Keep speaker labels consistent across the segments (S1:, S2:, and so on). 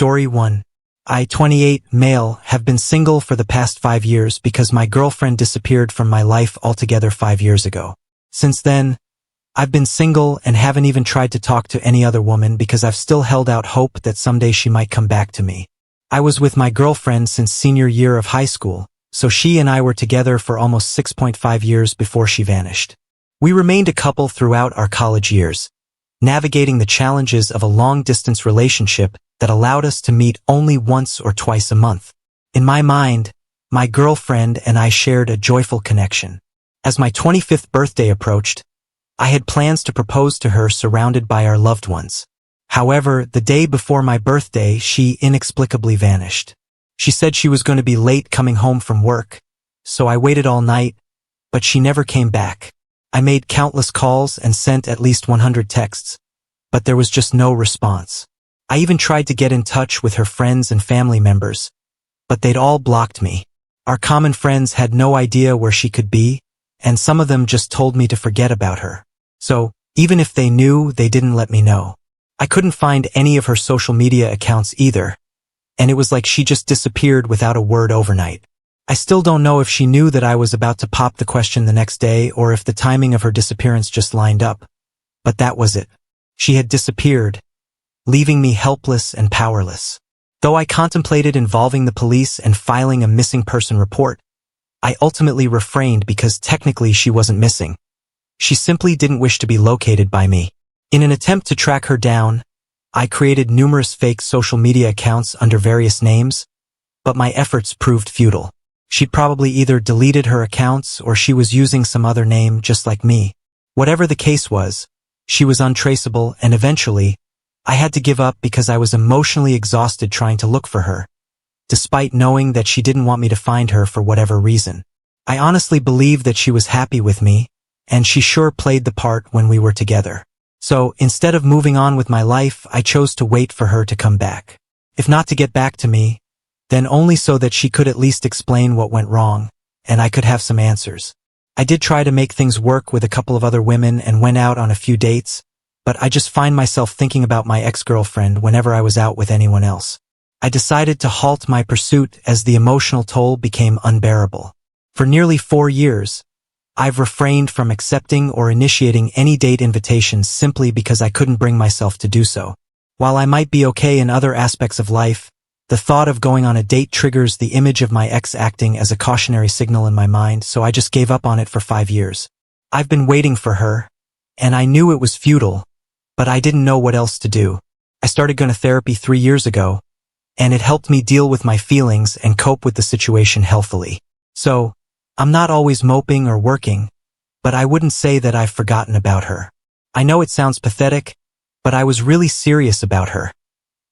S1: Story 1. I, 28, male, have been single for the past 5 years because my girlfriend disappeared from my life altogether 5 years ago. Since then, I've been single and haven't even tried to talk to any other woman because I've still held out hope that someday she might come back to me. I was with my girlfriend since senior year of high school, so she and I were together for almost 6.5 years before she vanished. We remained a couple throughout our college years, navigating the challenges of a long-distance relationship that allowed us to meet only once or twice a month. In my mind, my girlfriend and I shared a joyful connection. As my 25th birthday approached, I had plans to propose to her surrounded by our loved ones. However, the day before my birthday, she inexplicably vanished. She said she was going to be late coming home from work, so I waited all night, but she never came back. I made countless calls and sent at least 100 texts, but there was just no response. I even tried to get in touch with her friends and family members, but they'd all blocked me. Our common friends had no idea where she could be, and some of them just told me to forget about her. So, even if they knew, they didn't let me know. I couldn't find any of her social media accounts either, and it was like she just disappeared without a word overnight. I still don't know if she knew that I was about to pop the question the next day or if the timing of her disappearance just lined up. But that was it. She had disappeared, leaving me helpless and powerless. Though I contemplated involving the police and filing a missing person report, I ultimately refrained because technically she wasn't missing. She simply didn't wish to be located by me. In an attempt to track her down, I created numerous fake social media accounts under various names, but my efforts proved futile. She'd probably either deleted her accounts or she was using some other name just like me. Whatever the case was, she was untraceable, and eventually, I had to give up because I was emotionally exhausted trying to look for her, despite knowing that she didn't want me to find her for whatever reason. I honestly believed that she was happy with me, and she sure played the part when we were together. So, instead of moving on with my life, I chose to wait for her to come back. If not to get back to me, then only so that she could at least explain what went wrong, and I could have some answers. I did try to make things work with a couple of other women and went out on a few dates, but I just find myself thinking about my ex-girlfriend whenever I was out with anyone else. I decided to halt my pursuit as the emotional toll became unbearable. For nearly 4 years, I've refrained from accepting or initiating any date invitations simply because I couldn't bring myself to do so. While I might be okay in other aspects of life, the thought of going on a date triggers the image of my ex acting as a cautionary signal in my mind, so I just gave up on it for 5 years. I've been waiting for her, and I knew it was futile, but I didn't know what else to do. I started going to therapy 3 years ago, and it helped me deal with my feelings and cope with the situation healthily. So, I'm not always moping or working, but I wouldn't say that I've forgotten about her. I know it sounds pathetic, but I was really serious about her,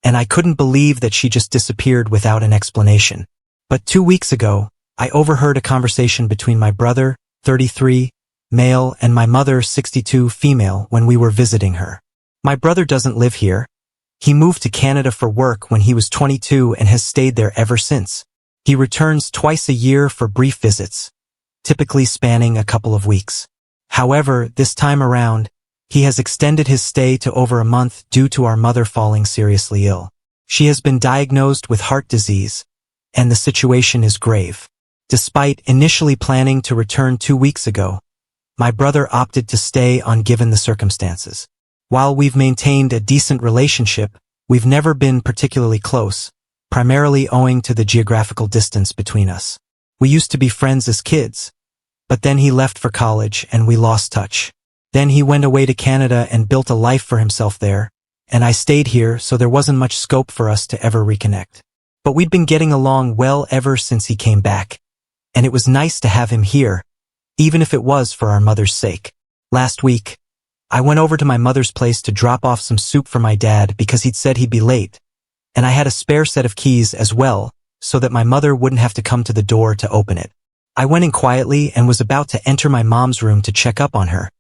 S1: and I couldn't believe that she just disappeared without an explanation. But 2 weeks ago, I overheard a conversation between my brother, 33, male, and my mother, 62, female, when we were visiting her. My brother doesn't live here. He moved to Canada for work when he was 22 and has stayed there ever since. He returns twice a year for brief visits, typically spanning a couple of weeks. However, this time around, he has extended his stay to over a month due to our mother falling seriously ill. She has been diagnosed with heart disease, and the situation is grave. Despite initially planning to return 2 weeks ago, my brother opted to stay on given the circumstances. While we've maintained a decent relationship, we've never been particularly close, primarily owing to the geographical distance between us. We used to be friends as kids, but then he left for college and we lost touch. Then he went away to Canada and built a life for himself there, and I stayed here, so there wasn't much scope for us to ever reconnect. But we'd been getting along well ever since he came back, and it was nice to have him here, even if it was for our mother's sake. Last week, I went over to my mother's place to drop off some soup for my dad because he'd said he'd be late, and I had a spare set of keys as well, so that my mother wouldn't have to come to the door to open it. I went in quietly and was about to enter my mom's room to check up on her,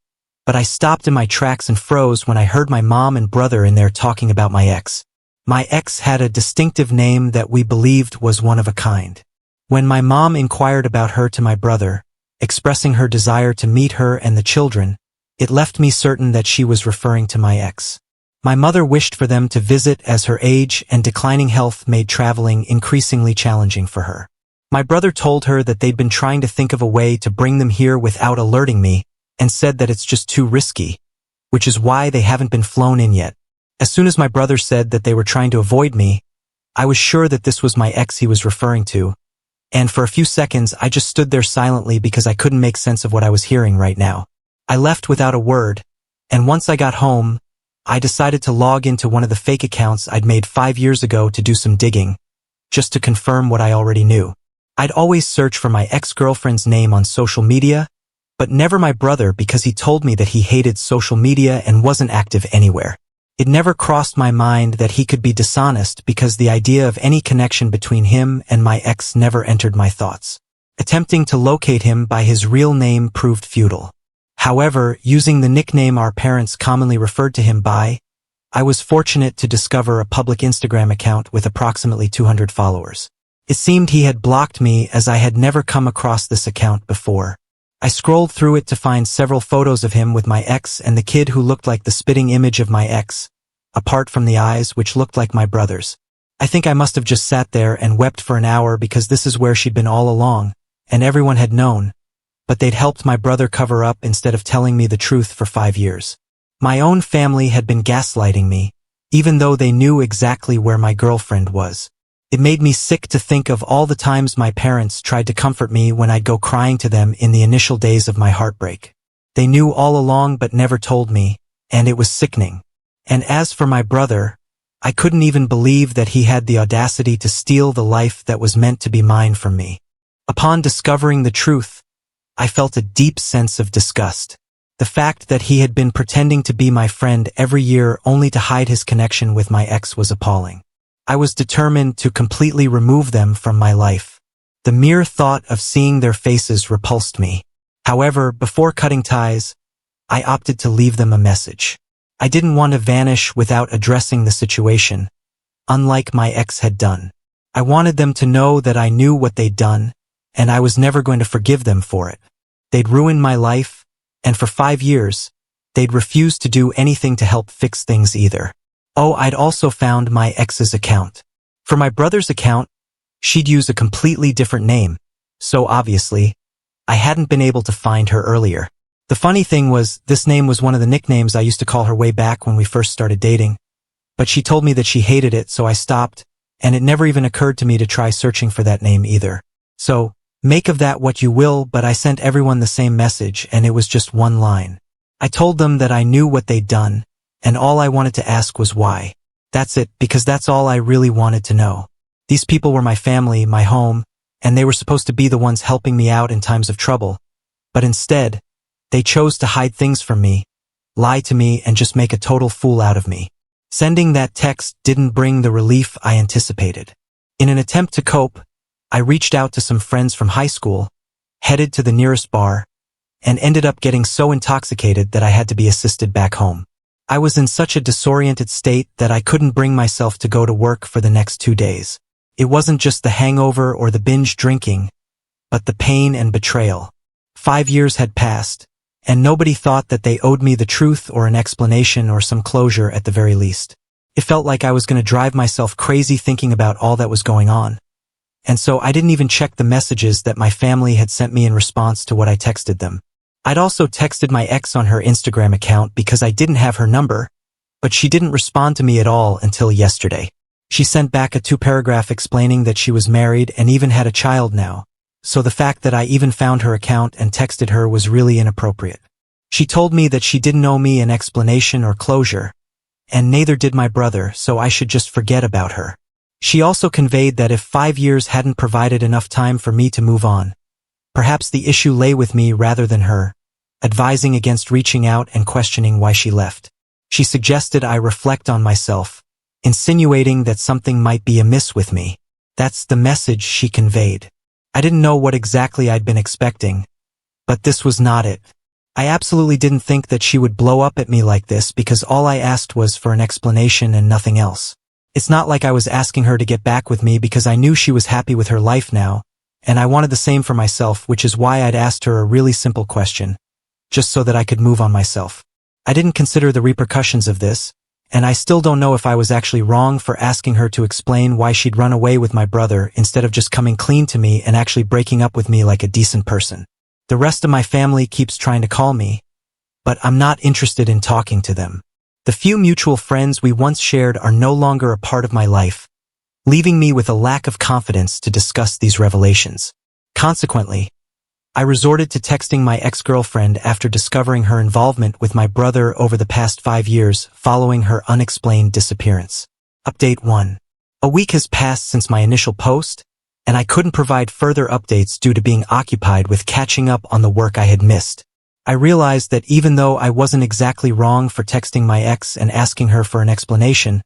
S1: but I stopped in my tracks and froze when I heard my mom and brother in there talking about my ex. My ex had a distinctive name that we believed was one of a kind. When my mom inquired about her to my brother, expressing her desire to meet her and the children, it left me certain that she was referring to my ex. My mother wished for them to visit as her age and declining health made traveling increasingly challenging for her. My brother told her that they'd been trying to think of a way to bring them here without alerting me and said that it's just too risky, which is why they haven't been flown in yet. As soon as my brother said that they were trying to avoid me, I was sure that this was my ex he was referring to, and for a few seconds I just stood there silently because I couldn't make sense of what I was hearing right now. I left without a word, and once I got home, I decided to log into one of the fake accounts I'd made 5 years ago to do some digging, just to confirm what I already knew. I'd always search for my ex-girlfriend's name on social media, but never my brother because he told me that he hated social media and wasn't active anywhere. It never crossed my mind that he could be dishonest because the idea of any connection between him and my ex never entered my thoughts. Attempting to locate him by his real name proved futile. However, using the nickname our parents commonly referred to him by, I was fortunate to discover a public Instagram account with approximately 200 followers. It seemed he had blocked me as I had never come across this account before. I scrolled through it to find several photos of him with my ex and the kid who looked like the spitting image of my ex, apart from the eyes which looked like my brother's. I think I must have just sat there and wept for an hour because this is where she'd been all along, and everyone had known, but they'd helped my brother cover up instead of telling me the truth for 5 years. My own family had been gaslighting me, even though they knew exactly where my girlfriend was. It made me sick to think of all the times my parents tried to comfort me when I'd go crying to them in the initial days of my heartbreak. They knew all along but never told me, and it was sickening. And as for my brother, I couldn't even believe that he had the audacity to steal the life that was meant to be mine from me. Upon discovering the truth, I felt a deep sense of disgust. The fact that he had been pretending to be my friend every year only to hide his connection with my ex was appalling. I was determined to completely remove them from my life. The mere thought of seeing their faces repulsed me. However, before cutting ties, I opted to leave them a message. I didn't want to vanish without addressing the situation, unlike my ex had done. I wanted them to know that I knew what they'd done, and I was never going to forgive them for it. They'd ruined my life, and for 5 years, they'd refused to do anything to help fix things either. Oh, I'd also found my ex's account. For my brother's account, she'd use a completely different name, so obviously, I hadn't been able to find her earlier. The funny thing was, this name was one of the nicknames I used to call her way back when we first started dating, but she told me that she hated it, so I stopped, and it never even occurred to me to try searching for that name either. So, make of that what you will, but I sent everyone the same message, and it was just one line. I told them that I knew what they'd done, and all I wanted to ask was why. That's it, because that's all I really wanted to know. These people were my family, my home, and they were supposed to be the ones helping me out in times of trouble. But instead, they chose to hide things from me, lie to me, and just make a total fool out of me. Sending that text didn't bring the relief I anticipated. In an attempt to cope, I reached out to some friends from high school, headed to the nearest bar, and ended up getting so intoxicated that I had to be assisted back home. I was in such a disoriented state that I couldn't bring myself to go to work for the next 2 days. It wasn't just the hangover or the binge drinking, but the pain and betrayal. 5 years had passed, and nobody thought that they owed me the truth or an explanation or some closure at the very least. It felt like I was going to drive myself crazy thinking about all that was going on. And so I didn't even check the messages that my family had sent me in response to what I texted them. I'd also texted my ex on her Instagram account because I didn't have her number, but she didn't respond to me at all until yesterday. She sent back a 2-paragraph explaining that she was married and even had a child now, so the fact that I even found her account and texted her was really inappropriate. She told me that she didn't owe me an explanation or closure, and neither did my brother, so I should just forget about her. She also conveyed that if 5 years hadn't provided enough time for me to move on, perhaps the issue lay with me rather than her, advising against reaching out and questioning why she left. She suggested I reflect on myself, insinuating that something might be amiss with me. That's the message she conveyed. I didn't know what exactly I'd been expecting, but this was not it. I absolutely didn't think that she would blow up at me like this because all I asked was for an explanation and nothing else. It's not like I was asking her to get back with me because I knew she was happy with her life now, and I wanted the same for myself, which is why I'd asked her a really simple question, just so that I could move on myself. I didn't consider the repercussions of this, and I still don't know if I was actually wrong for asking her to explain why she'd run away with my brother instead of just coming clean to me and actually breaking up with me like a decent person. The rest of my family keeps trying to call me, but I'm not interested in talking to them. The few mutual friends we once shared are no longer a part of my life, leaving me with a lack of confidence to discuss these revelations. Consequently, I resorted to texting my ex-girlfriend after discovering her involvement with my brother over the past 5 years following her unexplained disappearance. Update 1. A week has passed since my initial post, and I couldn't provide further updates due to being occupied with catching up on the work I had missed. I realized that even though I wasn't exactly wrong for texting my ex and asking her for an explanation,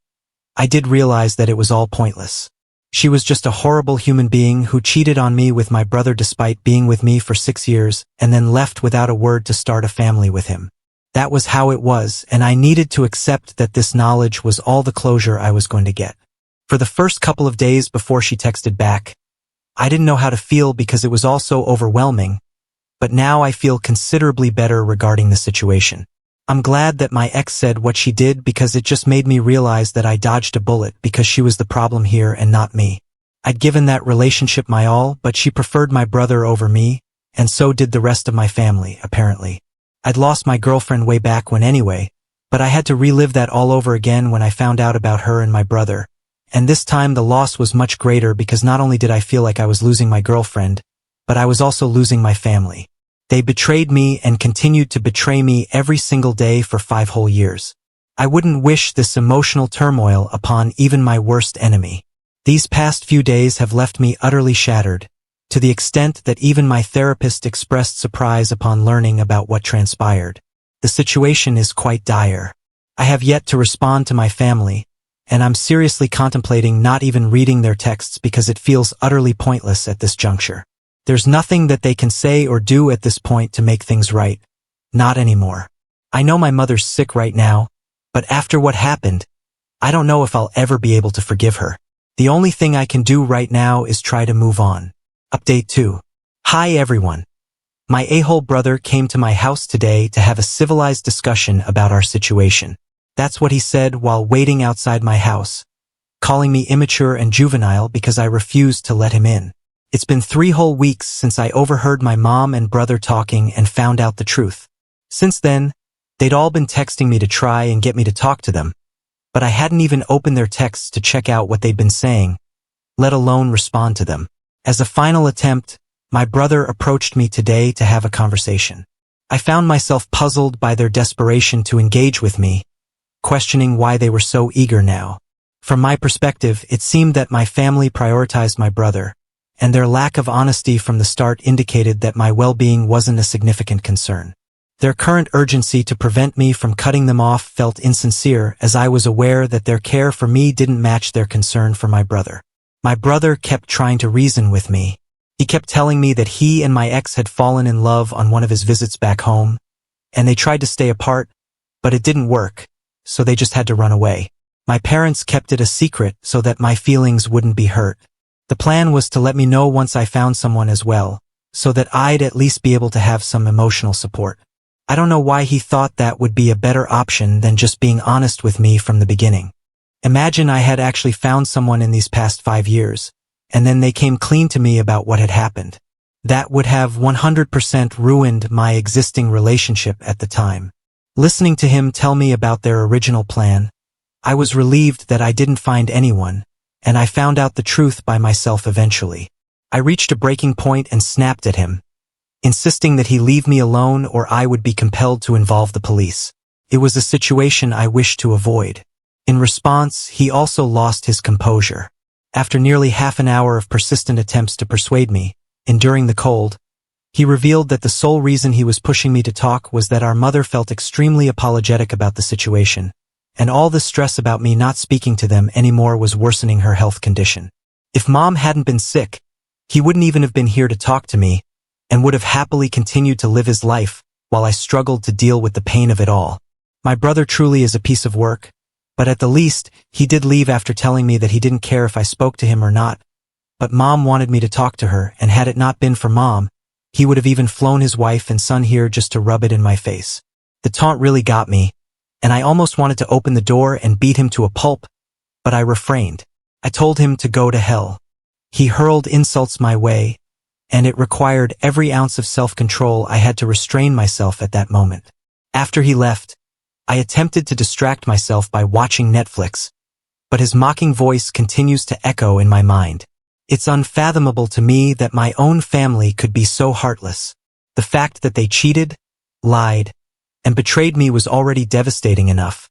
S1: I did realize that it was all pointless. She was just a horrible human being who cheated on me with my brother despite being with me for 6 years and then left without a word to start a family with him. That was how it was, and I needed to accept that this knowledge was all the closure I was going to get. For the first couple of days before she texted back, I didn't know how to feel because it was all so overwhelming, but now I feel considerably better regarding the situation. I'm glad that my ex said what she did because it just made me realize that I dodged a bullet because she was the problem here and not me. I'd given that relationship my all, but she preferred my brother over me, and so did the rest of my family, apparently. I'd lost my girlfriend way back when anyway, but I had to relive that all over again when I found out about her and my brother. And this time the loss was much greater because not only did I feel like I was losing my girlfriend, but I was also losing my family. They betrayed me and continued to betray me every single day for 5 whole years. I wouldn't wish this emotional turmoil upon even my worst enemy. These past few days have left me utterly shattered, to the extent that even my therapist expressed surprise upon learning about what transpired. The situation is quite dire. I have yet to respond to my family, and I'm seriously contemplating not even reading their texts because it feels utterly pointless at this juncture. There's nothing that they can say or do at this point to make things right. Not anymore. I know my mother's sick right now, but after what happened, I don't know if I'll ever be able to forgive her. The only thing I can do right now is try to move on. Update 2. Hi everyone. My a-hole brother came to my house today to have a civilized discussion about our situation. That's what he said while waiting outside my house, calling me immature and juvenile because I refused to let him in. It's been 3 whole weeks since I overheard my mom and brother talking and found out the truth. Since then, they'd all been texting me to try and get me to talk to them, but I hadn't even opened their texts to check out what they'd been saying, let alone respond to them. As a final attempt, my brother approached me today to have a conversation. I found myself puzzled by their desperation to engage with me, questioning why they were so eager now. From my perspective, it seemed that my family prioritized my brother, and their lack of honesty from the start indicated that my well-being wasn't a significant concern. Their current urgency to prevent me from cutting them off felt insincere, as I was aware that their care for me didn't match their concern for my brother. My brother kept trying to reason with me. He kept telling me that he and my ex had fallen in love on one of his visits back home, and they tried to stay apart, but it didn't work, so they just had to run away. My parents kept it a secret so that my feelings wouldn't be hurt. The plan was to let me know once I found someone as well, so that I'd at least be able to have some emotional support. I don't know why he thought that would be a better option than just being honest with me from the beginning. Imagine I had actually found someone in these past 5 years, and then they came clean to me about what had happened. That would have 100% ruined my existing relationship at the time. Listening to him tell me about their original plan, I was relieved that I didn't find anyone, and I found out the truth by myself eventually. I reached a breaking point and snapped at him, insisting that he leave me alone or I would be compelled to involve the police. It was a situation I wished to avoid. In response, he also lost his composure. After nearly half an hour of persistent attempts to persuade me, enduring the cold, he revealed that the sole reason he was pushing me to talk was that our mother felt extremely apologetic about the situation, and all the stress about me not speaking to them anymore was worsening her health condition. If Mom hadn't been sick, he wouldn't even have been here to talk to me, and would have happily continued to live his life while I struggled to deal with the pain of it all. My brother truly is a piece of work, but at the least, he did leave after telling me that he didn't care if I spoke to him or not. But Mom wanted me to talk to her, and had it not been for Mom, he would have even flown his wife and son here just to rub it in my face. The taunt really got me, and I almost wanted to open the door and beat him to a pulp, but I refrained. I told him to go to hell. He hurled insults my way, and it required every ounce of self-control I had to restrain myself at that moment. After he left, I attempted to distract myself by watching Netflix, but his mocking voice continues to echo in my mind. It's unfathomable to me that my own family could be so heartless. The fact that they cheated, lied, and betrayed me was already devastating enough.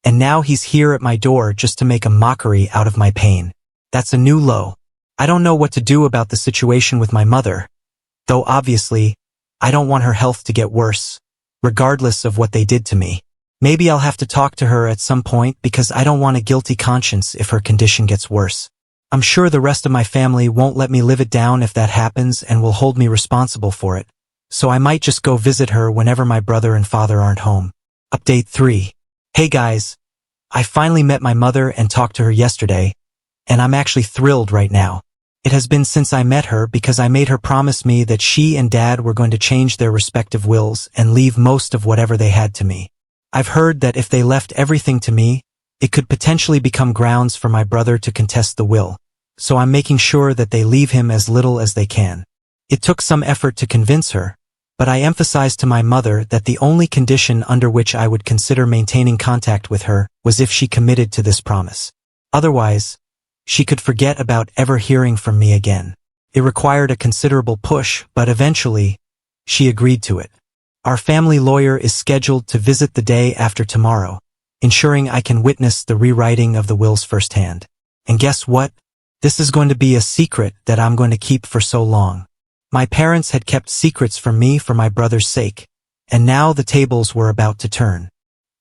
S1: And now he's here at my door just to make a mockery out of my pain. That's a new low. I don't know what to do about the situation with my mother, though obviously, I don't want her health to get worse, regardless of what they did to me. Maybe I'll have to talk to her at some point because I don't want a guilty conscience if her condition gets worse. I'm sure the rest of my family won't let me live it down if that happens and will hold me responsible for it, so I might just go visit her whenever my brother and father aren't home. Update 3. Hey guys, I finally met my mother and talked to her yesterday, and I'm actually thrilled right now. It has been since I met her because I made her promise me that she and Dad were going to change their respective wills and leave most of whatever they had to me. I've heard that if they left everything to me, it could potentially become grounds for my brother to contest the will, so I'm making sure that they leave him as little as they can. It took some effort to convince her, but I emphasized to my mother that the only condition under which I would consider maintaining contact with her was if she committed to this promise. Otherwise, she could forget about ever hearing from me again. It required a considerable push, but eventually, she agreed to it. Our family lawyer is scheduled to visit the day after tomorrow, ensuring I can witness the rewriting of the wills firsthand. And guess what? This is going to be a secret that I'm going to keep for so long. My parents had kept secrets from me for my brother's sake, and now the tables were about to turn.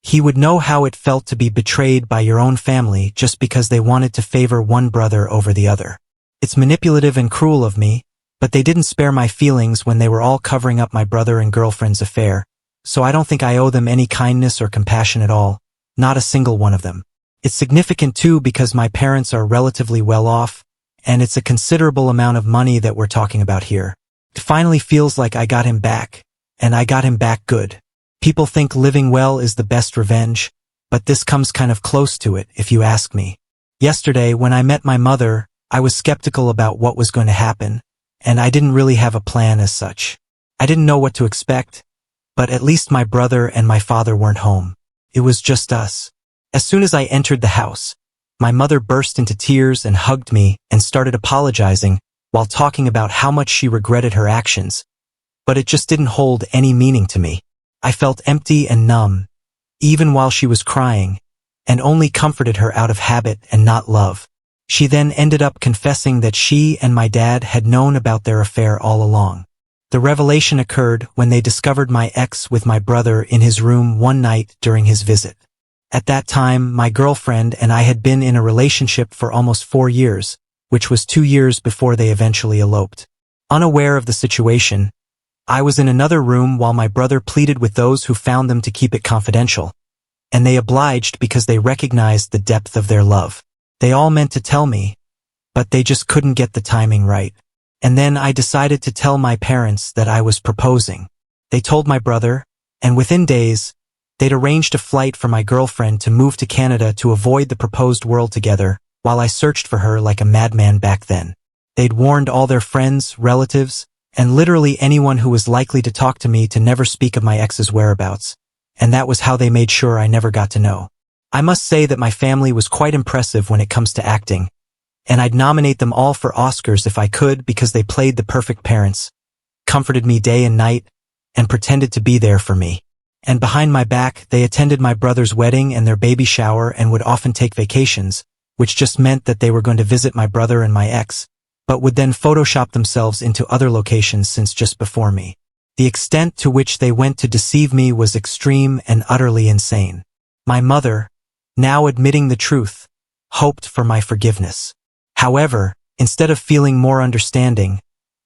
S1: He would know how it felt to be betrayed by your own family just because they wanted to favor one brother over the other. It's manipulative and cruel of me, but they didn't spare my feelings when they were all covering up my brother and girlfriend's affair, so I don't think I owe them any kindness or compassion at all, not a single one of them. It's significant too because my parents are relatively well off, and it's a considerable amount of money that we're talking about here. It finally feels like I got him back, and I got him back good. People think living well is the best revenge, but this comes kind of close to it, if you ask me. Yesterday, when I met my mother, I was skeptical about what was going to happen, and I didn't really have a plan as such. I didn't know what to expect, but at least my brother and my father weren't home. It was just us. As soon as I entered the house, my mother burst into tears and hugged me and started apologizing while talking about how much she regretted her actions, but it just didn't hold any meaning to me. I felt empty and numb, even while she was crying, and only comforted her out of habit and not love. She then ended up confessing that she and my dad had known about their affair all along. The revelation occurred when they discovered my ex with my brother in his room one night during his visit. At that time, my girlfriend and I had been in a relationship for almost 4 years, which was 2 years before they eventually eloped. Unaware of the situation, I was in another room while my brother pleaded with those who found them to keep it confidential, and they obliged because they recognized the depth of their love. They all meant to tell me, but they just couldn't get the timing right. And then I decided to tell my parents that I was proposing. They told my brother, and within days, they'd arranged a flight for my girlfriend to move to Canada to avoid the proposed world together, while I searched for her like a madman back then. They'd warned all their friends, relatives, and literally anyone who was likely to talk to me to never speak of my ex's whereabouts, and that was how they made sure I never got to know. I must say that my family was quite impressive when it comes to acting, and I'd nominate them all for Oscars if I could because they played the perfect parents, comforted me day and night, and pretended to be there for me. And behind my back, they attended my brother's wedding and their baby shower and would often take vacations, which just meant that they were going to visit my brother and my ex, but would then Photoshop themselves into other locations since just before me. The extent to which they went to deceive me was extreme and utterly insane. My mother, now admitting the truth, hoped for my forgiveness. However, instead of feeling more understanding,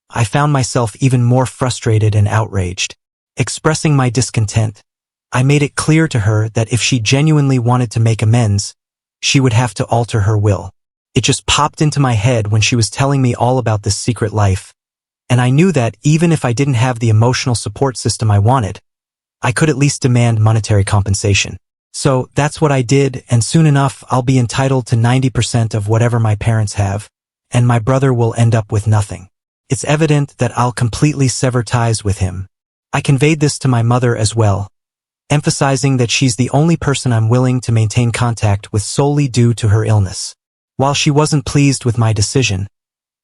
S1: I found myself even more frustrated and outraged. Expressing my discontent, I made it clear to her that if she genuinely wanted to make amends, she would have to alter her will. It just popped into my head when she was telling me all about this secret life, and I knew that even if I didn't have the emotional support system I wanted, I could at least demand monetary compensation. So that's what I did, and soon enough I'll be entitled to 90% of whatever my parents have, and my brother will end up with nothing. It's evident that I'll completely sever ties with him. I conveyed this to my mother as well, emphasizing that she's the only person I'm willing to maintain contact with solely due to her illness. While she wasn't pleased with my decision,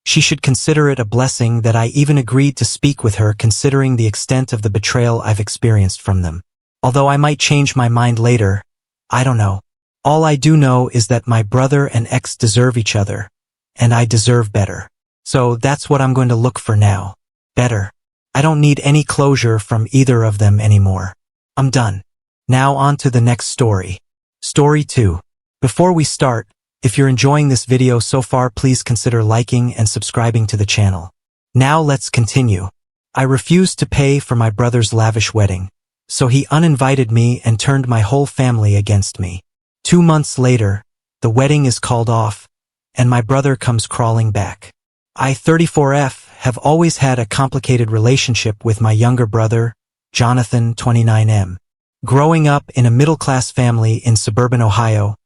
S1: she should consider it a blessing that I even agreed to speak with her considering the extent of the betrayal I've experienced from them. Although I might change my mind later, I don't know. All I do know is that my brother and ex deserve each other, and I deserve better. So that's what I'm going to look for now. Better. I don't need any closure from either of them anymore. I'm done. Now on to the next story. Story 2. Before we start, if you're enjoying this video so far, please consider liking and subscribing to the channel. Now let's continue. I refused to pay for my brother's lavish wedding, so he uninvited me and turned my whole family against me. 2 months later, the wedding is called off, and my brother comes crawling back. I, 34F, have always had a complicated relationship with my younger brother, Jonathan, 29M. Growing up in a middle-class family in suburban Ohio,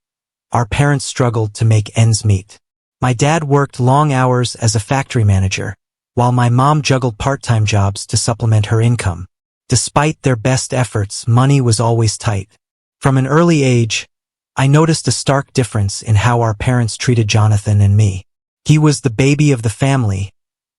S1: our parents struggled to make ends meet. My dad worked long hours as a factory manager, while my mom juggled part-time jobs to supplement her income. Despite their best efforts, money was always tight. From an early age, I noticed a stark difference in how our parents treated Jonathan and me. He was the baby of the family,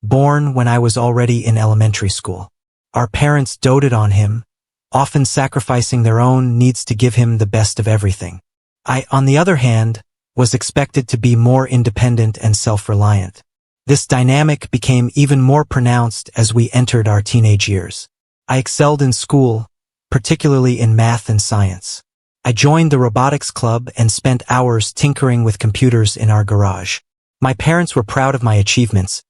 S1: born when I was already in elementary school. Our parents doted on him, often sacrificing their own needs to give him the best of everything. I, on the other hand, was expected to be more independent and self-reliant. This dynamic became even more pronounced as we entered our teenage years. I excelled in school, particularly in math and science. I joined the robotics club and spent hours tinkering with computers in our garage. My parents were proud of my achievements,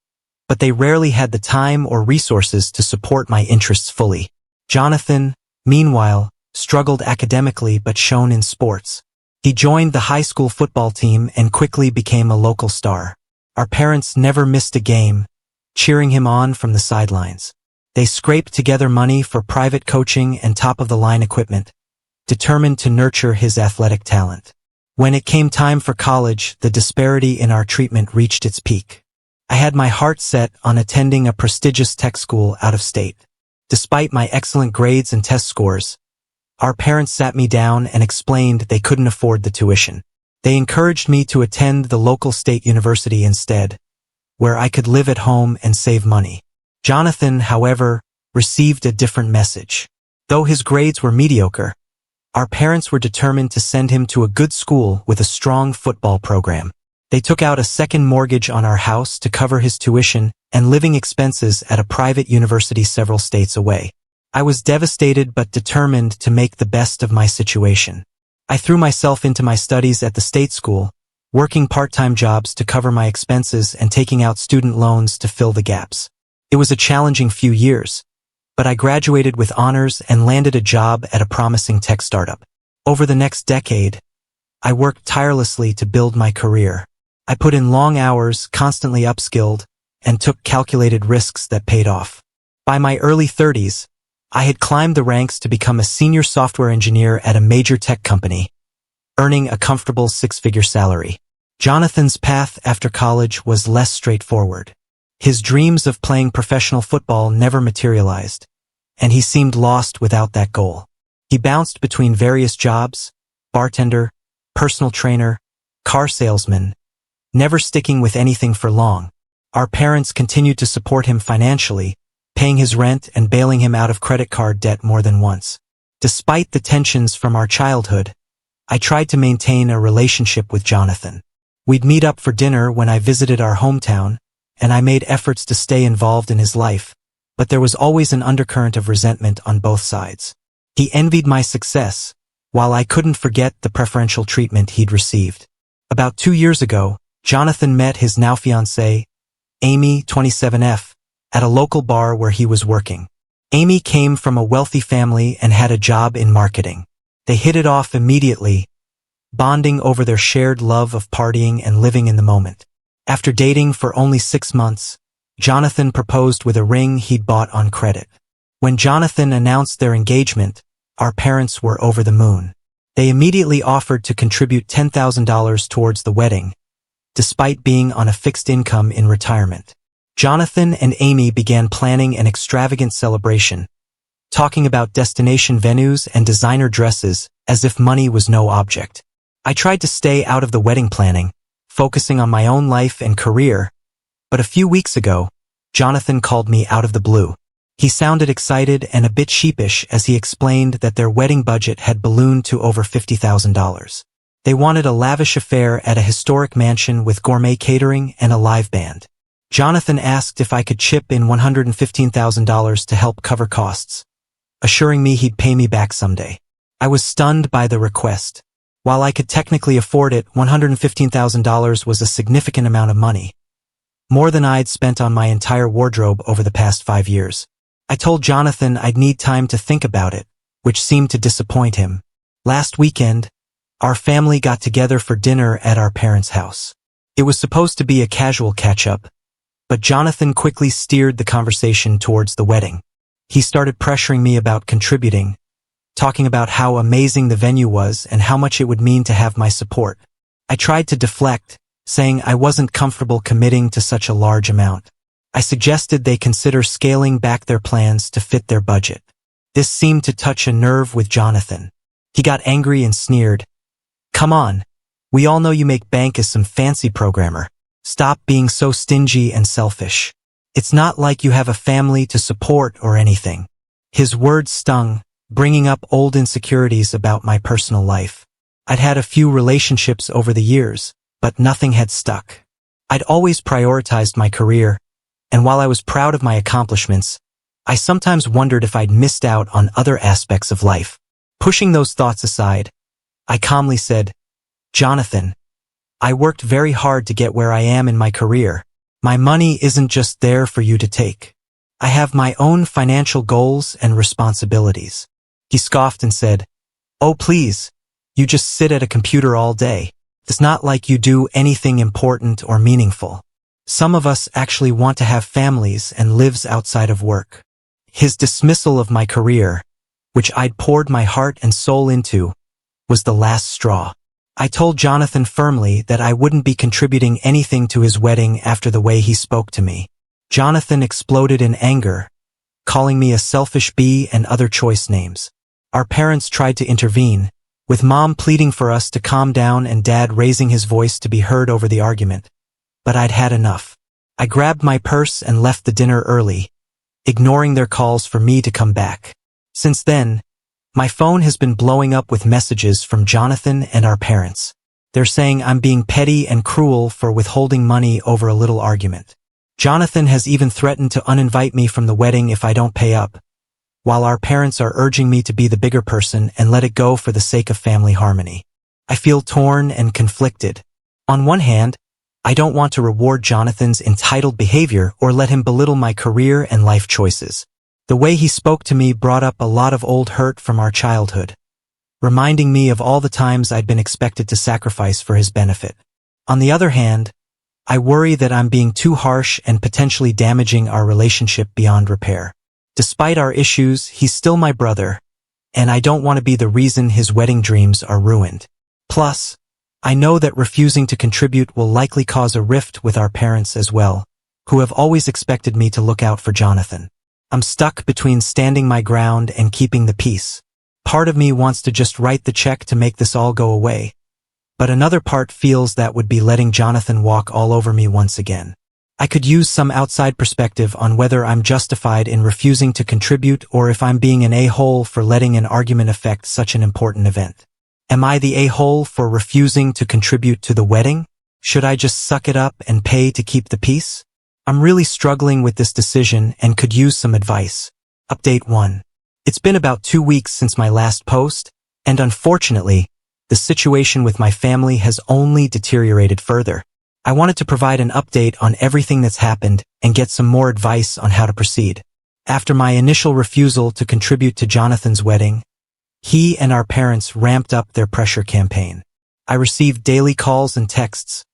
S1: but they rarely had the time or resources to support my interests fully. Jonathan, meanwhile, struggled academically but shone in sports. He joined the high school football team and quickly became a local star. Our parents never missed a game, cheering him on from the sidelines. They scraped together money for private coaching and top-of-the-line equipment, determined to nurture his athletic talent. When it came time for college, the disparity in our treatment reached its peak. I had my heart set on attending a prestigious tech school out of state. Despite my excellent grades and test scores, our parents sat me down and explained they couldn't afford the tuition. They encouraged me to attend the local state university instead, where I could live at home and save money. Jonathan, however, received a different message. Though his grades were mediocre, our parents were determined to send him to a good school with a strong football program. They took out a second mortgage on our house to cover his tuition and living expenses at a private university several states away. I was devastated but determined to make the best of my situation. I threw myself into my studies at the state school, working part-time jobs to cover my expenses and taking out student loans to fill the gaps. It was a challenging few years, but I graduated with honors and landed a job at a promising tech startup. Over the next decade, I worked tirelessly to build my career. I put in long hours, constantly upskilled, and took calculated risks that paid off. By my early 30s, I had climbed the ranks to become a senior software engineer at a major tech company, earning a comfortable 6-figure salary. Jonathan's path after college was less straightforward. His dreams of playing professional football never materialized, and he seemed lost without that goal. He bounced between various jobs, bartender, personal trainer, car salesman, never sticking with anything for long. Our parents continued to support him financially, paying his rent and bailing him out of credit card debt more than once. Despite the tensions from our childhood, I tried to maintain a relationship with Jonathan. We'd meet up for dinner when I visited our hometown, and I made efforts to stay involved in his life, but there was always an undercurrent of resentment on both sides. He envied my success, while I couldn't forget the preferential treatment he'd received. About 2 years ago, Jonathan met his now fiancée, Amy, 27F, at a local bar where he was working. Amy came from a wealthy family and had a job in marketing. They hit it off immediately, bonding over their shared love of partying and living in the moment. After dating for only 6 months, Jonathan proposed with a ring he'd bought on credit. When Jonathan announced their engagement, our parents were over the moon. They immediately offered to contribute $10,000 towards the wedding, despite being on a fixed income in retirement. Jonathan and Amy began planning an extravagant celebration, talking about destination venues and designer dresses as if money was no object. I tried to stay out of the wedding planning, focusing on my own life and career, but a few weeks ago, Jonathan called me out of the blue. He sounded excited and a bit sheepish as he explained that their wedding budget had ballooned to over $50,000. They wanted a lavish affair at a historic mansion with gourmet catering and a live band. Jonathan asked if I could chip in $115,000 to help cover costs, assuring me he'd pay me back someday. I was stunned by the request. While I could technically afford it, $115,000 was a significant amount of money, more than I'd spent on my entire wardrobe over the past 5 years. I told Jonathan I'd need time to think about it, which seemed to disappoint him. Last weekend, our family got together for dinner at our parents' house. It was supposed to be a casual catch-up, but Jonathan quickly steered the conversation towards the wedding. He started pressuring me about contributing, talking about how amazing the venue was and how much it would mean to have my support. I tried to deflect, saying I wasn't comfortable committing to such a large amount. I suggested they consider scaling back their plans to fit their budget. This seemed to touch a nerve with Jonathan. He got angry and sneered. "Come on, we all know you make bank as some fancy programmer. Stop being so stingy and selfish. It's not like you have a family to support or anything." His words stung, bringing up old insecurities about my personal life. I'd had a few relationships over the years, but nothing had stuck. I'd always prioritized my career, and while I was proud of my accomplishments, I sometimes wondered if I'd missed out on other aspects of life. Pushing those thoughts aside, I calmly said, "Jonathan, I worked very hard to get where I am in my career. My money isn't just there for you to take. I have my own financial goals and responsibilities." He scoffed and said, "Oh please, you just sit at a computer all day. It's not like you do anything important or meaningful. Some of us actually want to have families and lives outside of work." His dismissal of my career, which I'd poured my heart and soul into, was the last straw. I told Jonathan firmly that I wouldn't be contributing anything to his wedding after the way he spoke to me. Jonathan exploded in anger, calling me a selfish bee and other choice names. Our parents tried to intervene, with Mom pleading for us to calm down and Dad raising his voice to be heard over the argument. But I'd had enough. I grabbed my purse and left the dinner early, ignoring their calls for me to come back. Since then, my phone has been blowing up with messages from Jonathan and our parents. They're saying I'm being petty and cruel for withholding money over a little argument. Jonathan has even threatened to uninvite me from the wedding if I don't pay up, while our parents are urging me to be the bigger person and let it go for the sake of family harmony. I feel torn and conflicted. On one hand, I don't want to reward Jonathan's entitled behavior or let him belittle my career and life choices. The way he spoke to me brought up a lot of old hurt from our childhood, reminding me of all the times I'd been expected to sacrifice for his benefit. On the other hand, I worry that I'm being too harsh and potentially damaging our relationship beyond repair. Despite our issues, he's still my brother, and I don't want to be the reason his wedding dreams are ruined. Plus, I know that refusing to contribute will likely cause a rift with our parents as well, who have always expected me to look out for Jonathan. I'm stuck between standing my ground and keeping the peace. Part of me wants to just write the check to make this all go away, but another part feels that would be letting Jonathan walk all over me once again. I could use some outside perspective on whether I'm justified in refusing to contribute or if I'm being an a-hole for letting an argument affect such an important event. Am I the a-hole for refusing to contribute to the wedding? Should I just suck it up and pay to keep the peace? I'm really struggling with this decision and could use some advice. Update 1. It's been about 2 weeks since my last post, and unfortunately, the situation with my family has only deteriorated further. I wanted to provide an update on everything that's happened and get some more advice on how to proceed. After my initial refusal to contribute to Jonathan's wedding, he and our parents ramped up their pressure campaign. I received daily calls and texts,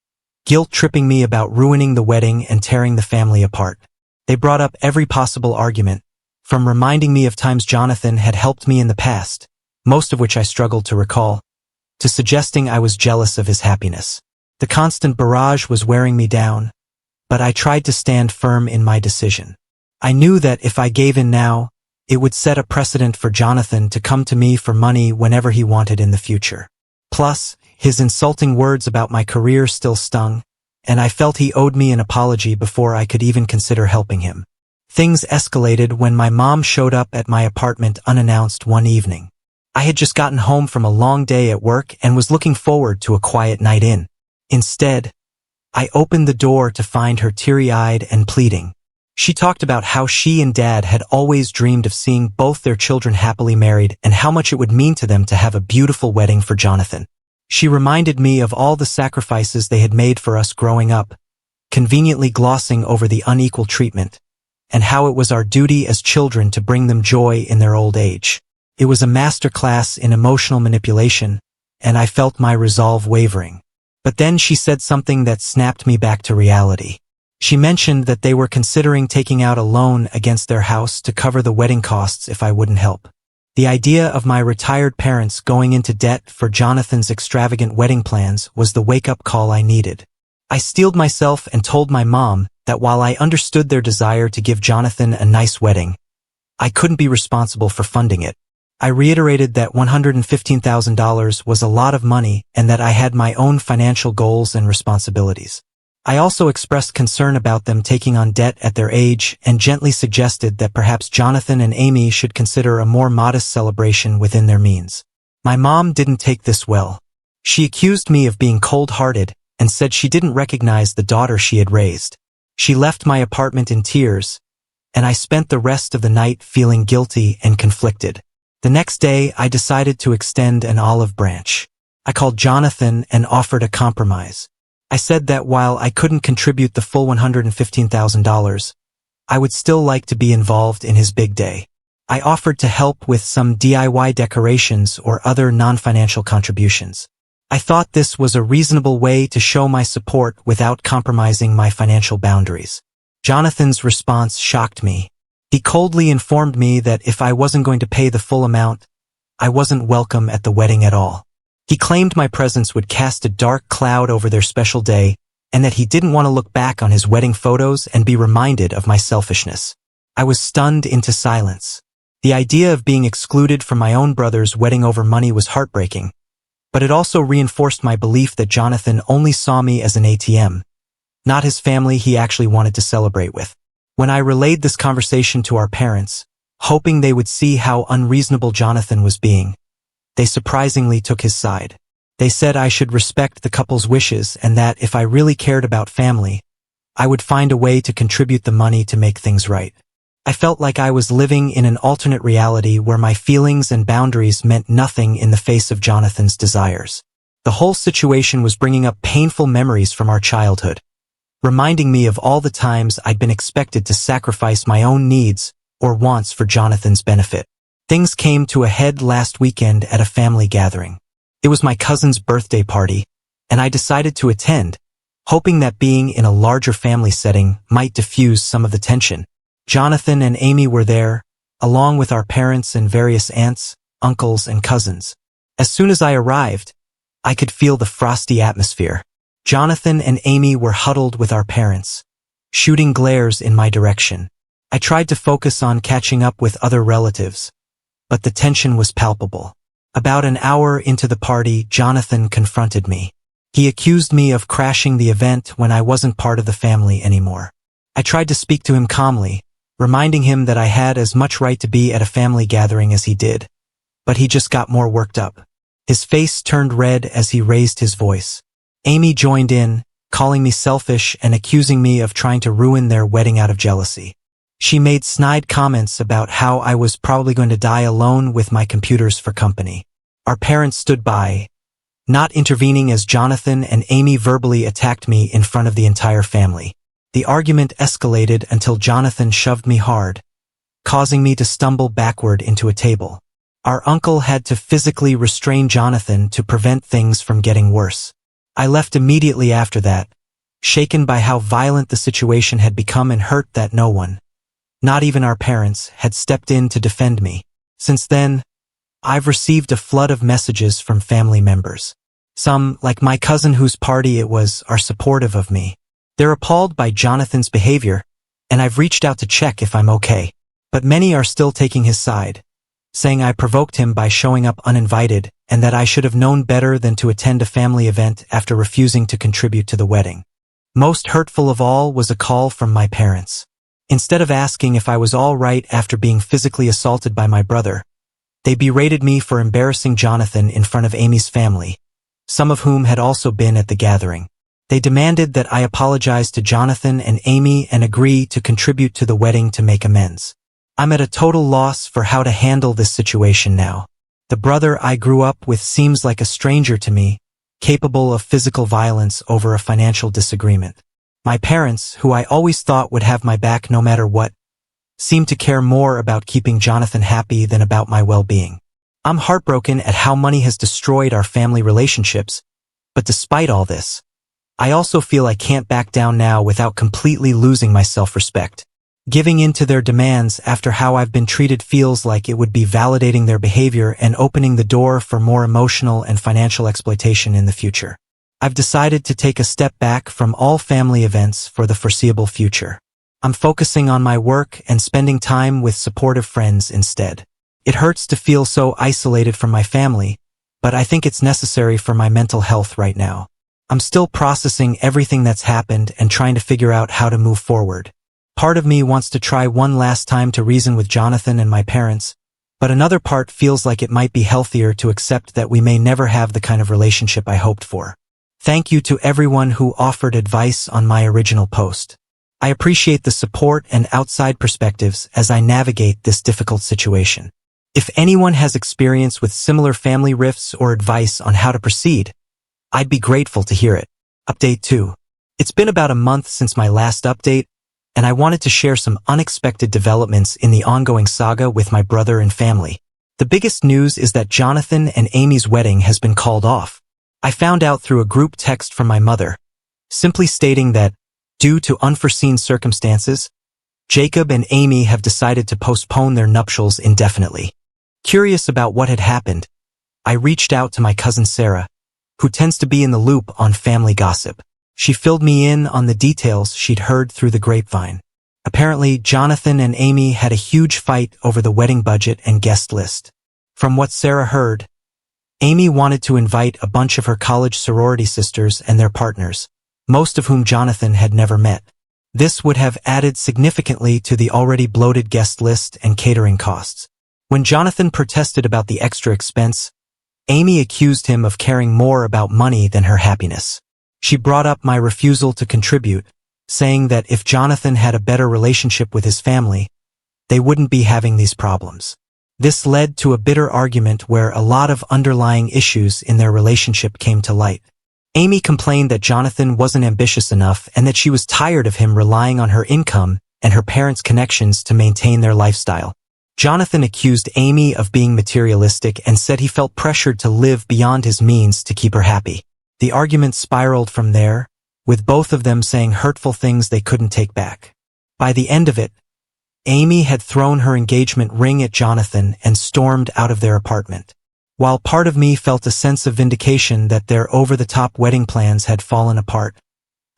S1: guilt-tripping me about ruining the wedding and tearing the family apart. They brought up every possible argument, from reminding me of times Jonathan had helped me in the past, most of which I struggled to recall, to suggesting I was jealous of his happiness. The constant barrage was wearing me down, but I tried to stand firm in my decision. I knew that if I gave in now, it would set a precedent for Jonathan to come to me for money whenever he wanted in the future. Plus, his insulting words about my career still stung, and I felt he owed me an apology before I could even consider helping him. Things escalated when my mom showed up at my apartment unannounced one evening. I had just gotten home from a long day at work and was looking forward to a quiet night in. Instead, I opened the door to find her teary-eyed and pleading. She talked about how she and Dad had always dreamed of seeing both their children happily married and how much it would mean to them to have a beautiful wedding for Jonathan. She reminded me of all the sacrifices they had made for us growing up, conveniently glossing over the unequal treatment, and how it was our duty as children to bring them joy in their old age. It was a masterclass in emotional manipulation, and I felt my resolve wavering. But then she said something that snapped me back to reality. She mentioned that they were considering taking out a loan against their house to cover the wedding costs if I wouldn't help. The idea of my retired parents going into debt for Jonathan's extravagant wedding plans was the wake-up call I needed. I steeled myself and told my mom that while I understood their desire to give Jonathan a nice wedding, I couldn't be responsible for funding it. I reiterated that $115,000 was a lot of money and that I had my own financial goals and responsibilities. I also expressed concern about them taking on debt at their age and gently suggested that perhaps Jonathan and Amy should consider a more modest celebration within their means. My mom didn't take this well. She accused me of being cold-hearted and said she didn't recognize the daughter she had raised. She left my apartment in tears, and I spent the rest of the night feeling guilty and conflicted. The next day, I decided to extend an olive branch. I called Jonathan and offered a compromise. I said that while I couldn't contribute the full $115,000, I would still like to be involved in his big day. I offered to help with some DIY decorations or other non-financial contributions. I thought this was a reasonable way to show my support without compromising my financial boundaries. Jonathan's response shocked me. He coldly informed me that if I wasn't going to pay the full amount, I wasn't welcome at the wedding at all. He claimed my presence would cast a dark cloud over their special day and that he didn't want to look back on his wedding photos and be reminded of my selfishness. I was stunned into silence. The idea of being excluded from my own brother's wedding over money was heartbreaking, but it also reinforced my belief that Jonathan only saw me as an ATM, not his family he actually wanted to celebrate with. When I relayed this conversation to our parents, hoping they would see how unreasonable Jonathan was being, they surprisingly took his side. They said I should respect the couple's wishes and that if I really cared about family, I would find a way to contribute the money to make things right. I felt like I was living in an alternate reality where my feelings and boundaries meant nothing in the face of Jonathan's desires. The whole situation was bringing up painful memories from our childhood, reminding me of all the times I'd been expected to sacrifice my own needs or wants for Jonathan's benefit. Things came to a head last weekend at a family gathering. It was my cousin's birthday party, and I decided to attend, hoping that being in a larger family setting might diffuse some of the tension. Jonathan and Amy were there, along with our parents and various aunts, uncles, and cousins. As soon as I arrived, I could feel the frosty atmosphere. Jonathan and Amy were huddled with our parents, shooting glares in my direction. I tried to focus on catching up with other relatives, but the tension was palpable. About an hour into the party, Jonathan confronted me. He accused me of crashing the event when I wasn't part of the family anymore. I tried to speak to him calmly, reminding him that I had as much right to be at a family gathering as he did, but he just got more worked up. His face turned red as he raised his voice. Amy joined in, calling me selfish and accusing me of trying to ruin their wedding out of jealousy. She made snide comments about how I was probably going to die alone with my computers for company. Our parents stood by, not intervening as Jonathan and Amy verbally attacked me in front of the entire family. The argument escalated until Jonathan shoved me hard, causing me to stumble backward into a table. Our uncle had to physically restrain Jonathan to prevent things from getting worse. I left immediately after that, shaken by how violent the situation had become and hurt that no one, not even our parents, had stepped in to defend me. Since then, I've received a flood of messages from family members. Some, like my cousin whose party it was, are supportive of me. They're appalled by Jonathan's behavior, and I've reached out to check if I'm okay. But many are still taking his side, saying I provoked him by showing up uninvited and that I should have known better than to attend a family event after refusing to contribute to the wedding. Most hurtful of all was a call from my parents. Instead of asking if I was all right after being physically assaulted by my brother, they berated me for embarrassing Jonathan in front of Amy's family, some of whom had also been at the gathering. They demanded that I apologize to Jonathan and Amy and agree to contribute to the wedding to make amends. I'm at a total loss for how to handle this situation now. The brother I grew up with seems like a stranger to me, capable of physical violence over a financial disagreement. My parents, who I always thought would have my back no matter what, seem to care more about keeping Jonathan happy than about my well-being. I'm heartbroken at how money has destroyed our family relationships, but despite all this, I also feel I can't back down now without completely losing my self-respect. Giving in to their demands after how I've been treated feels like it would be validating their behavior and opening the door for more emotional and financial exploitation in the future. I've decided to take a step back from all family events for the foreseeable future. I'm focusing on my work and spending time with supportive friends instead. It hurts to feel so isolated from my family, but I think it's necessary for my mental health right now. I'm still processing everything that's happened and trying to figure out how to move forward. Part of me wants to try one last time to reason with Jonathan and my parents, but another part feels like it might be healthier to accept that we may never have the kind of relationship I hoped for. Thank you to everyone who offered advice on my original post. I appreciate the support and outside perspectives as I navigate this difficult situation. If anyone has experience with similar family rifts or advice on how to proceed, I'd be grateful to hear it. Update 2. It's been about a month since my last update, and I wanted to share some unexpected developments in the ongoing saga with my brother and family. The biggest news is that Jonathan and Amy's wedding has been called off. I found out through a group text from my mother, simply stating that, due to unforeseen circumstances, Jacob and Amy have decided to postpone their nuptials indefinitely. Curious about what had happened, I reached out to my cousin Sarah, who tends to be in the loop on family gossip. She filled me in on the details she'd heard through the grapevine. Apparently, Jonathan and Amy had a huge fight over the wedding budget and guest list. From what Sarah heard, Amy wanted to invite a bunch of her college sorority sisters and their partners, most of whom Jonathan had never met. This would have added significantly to the already bloated guest list and catering costs. When Jonathan protested about the extra expense, Amy accused him of caring more about money than her happiness. She brought up my refusal to contribute, saying that if Jonathan had a better relationship with his family, they wouldn't be having these problems. This led to a bitter argument where a lot of underlying issues in their relationship came to light. Amy complained that Jonathan wasn't ambitious enough and that she was tired of him relying on her income and her parents' connections to maintain their lifestyle. Jonathan accused Amy of being materialistic and said he felt pressured to live beyond his means to keep her happy. The argument spiraled from there, with both of them saying hurtful things they couldn't take back. By the end of it, Amy had thrown her engagement ring at Jonathan and stormed out of their apartment. While part of me felt a sense of vindication that their over-the-top wedding plans had fallen apart,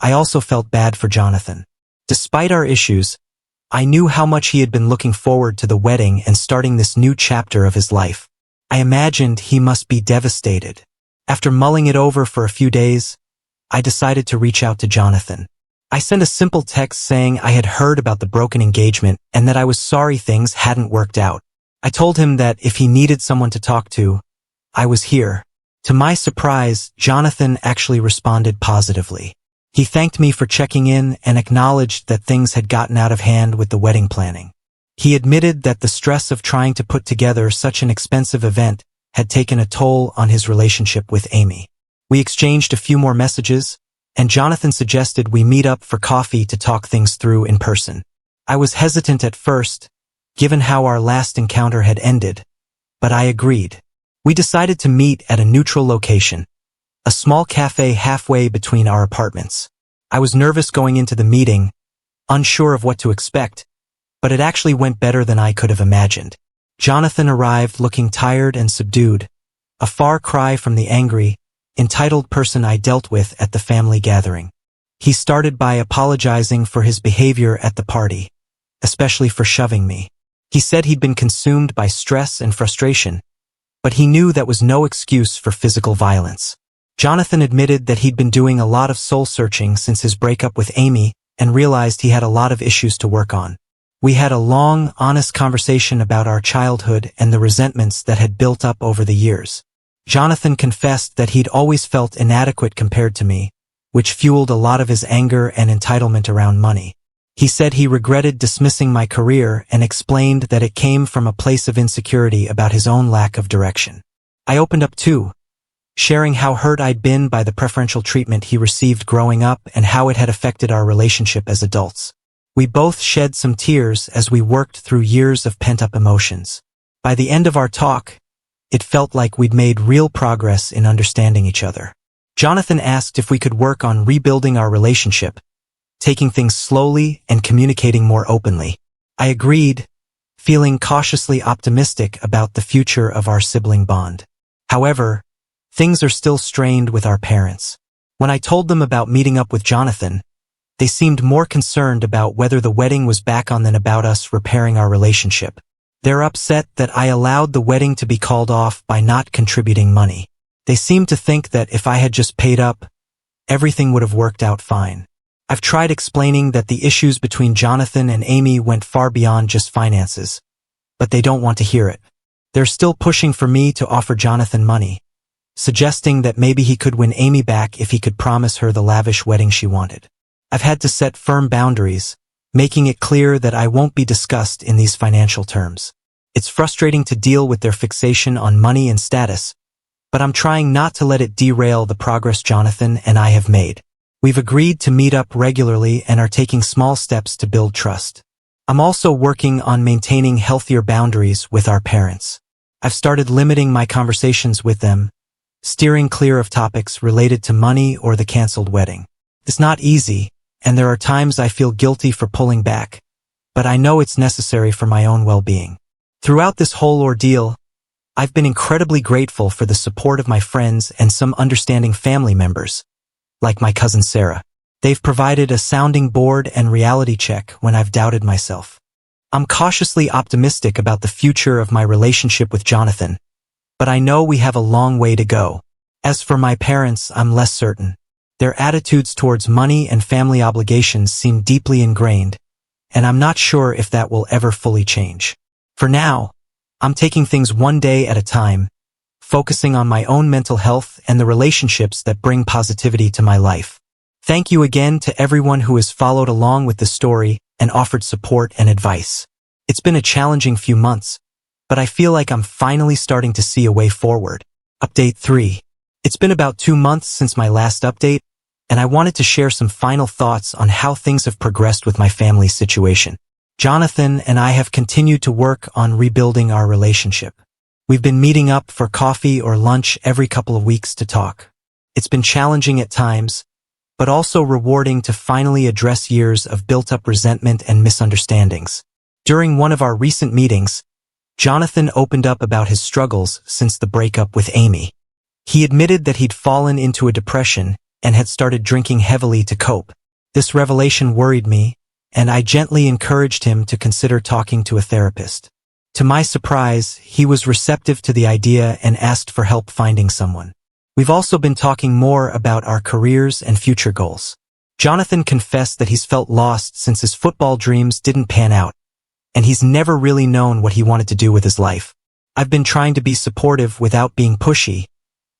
S1: I also felt bad for Jonathan. Despite our issues, I knew how much he had been looking forward to the wedding and starting this new chapter of his life. I imagined he must be devastated. After mulling it over for a few days, I decided to reach out to Jonathan. I sent a simple text saying I had heard about the broken engagement and that I was sorry things hadn't worked out. I told him that if he needed someone to talk to, I was here. To my surprise, Jonathan actually responded positively. He thanked me for checking in and acknowledged that things had gotten out of hand with the wedding planning. He admitted that the stress of trying to put together such an expensive event had taken a toll on his relationship with Amy. We exchanged a few more messages, and Jonathan suggested we meet up for coffee to talk things through in person. I was hesitant at first, given how our last encounter had ended, but I agreed. We decided to meet at a neutral location, a small cafe halfway between our apartments. I was nervous going into the meeting, unsure of what to expect, but it actually went better than I could have imagined. Jonathan arrived looking tired and subdued, a far cry from the angry, entitled person I dealt with at the family gathering. He started by apologizing for his behavior at the party, especially for shoving me. He said he'd been consumed by stress and frustration, but he knew that was no excuse for physical violence. Jonathan admitted that he'd been doing a lot of soul-searching since his breakup with Amy and realized he had a lot of issues to work on. We had a long, honest conversation about our childhood and the resentments that had built up over the years. Jonathan confessed that he'd always felt inadequate compared to me, which fueled a lot of his anger and entitlement around money. He said he regretted dismissing my career and explained that it came from a place of insecurity about his own lack of direction. I opened up too, sharing how hurt I'd been by the preferential treatment he received growing up and how it had affected our relationship as adults. We both shed some tears as we worked through years of pent-up emotions. By the end of our talk, it felt like we'd made real progress in understanding each other. Jonathan asked if we could work on rebuilding our relationship, taking things slowly and communicating more openly. I agreed, feeling cautiously optimistic about the future of our sibling bond. However, things are still strained with our parents. When I told them about meeting up with Jonathan, they seemed more concerned about whether the wedding was back on than about us repairing our relationship. They're upset that I allowed the wedding to be called off by not contributing money. They seem to think that if I had just paid up, everything would have worked out fine. I've tried explaining that the issues between Jonathan and Amy went far beyond just finances, but they don't want to hear it. They're still pushing for me to offer Jonathan money, suggesting that maybe he could win Amy back if he could promise her the lavish wedding she wanted. I've had to set firm boundaries, making it clear that I won't be discussed in these financial terms. It's frustrating to deal with their fixation on money and status, but I'm trying not to let it derail the progress Jonathan and I have made. We've agreed to meet up regularly and are taking small steps to build trust. I'm also working on maintaining healthier boundaries with our parents. I've started limiting my conversations with them, steering clear of topics related to money or the canceled wedding. It's not easy, and there are times I feel guilty for pulling back, but I know it's necessary for my own well-being. Throughout this whole ordeal, I've been incredibly grateful for the support of my friends and some understanding family members, like my cousin Sarah. They've provided a sounding board and reality check when I've doubted myself. I'm cautiously optimistic about the future of my relationship with Jonathan, but I know we have a long way to go. As for my parents, I'm less certain. Their attitudes towards money and family obligations seem deeply ingrained, and I'm not sure if that will ever fully change. For now, I'm taking things one day at a time, focusing on my own mental health and the relationships that bring positivity to my life. Thank you again to everyone who has followed along with the story and offered support and advice. It's been a challenging few months, but I feel like I'm finally starting to see a way forward. Update 3. It's been about 2 months since my last update, and I wanted to share some final thoughts on how things have progressed with my family situation. Jonathan and I have continued to work on rebuilding our relationship. We've been meeting up for coffee or lunch every couple of weeks to talk. It's been challenging at times, but also rewarding to finally address years of built-up resentment and misunderstandings. During one of our recent meetings, Jonathan opened up about his struggles since the breakup with Amy. He admitted that he'd fallen into a depression and had started drinking heavily to cope. This revelation worried me, and I gently encouraged him to consider talking to a therapist. To my surprise, he was receptive to the idea and asked for help finding someone. We've also been talking more about our careers and future goals. Jonathan confessed that he's felt lost since his football dreams didn't pan out, and he's never really known what he wanted to do with his life. I've been trying to be supportive without being pushy,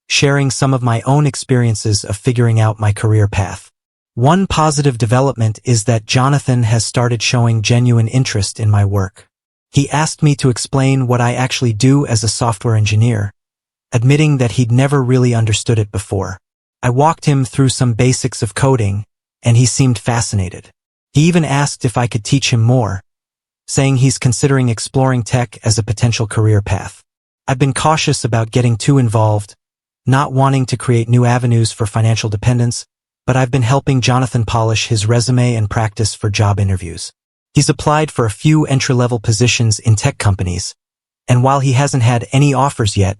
S1: sharing some of my own experiences of figuring out my career path. One positive development is that Jonathan has started showing genuine interest in my work. He asked me to explain what I actually do as a software engineer, admitting that he'd never really understood it before. I walked him through some basics of coding, and he seemed fascinated. He even asked if I could teach him more, saying he's considering exploring tech as a potential career path. I've been cautious about getting too involved, not wanting to create new avenues for financial dependence, but I've been helping Jonathan polish his resume and practice for job interviews. He's applied for a few entry-level positions in tech companies, And while he hasn't had any offers yet,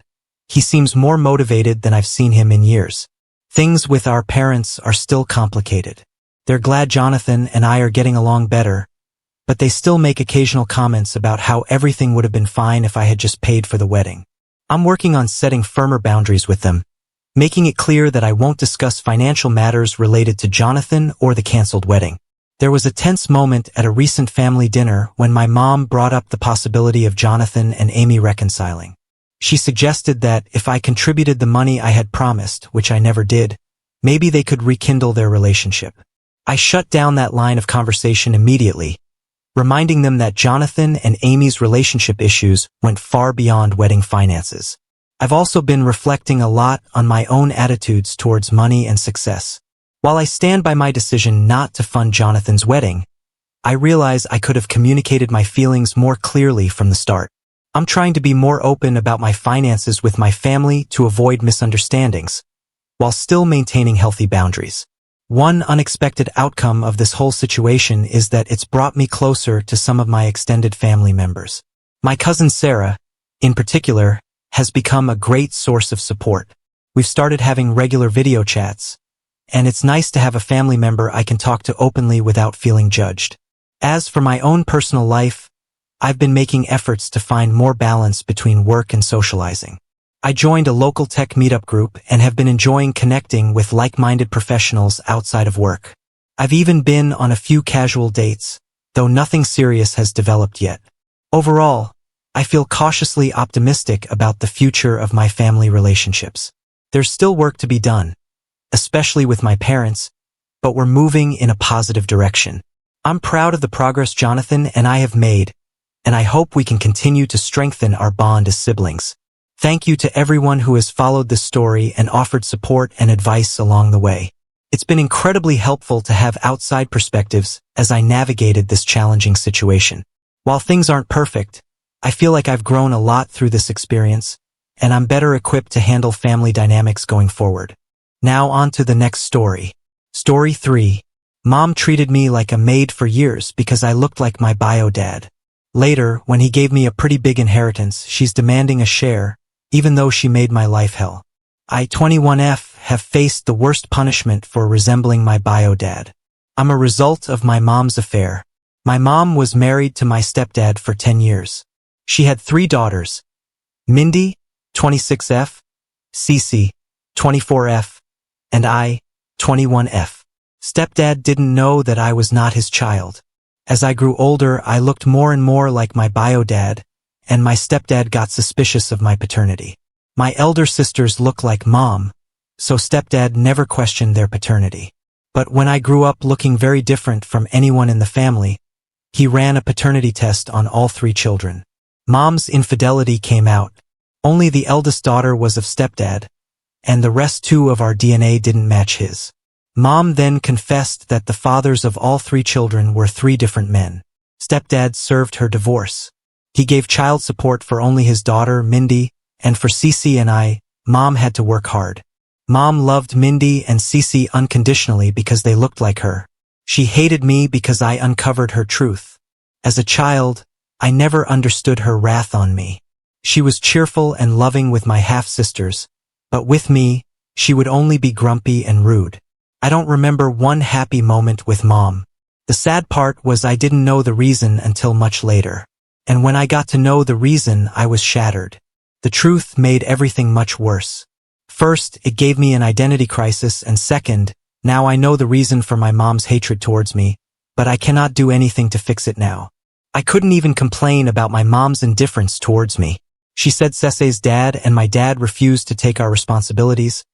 S1: he seems more motivated than I've seen him in years. Things with our parents are still complicated. They're glad Jonathan and I are getting along better, but they still make occasional comments about how everything would have been fine if I had just paid for the wedding. I'm working on setting firmer boundaries with them, making it clear that I won't discuss financial matters related to Jonathan or the canceled wedding. There was a tense moment at a recent family dinner when my mom brought up the possibility of Jonathan and Amy reconciling. She suggested that if I contributed the money I had promised, which I never did, maybe they could rekindle their relationship. I shut down that line of conversation immediately, reminding them that Jonathan and Amy's relationship issues went far beyond wedding finances. I've also been reflecting a lot on my own attitudes towards money and success. While I stand by my decision not to fund Jonathan's wedding, I realize I could have communicated my feelings more clearly from the start. I'm trying to be more open about my finances with my family to avoid misunderstandings, while still maintaining healthy boundaries. One unexpected outcome of this whole situation is that it's brought me closer to some of my extended family members. My cousin Sarah, in particular, has become a great source of support. We've started having regular video chats, and it's nice to have a family member I can talk to openly without feeling judged. As for my own personal life, I've been making efforts to find more balance between work and socializing. I joined a local tech meetup group and have been enjoying connecting with like-minded professionals outside of work. I've even been on a few casual dates, though nothing serious has developed yet. Overall, I feel cautiously optimistic about the future of my family relationships. There's still work to be done, especially with my parents, but we're moving in a positive direction. I'm proud of the progress Jonathan and I have made, and I hope we can continue to strengthen our bond as siblings. Thank you to everyone who has followed this story and offered support and advice along the way. It's been incredibly helpful to have outside perspectives as I navigated this challenging situation. While things aren't perfect, I feel like I've grown a lot through this experience, and I'm better equipped to handle family dynamics going forward. Now on to the next story. Story 3. Mom treated me like a maid for years because I looked like my bio dad. Later, when he gave me a pretty big inheritance, she's demanding a share, even though she made my life hell. I, 21F, have faced the worst punishment for resembling my bio dad. I'm a result of my mom's affair. My mom was married to my stepdad for 10 years. She had 3 daughters, Mindy, 26F, Cece, 24F, and I, 21F. Stepdad didn't know that I was not his child. As I grew older, I looked more and more like my bio dad, and my stepdad got suspicious of my paternity. My elder sisters look like mom, so stepdad never questioned their paternity. But when I grew up looking very different from anyone in the family, he ran a paternity test on all 3 children. Mom's infidelity came out. Only the eldest daughter was of stepdad, and the rest 2 of our DNA didn't match his. Mom then confessed that the fathers of all 3 children were 3 different men. Stepdad served her divorce. He gave child support for only his daughter, Mindy, and for Cece and I, Mom had to work hard. Mom loved Mindy and Cece unconditionally because they looked like her. She hated me because I uncovered her truth. As a child, I never understood her wrath on me. She was cheerful and loving with my half-sisters, but with me, she would only be grumpy and rude. I don't remember one happy moment with Mom. The sad part was I didn't know the reason until much later. And when I got to know the reason, I was shattered. The truth made everything much worse. First, it gave me an identity crisis, and second, now I know the reason for my mom's hatred towards me, but I cannot do anything to fix it now. I couldn't even complain about my mom's indifference towards me. She said Cece's dad and my dad refused to take our responsibilities,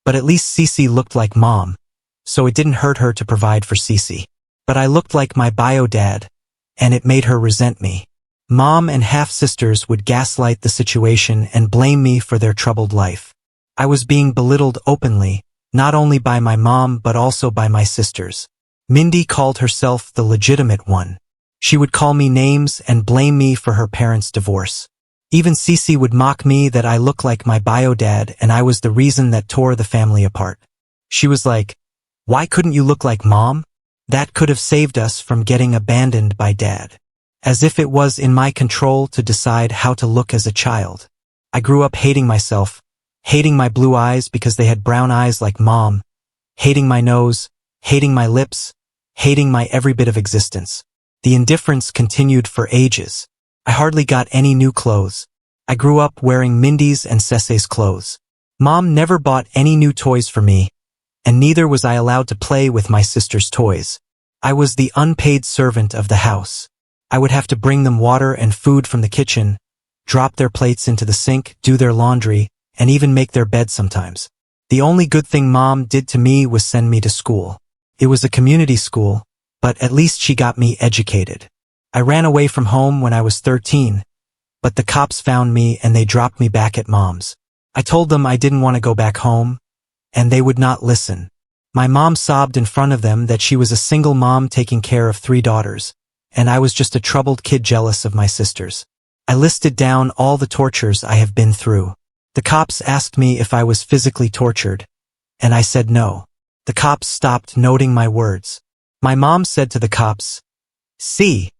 S1: but at least Cece looked like Mom, so it didn't hurt her to provide for Cece. But I looked like my bio dad, and it made her resent me. Mom and half-sisters would gaslight the situation and blame me for their troubled life. I was being belittled openly, not only by my mom but also by my sisters. Mindy called herself the legitimate one. She would call me names and blame me for her parents' divorce. Even Cece would mock me that I look like my bio dad and I was the reason that tore the family apart. She was like, "Why couldn't you look like Mom? That could have saved us from getting abandoned by Dad." as if it was in my control to decide how to look as a child. I grew up hating myself, hating my blue eyes because they had brown eyes like Mom, hating my nose, hating my lips, hating my every bit of existence. The indifference continued for ages. I hardly got any new clothes. I grew up wearing Mindy's and Cece's clothes. Mom never bought any new toys for me, and neither was I allowed to play with my sister's toys. I was the unpaid servant of the house. I would have to bring them water and food from the kitchen, drop their plates into the sink, do their laundry, and even make their bed sometimes. The only good thing Mom did to me was send me to school. It was a community school, but at least she got me educated. I ran away from home when I was 13, but the cops found me and they dropped me back at Mom's. I told them I didn't want to go back home, and they would not listen. My mom sobbed in front of them that she was a single mom taking care of 3 daughters, and I was just a troubled kid jealous of my sisters. I listed down all the tortures I have been through. The cops asked me if I was physically tortured, and I said no. The cops stopped noting my words. My mom said to the cops, "See,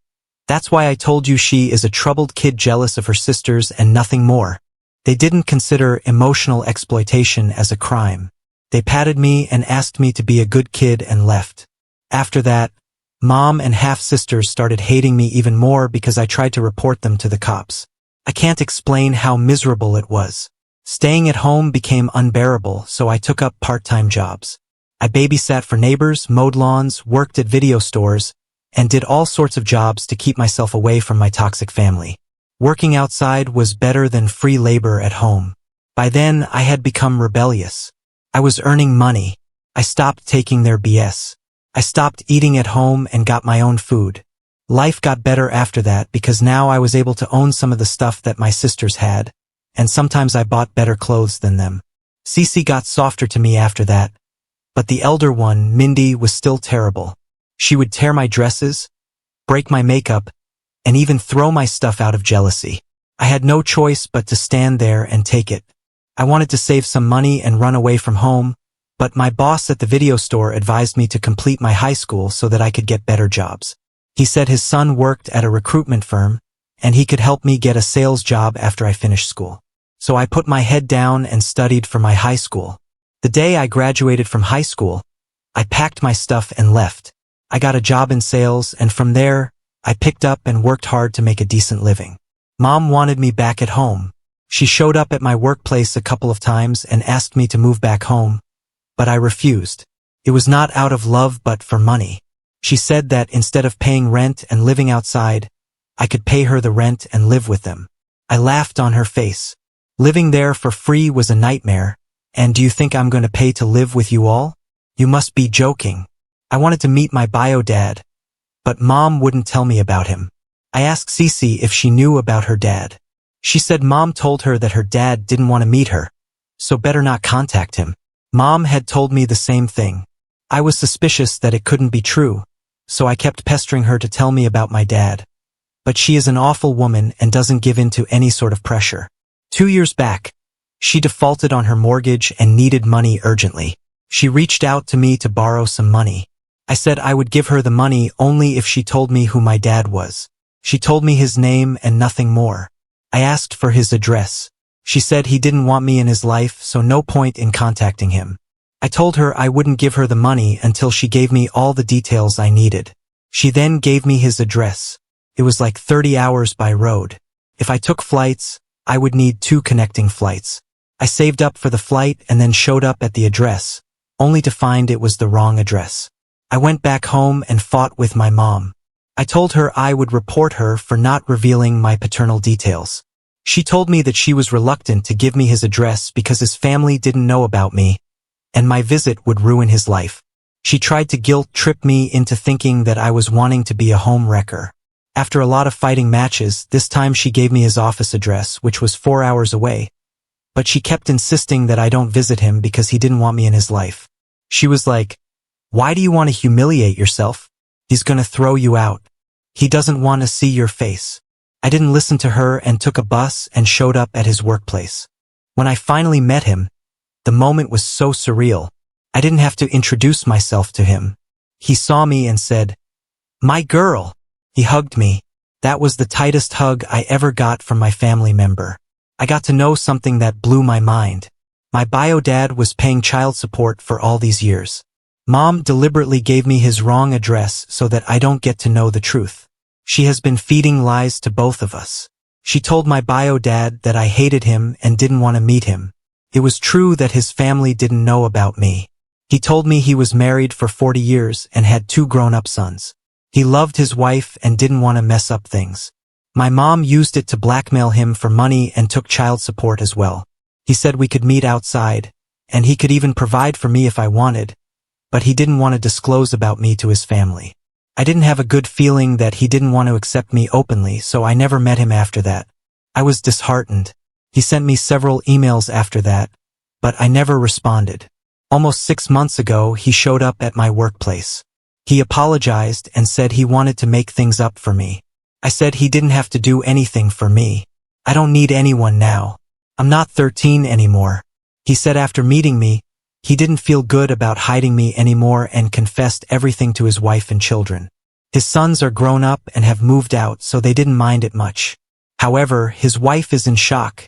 S1: that's why I told you she is a troubled kid jealous of her sisters and nothing more." They didn't consider emotional exploitation as a crime. They patted me and asked me to be a good kid and left. After that, Mom and half-sisters started hating me even more because I tried to report them to the cops. I can't explain how miserable it was. Staying at home became unbearable, so I took up part-time jobs. I babysat for neighbors, mowed lawns, worked at video stores, and did all sorts of jobs to keep myself away from my toxic family. Working outside was better than free labor at home. By then, I had become rebellious. I was earning money. I stopped taking their BS. I stopped eating at home and got my own food. Life got better after that because now I was able to own some of the stuff that my sisters had, and sometimes I bought better clothes than them. Cece got softer to me after that, but the elder one, Mindy, was still terrible. She would tear my dresses, break my makeup, and even throw my stuff out of jealousy. I had no choice but to stand there and take it. I wanted to save some money and run away from home, but my boss at the video store advised me to complete my high school so that I could get better jobs. He said his son worked at a recruitment firm, and he could help me get a sales job after I finished school. So I put my head down and studied for my high school. The day I graduated from high school, I packed my stuff and left. I got a job in sales, and from there, I picked up and worked hard to make a decent living. Mom wanted me back at home. She showed up at my workplace a couple of times and asked me to move back home, but I refused. It was not out of love but for money. She said that instead of paying rent and living outside, I could pay her the rent and live with them. I laughed on her face. Living there for free was a nightmare, and do you think I'm going to pay to live with you all? You must be joking. I wanted to meet my bio dad, but Mom wouldn't tell me about him. I asked Cece if she knew about her dad. She said Mom told her that her dad didn't want to meet her, so better not contact him. Mom had told me the same thing. I was suspicious that it couldn't be true, so I kept pestering her to tell me about my dad. But she is an awful woman and doesn't give in to any sort of pressure. 2 years back, she defaulted on her mortgage and needed money urgently. She reached out to me to borrow some money. I said I would give her the money only if she told me who my dad was. She told me his name and nothing more. I asked for his address. She said he didn't want me in his life, so no point in contacting him. I told her I wouldn't give her the money until she gave me all the details I needed. She then gave me his address. It was like 30 hours by road. If I took flights, I would need 2 connecting flights. I saved up for the flight and then showed up at the address, only to find it was the wrong address. I went back home and fought with my mom. I told her I would report her for not revealing my paternal details. She told me that she was reluctant to give me his address because his family didn't know about me, and my visit would ruin his life. She tried to guilt-trip me into thinking that I was wanting to be a home wrecker. After a lot of fighting matches, this time she gave me his office address, which was 4 hours away, but she kept insisting that I don't visit him because he didn't want me in his life. She was like, "Why do you want to humiliate yourself? He's gonna throw you out. He doesn't want to see your face." I didn't listen to her and took a bus and showed up at his workplace. When I finally met him, the moment was so surreal. I didn't have to introduce myself to him. He saw me and said, "My girl." He hugged me. That was the tightest hug I ever got from my family member. I got to know something that blew my mind. My bio dad was paying child support for all these years. Mom deliberately gave me his wrong address so that I don't get to know the truth. She has been feeding lies to both of us. She told my bio dad that I hated him and didn't want to meet him. It was true that his family didn't know about me. He told me he was married for 40 years and had 2 grown-up sons. He loved his wife and didn't want to mess up things. My mom used it to blackmail him for money and took child support as well. He said we could meet outside, and he could even provide for me if I wanted, but he didn't want to disclose about me to his family. I didn't have a good feeling that he didn't want to accept me openly, so I never met him after that. I was disheartened. He sent me several emails after that, but I never responded. Almost 6 months ago, he showed up at my workplace. He apologized and said he wanted to make things up for me. I said he didn't have to do anything for me. I don't need anyone now. I'm not 13 anymore. He said after meeting me, he didn't feel good about hiding me anymore and confessed everything to his wife and children. His sons are grown up and have moved out, so they didn't mind it much. However, his wife is in shock,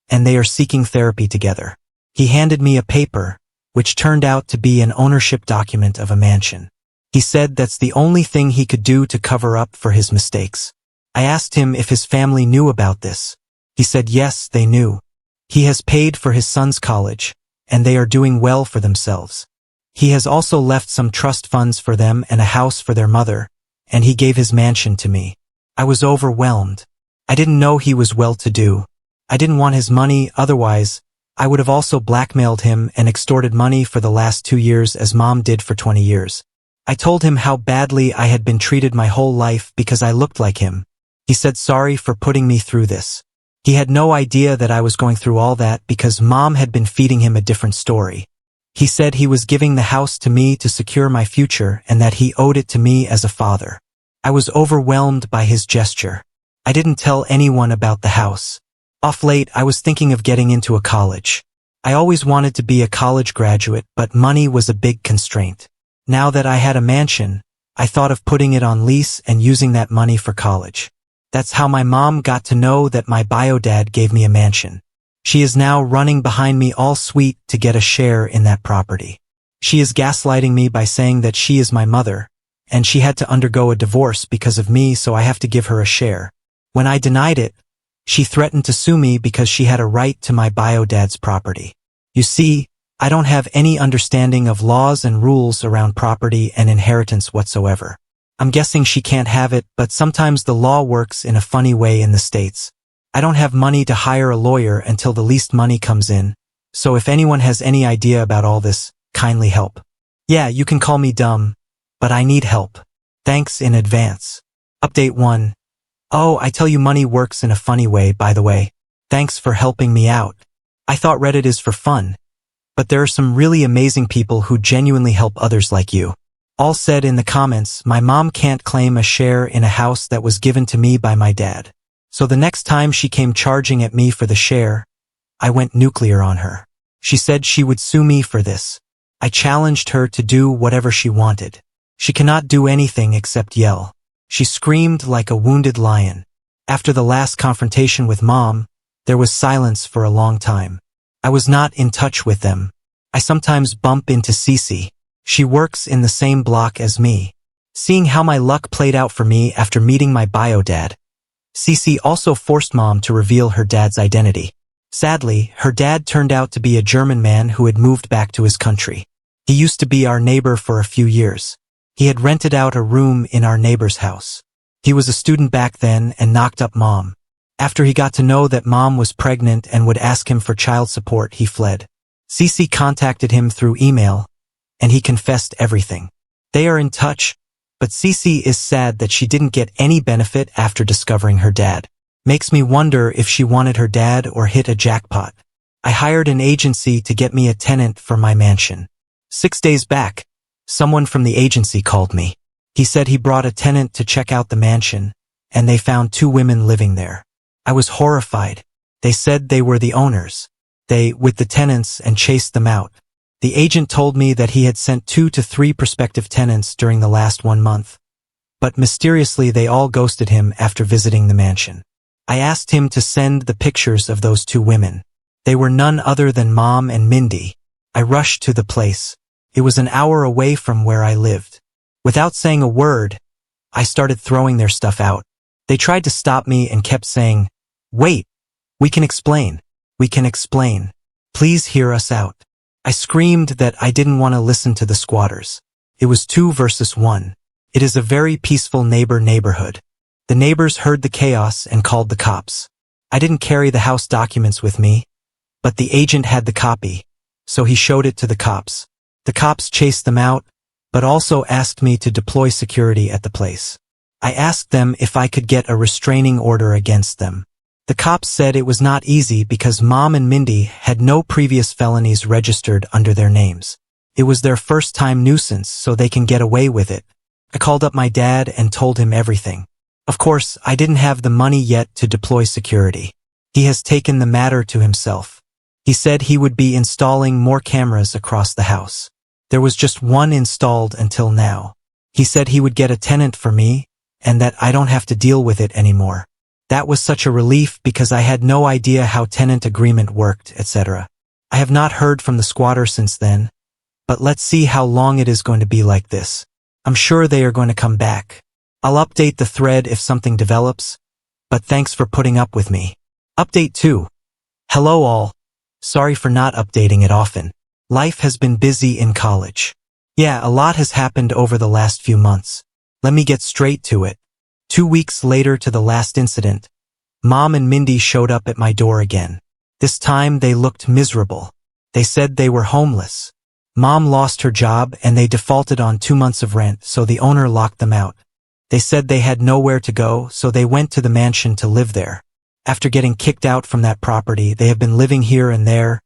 S1: and they are seeking therapy together. He handed me a paper, which turned out to be an ownership document of a mansion. He said that's the only thing he could do to cover up for his mistakes. I asked him if his family knew about this. He said yes, they knew. He has paid for his son's college, and they are doing well for themselves. He has also left some trust funds for them and a house for their mother, and he gave his mansion to me. I was overwhelmed. I didn't know he was well-to-do. I didn't want his money, otherwise I would have also blackmailed him and extorted money for the last 2 years as Mom did for 20 years. I told him how badly I had been treated my whole life because I looked like him. He said sorry for putting me through this. He had no idea that I was going through all that because Mom had been feeding him a different story. He said he was giving the house to me to secure my future and that he owed it to me as a father. I was overwhelmed by his gesture. I didn't tell anyone about the house. Off late, I was thinking of getting into a college. I always wanted to be a college graduate, but money was a big constraint. Now that I had a mansion, I thought of putting it on lease and using that money for college. That's how my mom got to know that my bio dad gave me a mansion. She is now running behind me all sweet to get a share in that property. She is gaslighting me by saying that she is my mother, and she had to undergo a divorce because of me, so I have to give her a share. When I denied it, she threatened to sue me because she had a right to my bio dad's property. You see, I don't have any understanding of laws and rules around property and inheritance whatsoever. I'm guessing she can't have it, but sometimes the law works in a funny way in the States. I don't have money to hire a lawyer until the least money comes in, so if anyone has any idea about all this, kindly help. Yeah, you can call me dumb, but I need help. Thanks in advance. Update 1. Oh, I tell you, money works in a funny way, by the way. Thanks for helping me out. I thought Reddit is for fun, but there are some really amazing people who genuinely help others like you. All said in the comments, my mom can't claim a share in a house that was given to me by my dad. So the next time she came charging at me for the share, I went nuclear on her. She said she would sue me for this. I challenged her to do whatever she wanted. She cannot do anything except yell. She screamed like a wounded lion. After the last confrontation with Mom, there was silence for a long time. I was not in touch with them. I sometimes bump into Cece. She works in the same block as me. Seeing how my luck played out for me after meeting my bio dad, Cece also forced Mom to reveal her dad's identity. Sadly, her dad turned out to be a German man who had moved back to his country. He used to be our neighbor for a few years. He had rented out a room in our neighbor's house. He was a student back then and knocked up Mom. After he got to know that Mom was pregnant and would ask him for child support, he fled. Cece contacted him through email, and he confessed everything. They are in touch, but Cece is sad that she didn't get any benefit after discovering her dad. Makes me wonder if she wanted her dad or hit a jackpot. I hired an agency to get me a tenant for my mansion. 6 days back, someone from the agency called me. He said he brought a tenant to check out the mansion, and they found 2 women living there. I was horrified. They said they were the owners. They with the tenants and chased them out. The agent told me that he had sent 2 to 3 prospective tenants during the last 1 month. but mysteriously they all ghosted him after visiting the mansion. I asked him to send the pictures of those two women. They were none other than Mom and Mindy. I rushed to the place. It was an hour away from where I lived. Without saying a word, I started throwing their stuff out. They tried to stop me and kept saying, "Wait, we can explain. We can explain. Please hear us out." I screamed that I didn't want to listen to the squatters. It was 2 versus 1. It is a very peaceful neighborhood. The neighbors heard the chaos and called the cops. I didn't carry the house documents with me, but the agent had the copy, so he showed it to the cops. The cops chased them out, but also asked me to deploy security at the place. I asked them if I could get a restraining order against them. The cops said it was not easy because Mom and Mindy had no previous felonies registered under their names. It was their first-time nuisance, so they can get away with it. I called up my dad and told him everything. Of course, I didn't have the money yet to deploy security. He has taken the matter to himself. He said he would be installing more cameras across the house. There was just one installed until now. He said he would get a tenant for me, and that I don't have to deal with it anymore. That was such a relief because I had no idea how tenant agreement worked, etc. I have not heard from the squatter since then, but let's see how long it is going to be like this. I'm sure they are going to come back. I'll update the thread if something develops, but thanks for putting up with me. Update 2. Hello all. Sorry for not updating it often. Life has been busy in college. Yeah, a lot has happened over the last few months. Let me get straight to it. 2 weeks later to the last incident, Mom and Mindy showed up at my door again. This time they looked miserable. They said they were homeless. Mom lost her job and they defaulted on 2 months of rent, so the owner locked them out. They said they had nowhere to go, so they went to the mansion to live there. After getting kicked out from that property, they have been living here and there,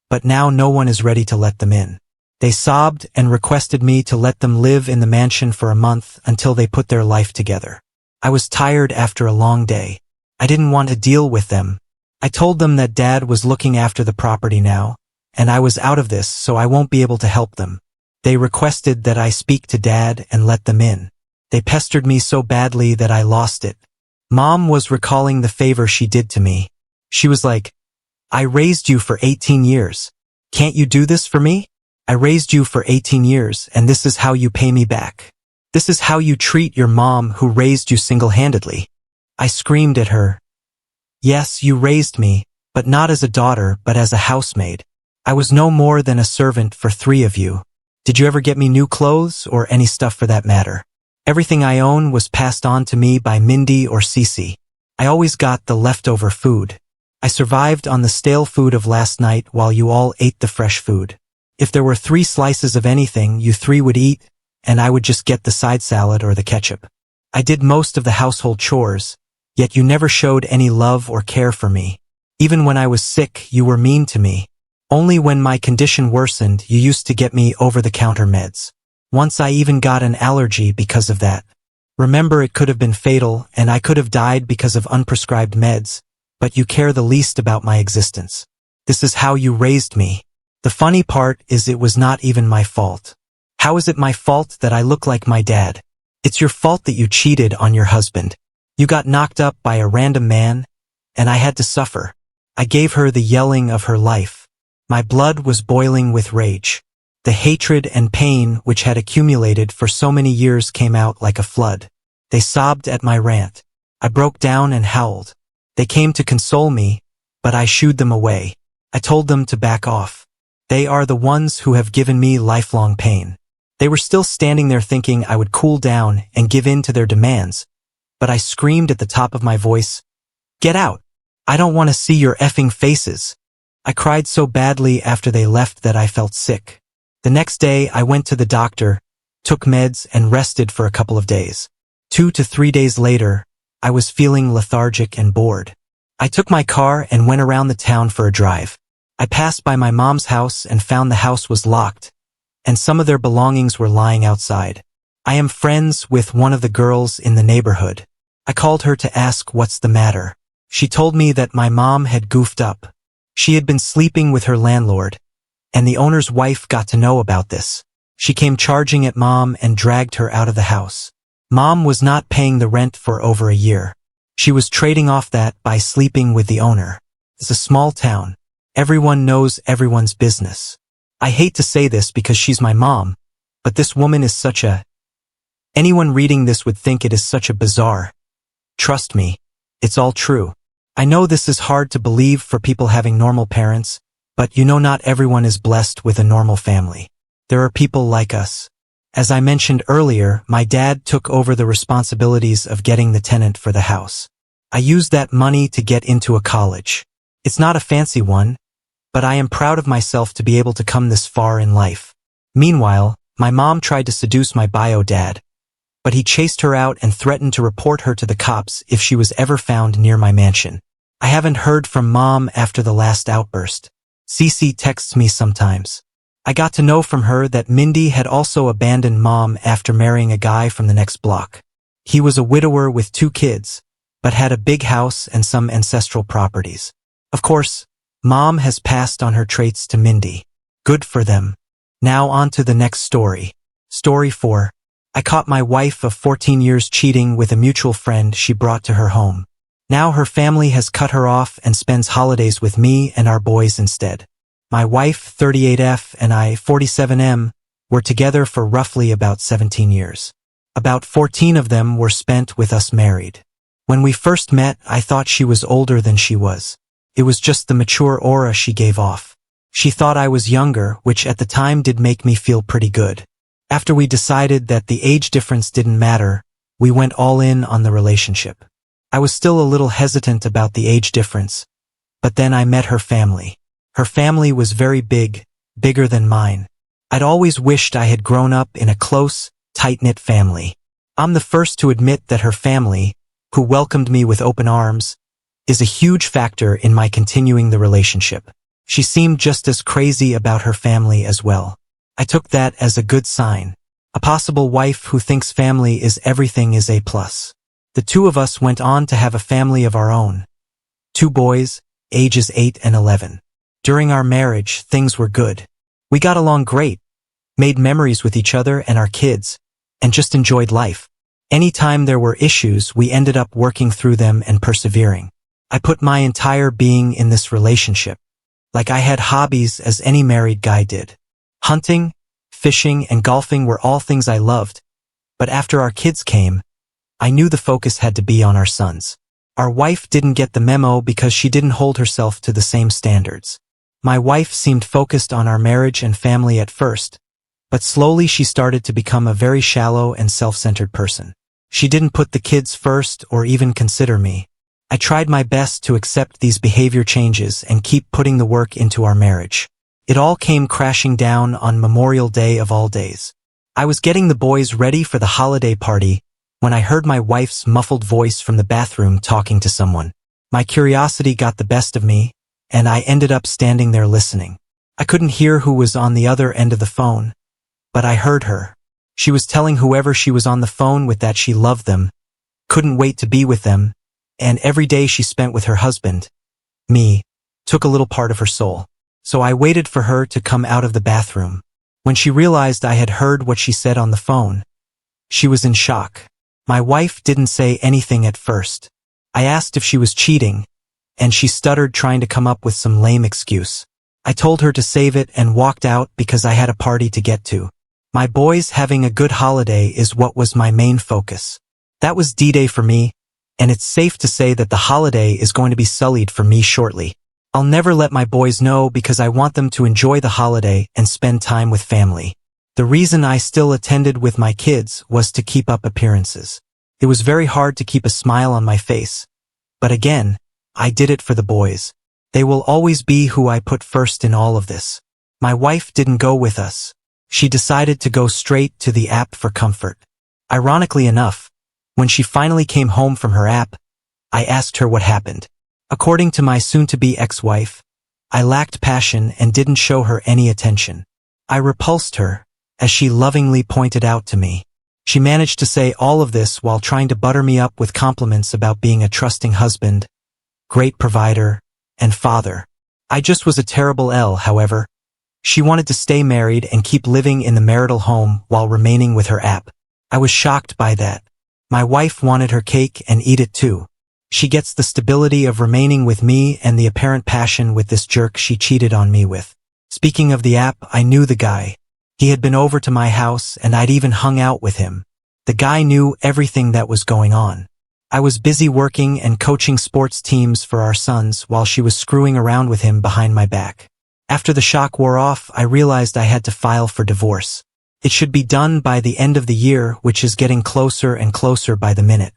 S1: but now no one is ready to let them in. They sobbed and requested me to let them live in the mansion for a month until they put their life together. I was tired after a long day. I didn't want to deal with them. I told them that Dad was looking after the property now, and I was out of this, so I won't be able to help them. They requested that I speak to Dad and let them in. They pestered me so badly that I lost it. Mom was recalling the favor she did to me. She was like, "I raised you for 18 years. Can't you do this for me? I raised you for 18 years, and this is how you pay me back. This is how you treat your mom who raised you single-handedly." I screamed at her. "Yes, you raised me, but not as a daughter, but as a housemaid. I was no more than a servant for 3 of you. Did you ever get me new clothes or any stuff for that matter? Everything I own was passed on to me by Mindy or Cece. I always got the leftover food. I survived on the stale food of last night while you all ate the fresh food. If there were 3 slices of anything, you 3 would eat, and I would just get the side salad or the ketchup. I did most of the household chores, yet you never showed any love or care for me. Even when I was sick, you were mean to me. Only when my condition worsened, you used to get me over-the-counter meds. Once I even got an allergy because of that. Remember, it could have been fatal, and I could have died because of unprescribed meds, but you care the least about my existence. This is how you raised me. The funny part is it was not even my fault. How is it my fault that I look like my dad? It's your fault that you cheated on your husband. You got knocked up by a random man, and I had to suffer. I gave her the yelling of her life. My blood was boiling with rage. The hatred and pain which had accumulated for so many years came out like a flood. They sobbed at my rant. I broke down and howled. They came to console me, but I shooed them away. I told them to back off. They are the ones who have given me lifelong pain. They were still standing there thinking I would cool down and give in to their demands, but I screamed at the top of my voice, "Get out! I don't want to see your effing faces." I cried so badly after they left that I felt sick. The next day I went to the doctor, took meds, and rested for a couple of days. 2 to 3 days later, I was feeling lethargic and bored. I took my car and went around the town for a drive. I passed by my mom's house and found the house was locked, and some of their belongings were lying outside. I am friends with one of the girls in the neighborhood. I called her to ask what's the matter. She told me that my mom had goofed up. She had been sleeping with her landlord, and the owner's wife got to know about this. She came charging at Mom and dragged her out of the house. Mom was not paying the rent for over a year. She was trading off that by sleeping with the owner. It's a small town. Everyone knows everyone's business. I hate to say this because she's my mom, but this woman is such a... Anyone reading this would think it is such a bizarre. Trust me, it's all true. I know this is hard to believe for people having normal parents, but you know not everyone is blessed with a normal family. There are people like us. As I mentioned earlier, my dad took over the responsibilities of getting the tenant for the house. I used that money to get into a college. It's not a fancy one, but I am proud of myself to be able to come this far in life. Meanwhile, my mom tried to seduce my bio dad, but he chased her out and threatened to report her to the cops if she was ever found near my mansion. I haven't heard from Mom after the last outburst. Cece texts me sometimes. I got to know from her that Mindy had also abandoned Mom after marrying a guy from the next block. He was a widower with 2 kids, but had a big house and some ancestral properties. Of course, Mom has passed on her traits to Mindy. Good for them. Now on to the next story. Story 4. I caught my wife of 14 years cheating with a mutual friend she brought to her home. Now her family has cut her off and spends holidays with me and our boys instead. My wife, 38F, and I, 47M, were together for roughly about 17 years. About 14 of them were spent with us married. When we first met, I thought she was older than she was. It was just the mature aura she gave off. She thought I was younger, which at the time did make me feel pretty good. After we decided that the age difference didn't matter, we went all in on the relationship. I was still a little hesitant about the age difference, but then I met her family. Her family was very big, bigger than mine. I'd always wished I had grown up in a close, tight-knit family. I'm the first to admit that her family, who welcomed me with open arms, is a huge factor in my continuing the relationship. She seemed just as crazy about her family as well. I took that as a good sign. A possible wife who thinks family is everything is a plus. The 2 of us went on to have a family of our own. 2 boys, ages 8 and 11. During our marriage, things were good. We got along great, made memories with each other and our kids, and just enjoyed life. Anytime there were issues, we ended up working through them and persevering. I put my entire being in this relationship. Like I had hobbies as any married guy did. Hunting, fishing, and golfing were all things I loved, but after our kids came, I knew the focus had to be on our sons. Our wife didn't get the memo because she didn't hold herself to the same standards. My wife seemed focused on our marriage and family at first, but slowly she started to become a very shallow and self-centered person. She didn't put the kids first or even consider me. I tried my best to accept these behavior changes and keep putting the work into our marriage. It all came crashing down on Memorial Day of all days. I was getting the boys ready for the holiday party when I heard my wife's muffled voice from the bathroom talking to someone. My curiosity got the best of me, and I ended up standing there listening. I couldn't hear who was on the other end of the phone, but I heard her. She was telling whoever she was on the phone with that she loved them, couldn't wait to be with them, and every day she spent with her husband, me, took a little part of her soul. So I waited for her to come out of the bathroom. When she realized I had heard what she said on the phone, she was in shock. My wife didn't say anything at first. I asked if she was cheating, and she stuttered trying to come up with some lame excuse. I told her to save it and walked out because I had a party to get to. My boys having a good holiday is what was my main focus. That was D-Day for me, and it's safe to say that the holiday is going to be sullied for me shortly. I'll never let my boys know because I want them to enjoy the holiday and spend time with family. The reason I still attended with my kids was to keep up appearances. It was very hard to keep a smile on my face. But again, I did it for the boys. They will always be who I put first in all of this. My wife didn't go with us. She decided to go straight to the app for comfort. Ironically enough, when she finally came home from her app, I asked her what happened. According to my soon-to-be ex-wife, I lacked passion and didn't show her any attention. I repulsed her, as she lovingly pointed out to me. She managed to say all of this while trying to butter me up with compliments about being a trusting husband, great provider, and father. I just was a terrible L, however. She wanted to stay married and keep living in the marital home while remaining with her app. I was shocked by that. My wife wanted her cake and eat it too. She gets the stability of remaining with me and the apparent passion with this jerk she cheated on me with. Speaking of the app, I knew the guy. He had been over to my house and I'd even hung out with him. The guy knew everything that was going on. I was busy working and coaching sports teams for our sons while she was screwing around with him behind my back. After the shock wore off, I realized I had to file for divorce. It should be done by the end of the year, which is getting closer and closer by the minute.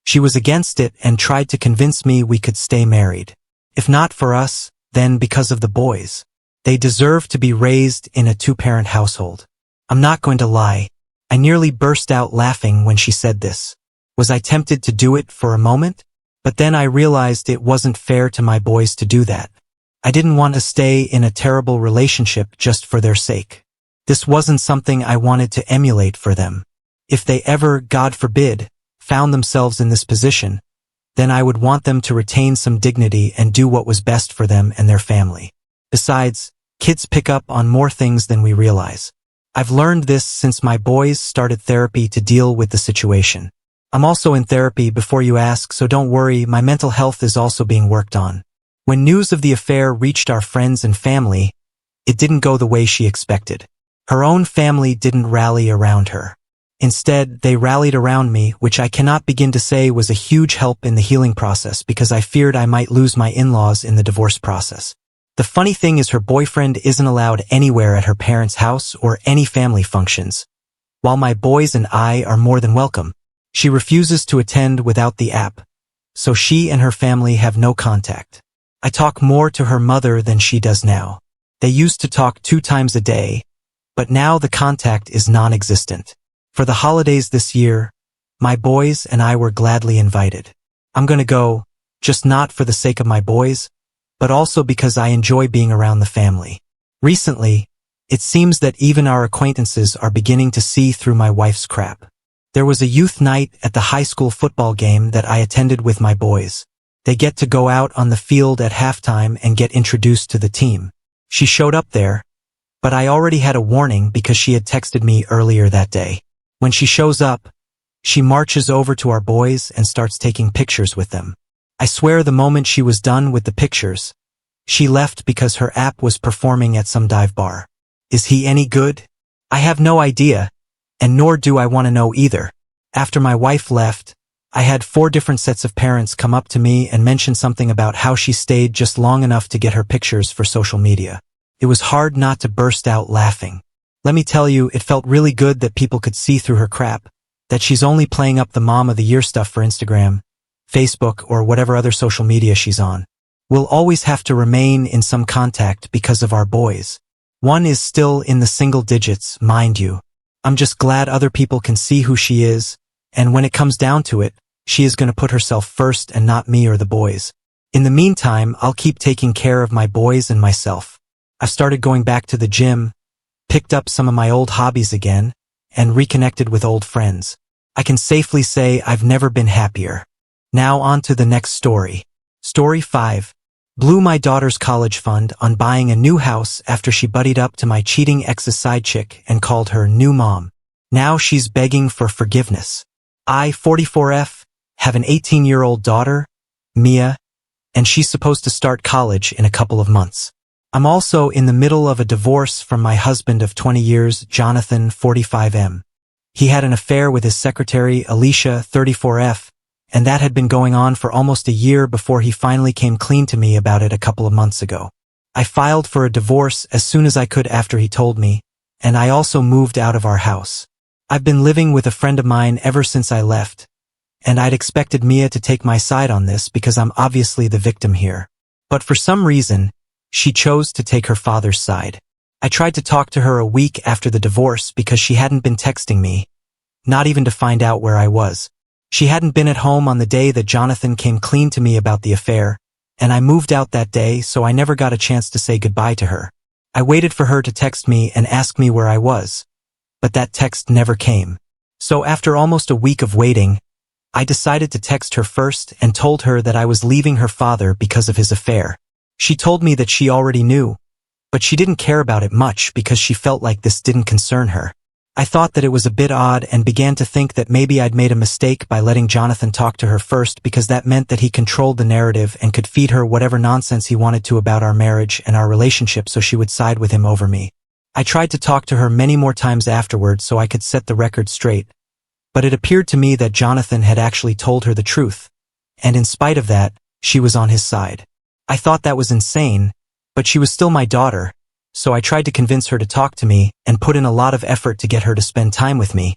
S1: She was against it and tried to convince me we could stay married. If not for us, then because of the boys. They deserve to be raised in a two-parent household. I'm not going to lie. I nearly burst out laughing when she said this. Was I tempted to do it for a moment? But then I realized it wasn't fair to my boys to do that. I didn't want to stay in a terrible relationship just for their sake. This wasn't something I wanted to emulate for them. If they ever, God forbid, found themselves in this position, then I would want them to retain some dignity and do what was best for them and their family. Besides, kids pick up on more things than we realize. I've learned this since my boys started therapy to deal with the situation. I'm also in therapy before you ask, so don't worry, my mental health is also being worked on. When news of the affair reached our friends and family, it didn't go the way she expected. Her own family didn't rally around her. Instead, they rallied around me, which I cannot begin to say was a huge help in the healing process because I feared I might lose my in-laws in the divorce process. The funny thing is her boyfriend isn't allowed anywhere at her parents' house or any family functions, while my boys and I are more than welcome. She refuses to attend without the app, so she and her family have no contact. I talk more to her mother than she does now. They used to talk 2 times a day, but now the contact is non-existent. For the holidays this year, my boys and I were gladly invited. I'm gonna go, just not for the sake of my boys, but also because I enjoy being around the family. Recently, it seems that even our acquaintances are beginning to see through my wife's crap. There was a youth night at the high school football game that I attended with my boys. They get to go out on the field at halftime and get introduced to the team. She showed up there, but I already had a warning because she had texted me earlier that day. When she shows up, she marches over to our boys and starts taking pictures with them. I swear the moment she was done with the pictures, she left because her app was performing at some dive bar. Is he any good? I have no idea, and nor do I want to know either. After my wife left, I had 4 different sets of parents come up to me and mention something about how she stayed just long enough to get her pictures for social media. It was hard not to burst out laughing. Let me tell you, it felt really good that people could see through her crap, that she's only playing up the mom of the year stuff for Instagram, Facebook, or whatever other social media she's on. We'll always have to remain in some contact because of our boys. One is still in the single digits, mind you. I'm just glad other people can see who she is, and when it comes down to it, she is going to put herself first and not me or the boys. In the meantime, I'll keep taking care of my boys and myself. I've started going back to the gym, picked up some of my old hobbies again, and reconnected with old friends. I can safely say I've never been happier. Now on to the next story. Story 5. Blew my daughter's college fund on buying a new house after she buddied up to my cheating ex's side chick and called her new mom. Now she's begging for forgiveness. I, 44F, have an 18-year-old daughter, Mia, and she's supposed to start college in a couple of months. I'm also in the middle of a divorce from my husband of 20 years, Jonathan, 45M. He had an affair with his secretary, Alicia, 34F, and that had been going on for almost a year before he finally came clean to me about it a couple of months ago. I filed for a divorce as soon as I could after he told me, and I also moved out of our house. I've been living with a friend of mine ever since I left, and I'd expected Mia to take my side on this because I'm obviously the victim here. But for some reason, she chose to take her father's side. I tried to talk to her a week after the divorce because she hadn't been texting me, not even to find out where I was. She hadn't been at home on the day that Jonathan came clean to me about the affair, and I moved out that day, so I never got a chance to say goodbye to her. I waited for her to text me and ask me where I was, but that text never came. So after almost a week of waiting, I decided to text her first and told her that I was leaving her father because of his affair. She told me that she already knew, but she didn't care about it much because she felt like this didn't concern her. I thought that it was a bit odd and began to think that maybe I'd made a mistake by letting Jonathan talk to her first because that meant that he controlled the narrative and could feed her whatever nonsense he wanted to about our marriage and our relationship so she would side with him over me. I tried to talk to her many more times afterwards so I could set the record straight, but it appeared to me that Jonathan had actually told her the truth, and in spite of that, she was on his side. I thought that was insane, but she was still my daughter, so I tried to convince her to talk to me and put in a lot of effort to get her to spend time with me,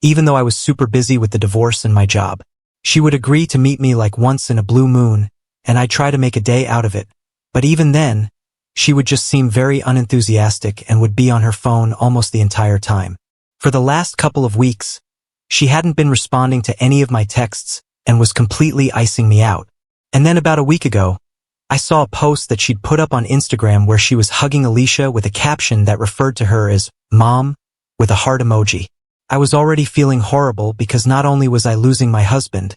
S1: even though I was super busy with the divorce and my job. She would agree to meet me like once in a blue moon, and I'd try to make a day out of it, but even then, she would just seem very unenthusiastic and would be on her phone almost the entire time. For the last couple of weeks, she hadn't been responding to any of my texts and was completely icing me out. And then about a week ago, I saw a post that she'd put up on Instagram where she was hugging Alicia with a caption that referred to her as Mom with a heart emoji. I was already feeling horrible because not only was I losing my husband,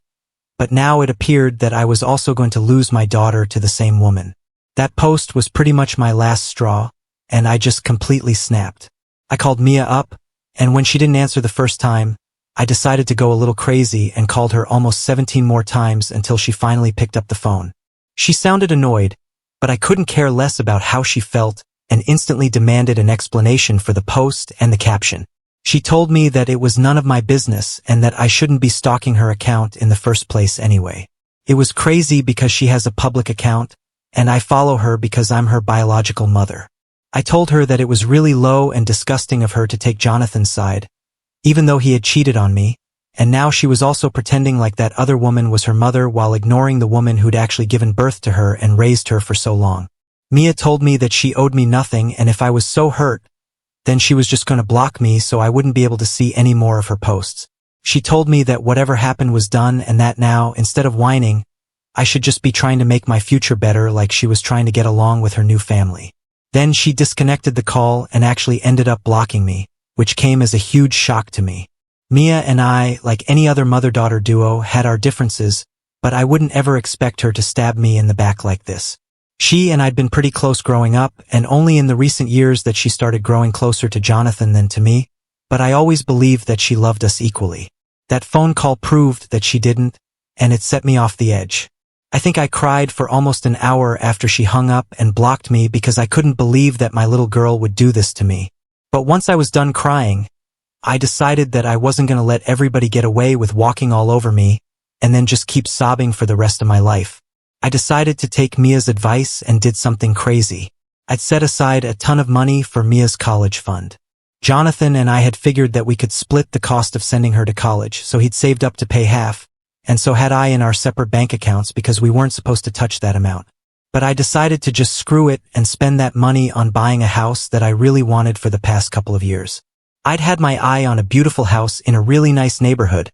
S1: but now it appeared that I was also going to lose my daughter to the same woman. That post was pretty much my last straw, and I just completely snapped. I called Mia up, and when she didn't answer the first time, I decided to go a little crazy and called her almost 17 more times until she finally picked up the phone. She sounded annoyed, but I couldn't care less about how she felt and instantly demanded an explanation for the post and the caption. She told me that it was none of my business and that I shouldn't be stalking her account in the first place anyway. It was crazy because she has a public account, and I follow her because I'm her biological mother. I told her that it was really low and disgusting of her to take Jonathan's side, even though he had cheated on me, and now she was also pretending like that other woman was her mother while ignoring the woman who'd actually given birth to her and raised her for so long. Mia told me that she owed me nothing, and if I was so hurt, then she was just going to block me so I wouldn't be able to see any more of her posts. She told me that whatever happened was done and that now, instead of whining, I should just be trying to make my future better like she was trying to get along with her new family. Then she disconnected the call and actually ended up blocking me, which came as a huge shock to me. Mia and I, like any other mother-daughter duo, had our differences, but I wouldn't ever expect her to stab me in the back like this. She and I'd been pretty close growing up, and only in the recent years that she started growing closer to Jonathan than to me, but I always believed that she loved us equally. That phone call proved that she didn't, and it set me off the edge. I think I cried for almost an hour after she hung up and blocked me because I couldn't believe that my little girl would do this to me. But once I was done crying, I decided that I wasn't going to let everybody get away with walking all over me and then just keep sobbing for the rest of my life. I decided to take Mia's advice and did something crazy. I'd set aside a ton of money for Mia's college fund. Jonathan and I had figured that we could split the cost of sending her to college, so he'd saved up to pay half, and so had I in our separate bank accounts because we weren't supposed to touch that amount. But I decided to just screw it and spend that money on buying a house that I really wanted for the past couple of years. I'd had my eye on a beautiful house in a really nice neighborhood,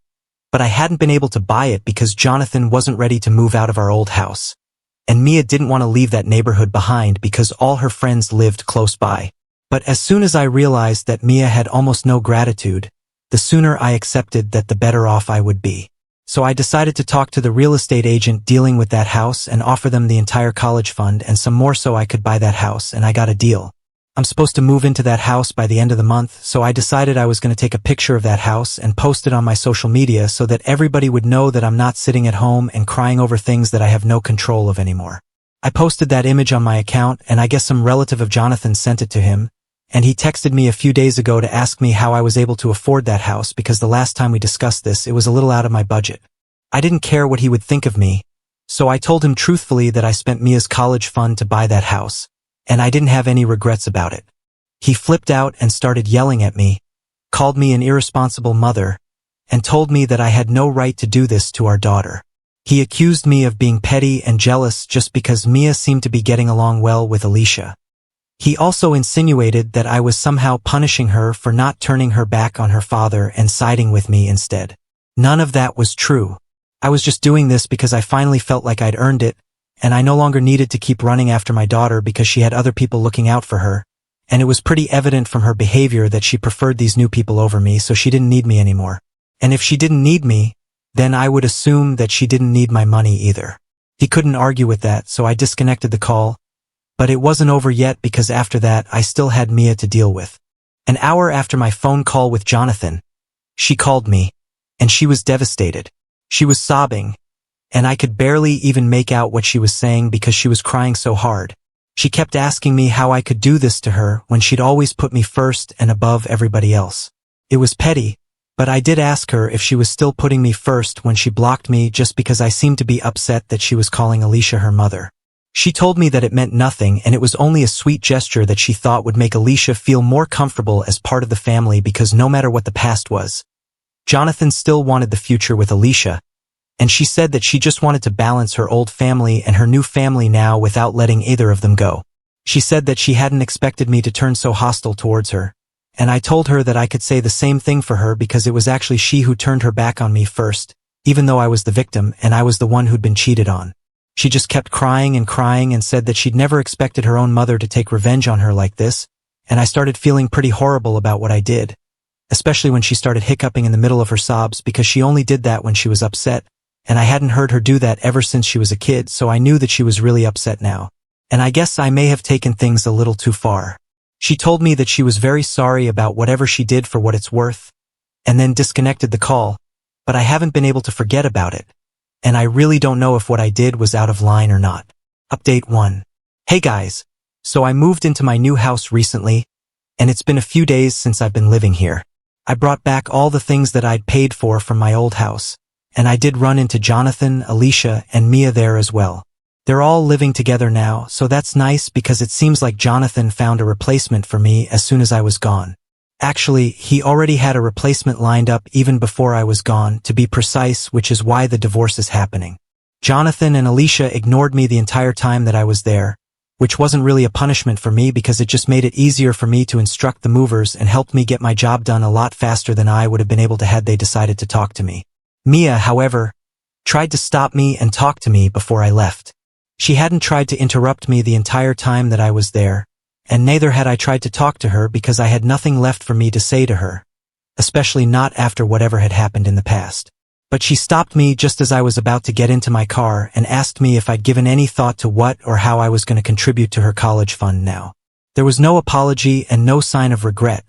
S1: but I hadn't been able to buy it because Jonathan wasn't ready to move out of our old house, and Mia didn't want to leave that neighborhood behind because all her friends lived close by. But as soon as I realized that Mia had almost no gratitude, the sooner I accepted that the better off I would be. So I decided to talk to the real estate agent dealing with that house and offer them the entire college fund and some more so I could buy that house, and I got a deal. I'm supposed to move into that house by the end of the month, so I decided I was going to take a picture of that house and post it on my social media so that everybody would know that I'm not sitting at home and crying over things that I have no control of anymore. I posted that image on my account, and I guess some relative of Jonathan sent it to him, and he texted me a few days ago to ask me how I was able to afford that house because the last time we discussed this, it was a little out of my budget. I didn't care what he would think of me, so I told him truthfully that I spent Mia's college fund to buy that house, and I didn't have any regrets about it. He flipped out and started yelling at me, called me an irresponsible mother, and told me that I had no right to do this to our daughter. He accused me of being petty and jealous just because Mia seemed to be getting along well with Alicia. He also insinuated that I was somehow punishing her for not turning her back on her father and siding with me instead. None of that was true. I was just doing this because I finally felt like I'd earned it, and I no longer needed to keep running after my daughter because she had other people looking out for her, and it was pretty evident from her behavior that she preferred these new people over me, so she didn't need me anymore. And if she didn't need me, then I would assume that she didn't need my money either. He couldn't argue with that, so I disconnected the call, but it wasn't over yet because after that I still had Mia to deal with. An hour after my phone call with Jonathan, she called me, and she was devastated. She was sobbing, and I could barely even make out what she was saying because she was crying so hard. She kept asking me how I could do this to her when she'd always put me first and above everybody else. It was petty, but I did ask her if she was still putting me first when she blocked me just because I seemed to be upset that she was calling Alicia her mother. She told me that it meant nothing and it was only a sweet gesture that she thought would make Alicia feel more comfortable as part of the family because no matter what the past was, Jonathan still wanted the future with Alicia, and she said that she just wanted to balance her old family and her new family now without letting either of them go. She said that she hadn't expected me to turn so hostile towards her, and I told her that I could say the same thing for her because it was actually she who turned her back on me first, even though I was the victim and I was the one who'd been cheated on. She just kept crying and said that she'd never expected her own mother to take revenge on her like this, and I started feeling pretty horrible about what I did, especially when she started hiccuping in the middle of her sobs because she only did that when she was upset, and I hadn't heard her do that ever since she was a kid, so I knew that she was really upset now. And I guess I may have taken things a little too far. She told me that she was very sorry about whatever she did for what it's worth, and then disconnected the call, but I haven't been able to forget about it. And I really don't know if what I did was out of line or not. Update 1. Hey guys. So I moved into my new house recently, and it's been a few days since I've been living here. I brought back all the things that I'd paid for from my old house, and I did run into Jonathan, Alicia, and Mia there as well. They're all living together now, so that's nice because it seems like Jonathan found a replacement for me as soon as I was gone. Actually, he already had a replacement lined up even before I was gone, to be precise, which is why the divorce is happening. Jonathan and Alicia ignored me the entire time that I was there, which wasn't really a punishment for me because it just made it easier for me to instruct the movers and helped me get my job done a lot faster than I would have been able to had they decided to talk to me. Mia, however, tried to stop me and talk to me before I left. She hadn't tried to interrupt me the entire time that I was there, and neither had I tried to talk to her because I had nothing left for me to say to her, especially not after whatever had happened in the past. But she stopped me just as I was about to get into my car and asked me if I'd given any thought to what or how I was going to contribute to her college fund now. There was no apology and no sign of regret,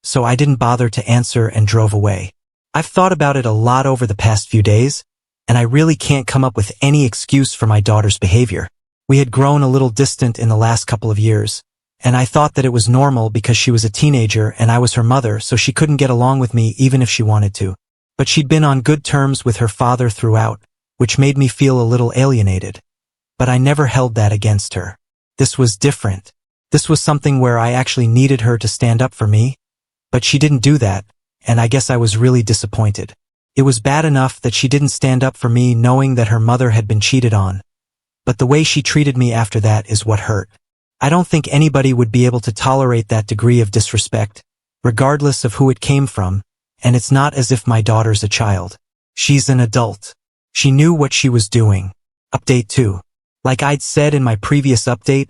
S1: so I didn't bother to answer and drove away. I've thought about it a lot over the past few days, and I really can't come up with any excuse for my daughter's behavior. We had grown a little distant in the last couple of years, and I thought that it was normal because she was a teenager and I was her mother, so she couldn't get along with me even if she wanted to. But she'd been on good terms with her father throughout, which made me feel a little alienated. But I never held that against her. This was different. This was something where I actually needed her to stand up for me, but she didn't do that, and I guess I was really disappointed. It was bad enough that she didn't stand up for me knowing that her mother had been cheated on, but the way she treated me after that is what hurt. I don't think anybody would be able to tolerate that degree of disrespect, regardless of who it came from, and it's not as if my daughter's a child. She's an adult. She knew what she was doing. Update 2. Like I'd said in my previous update,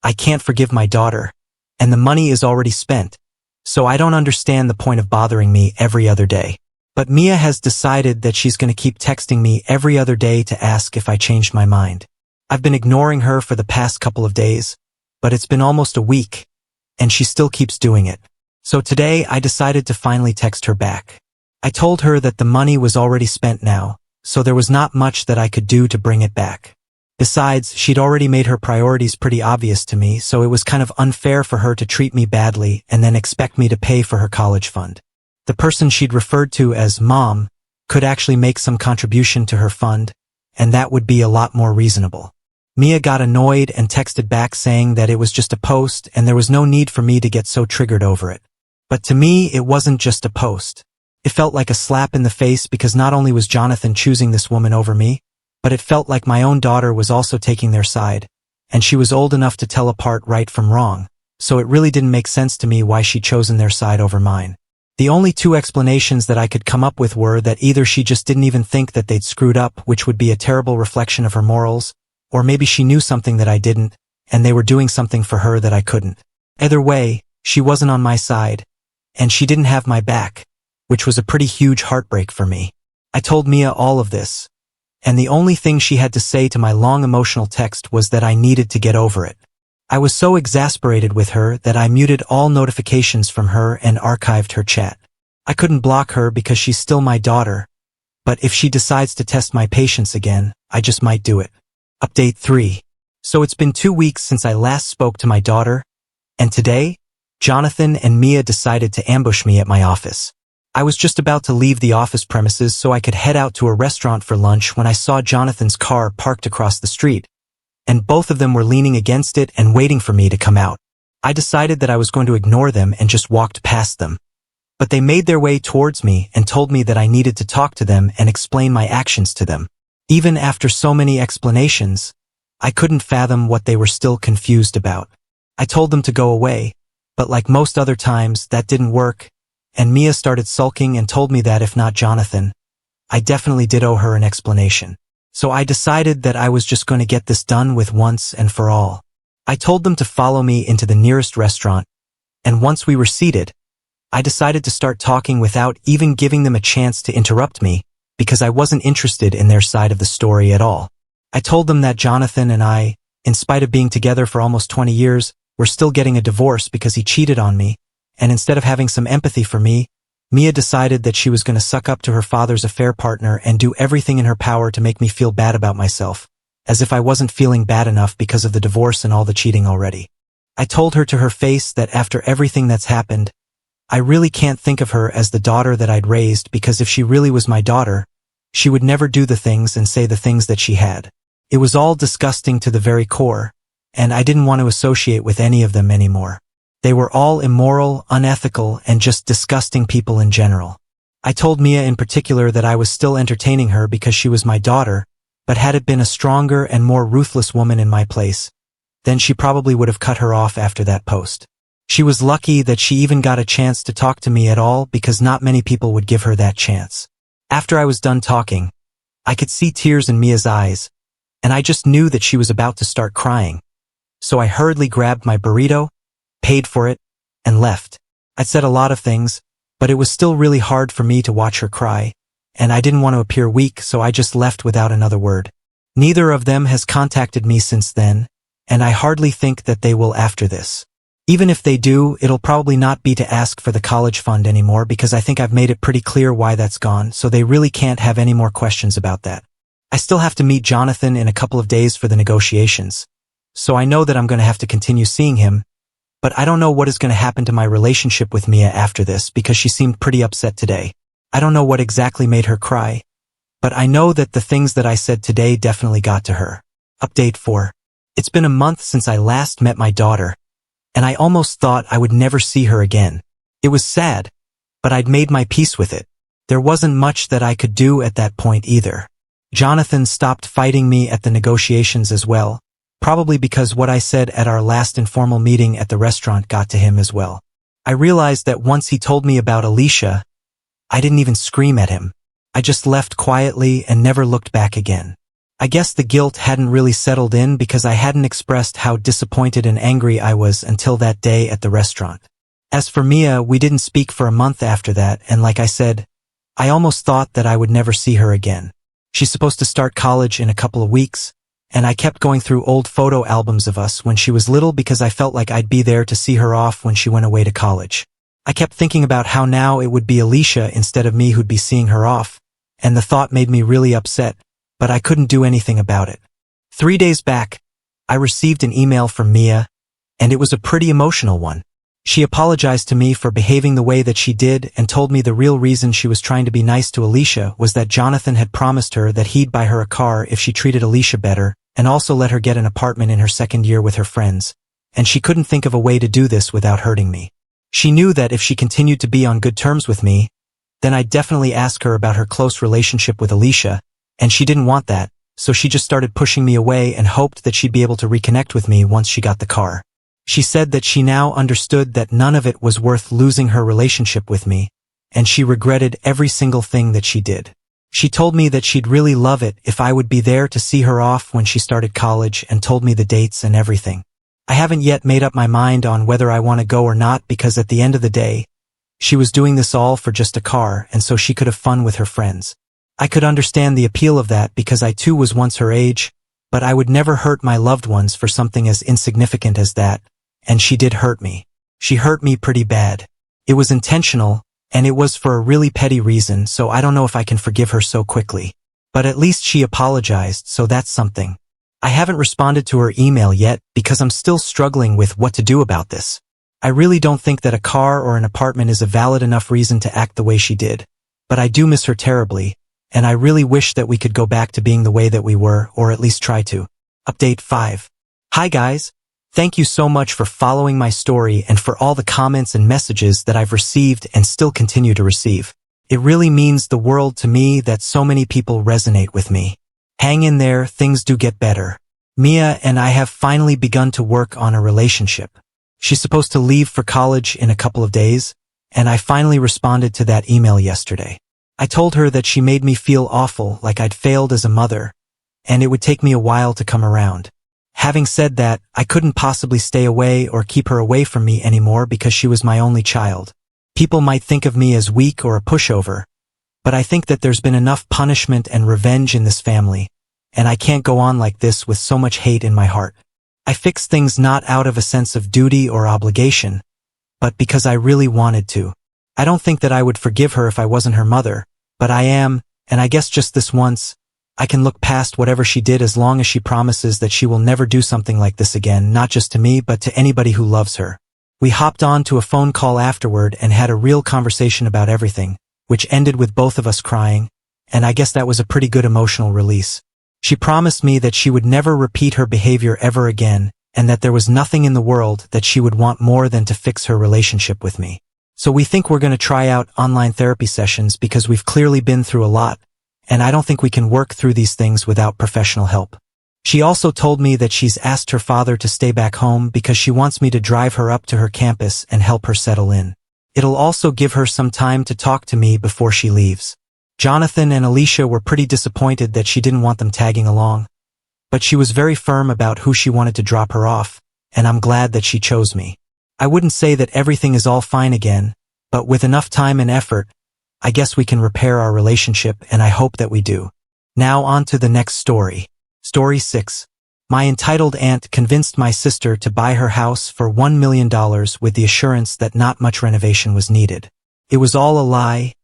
S1: I can't forgive my daughter, and the money is already spent, so I don't understand the point of bothering me every other day. But Mia has decided that she's going to keep texting me every other day to ask if I changed my mind. I've been ignoring her for the past couple of days, but it's been almost a week, and she still keeps doing it. So today I decided to finally text her back. I told her that the money was already spent now, so there was not much that I could do to bring it back. Besides, she'd already made her priorities pretty obvious to me, so it was kind of unfair for her to treat me badly and then expect me to pay for her college fund. The person she'd referred to as Mom could actually make some contribution to her fund, and that would be a lot more reasonable. Mia got annoyed and texted back saying that it was just a post and there was no need for me to get so triggered over it. But to me, it wasn't just a post. It felt like a slap in the face because not only was Jonathan choosing this woman over me, but it felt like my own daughter was also taking their side, and she was old enough to tell apart right from wrong, so it really didn't make sense to me why she'd chosen their side over mine. The only two explanations that I could come up with were that either she just didn't even think that they'd screwed up, which would be a terrible reflection of her morals, or maybe she knew something that I didn't, and they were doing something for her that I couldn't. Either way, she wasn't on my side, and she didn't have my back, which was a pretty huge heartbreak for me. I told Mia all of this, and the only thing she had to say to my long emotional text was that I needed to get over it. I was so exasperated with her that I muted all notifications from her and archived her chat. I couldn't block her because she's still my daughter, but if she decides to test my patience again, I just might do it. Update 3. So it's been 2 weeks since I last spoke to my daughter, and today, Jonathan and Mia decided to ambush me at my office. I was just about to leave the office premises so I could head out to a restaurant for lunch when I saw Jonathan's car parked across the street, and both of them were leaning against it and waiting for me to come out. I decided that I was going to ignore them and just walked past them. But they made their way towards me and told me that I needed to talk to them and explain my actions to them. Even after so many explanations, I couldn't fathom what they were still confused about. I told them to go away, but like most other times, that didn't work, and Mia started sulking and told me that if not Jonathan, I definitely did owe her an explanation. So I decided that I was just going to get this done with once and for all. I told them to follow me into the nearest restaurant, and once we were seated, I decided to start talking without even giving them a chance to interrupt me because I wasn't interested in their side of the story at all. I told them that Jonathan and I, in spite of being together for almost 20 years, were still getting a divorce because he cheated on me, and instead of having some empathy for me, Mia decided that she was going to suck up to her father's affair partner and do everything in her power to make me feel bad about myself, as if I wasn't feeling bad enough because of the divorce and all the cheating already. I told her to her face that after everything that's happened, I really can't think of her as the daughter that I'd raised because if she really was my daughter, she would never do the things and say the things that she had. It was all disgusting to the very core, and I didn't want to associate with any of them anymore. They were all immoral, unethical, and just disgusting people in general. I told Mia in particular that I was still entertaining her because she was my daughter, but had it been a stronger and more ruthless woman in my place, then she probably would have cut her off after that post. She was lucky that she even got a chance to talk to me at all because not many people would give her that chance. After I was done talking, I could see tears in Mia's eyes, and I just knew that she was about to start crying. So I hurriedly grabbed my burrito, paid for it, and left. I'd said a lot of things, but it was still really hard for me to watch her cry, and I didn't want to appear weak, so I just left without another word. Neither of them has contacted me since then, and I hardly think that they will after this. Even if they do, it'll probably not be to ask for the college fund anymore because I think I've made it pretty clear why that's gone, so they really can't have any more questions about that. I still have to meet Jonathan in a couple of days for the negotiations, so I know that I'm going to have to continue seeing him, but I don't know what is going to happen to my relationship with Mia after this because she seemed pretty upset today. I don't know what exactly made her cry, but I know that the things that I said today definitely got to her. Update 4. It's been a month since I last met my daughter, and I almost thought I would never see her again. It was sad, but I'd made my peace with it. There wasn't much that I could do at that point either. Jonathan stopped fighting me at the negotiations as well, probably because what I said at our last informal meeting at the restaurant got to him as well. I realized that once he told me about Alicia, I didn't even scream at him. I just left quietly and never looked back again. I guess the guilt hadn't really settled in because I hadn't expressed how disappointed and angry I was until that day at the restaurant. As for Mia, we didn't speak for a month after that, and like I said, I almost thought that I would never see her again. She's supposed to start college in a couple of weeks, and I kept going through old photo albums of us when she was little because I felt like I'd be there to see her off when she went away to college. I kept thinking about how now it would be Alicia instead of me who'd be seeing her off, and the thought made me really upset, but I couldn't do anything about it. 3 days back, I received an email from Mia, and it was a pretty emotional one. She apologized to me for behaving the way that she did and told me the real reason she was trying to be nice to Alicia was that Jonathan had promised her that he'd buy her a car if she treated Alicia better and also let her get an apartment in her second year with her friends, and she couldn't think of a way to do this without hurting me. She knew that if she continued to be on good terms with me, then I'd definitely ask her about her close relationship with Alicia, and she didn't want that, so she just started pushing me away and hoped that she'd be able to reconnect with me once she got the car. She said that she now understood that none of it was worth losing her relationship with me, and she regretted every single thing that she did. She told me that she'd really love it if I would be there to see her off when she started college and told me the dates and everything. I haven't yet made up my mind on whether I want to go or not because at the end of the day, she was doing this all for just a car and so she could have fun with her friends. I could understand the appeal of that because I too was once her age, but I would never hurt my loved ones for something as insignificant as that, and she did hurt me. She hurt me pretty bad. It was intentional, and it was for a really petty reason, so I don't know if I can forgive her so quickly. But at least she apologized, so that's something. I haven't responded to her email yet because I'm still struggling with what to do about this. I really don't think that a car or an apartment is a valid enough reason to act the way she did, but I do miss her terribly, and I really wish that we could go back to being the way that we were, or at least try to. Update 5. Hi guys. Thank you so much for following my story and for all the comments and messages that I've received and still continue to receive. It really means the world to me that so many people resonate with me. Hang in there, things do get better. Mia and I have finally begun to work on a relationship. She's supposed to leave for college in a couple of days, and I finally responded to that email yesterday. I told her that she made me feel awful, like I'd failed as a mother, and it would take me a while to come around. Having said that, I couldn't possibly stay away or keep her away from me anymore because she was my only child. People might think of me as weak or a pushover, but I think that there's been enough punishment and revenge in this family, and I can't go on like this with so much hate in my heart. I fixed things not out of a sense of duty or obligation, but because I really wanted to. I don't think that I would forgive her if I wasn't her mother, but I am, and I guess just this once, I can look past whatever she did as long as she promises that she will never do something like this again, not just to me but to anybody who loves her. We hopped on to a phone call afterward and had a real conversation about everything, which ended with both of us crying, and I guess that was a pretty good emotional release. She promised me that she would never repeat her behavior ever again, and that there was nothing in the world that she would want more than to fix her relationship with me. So we think we're going to try out online therapy sessions because we've clearly been through a lot, and I don't think we can work through these things without professional help. She also told me that she's asked her father to stay back home because she wants me to drive her up to her campus and help her settle in. It'll also give her some time to talk to me before she leaves. Jonathan and Alicia were pretty disappointed that she didn't want them tagging along, but she was very firm about who she wanted to drop her off, and I'm glad that she chose me. I wouldn't say that everything is all fine again, but with enough time and effort, I guess we can repair our relationship, and I hope that we do. Now on to the next story. Story 6. My entitled aunt convinced my sister to buy her house for $1 million with the assurance that not much renovation was needed. It was all a lie,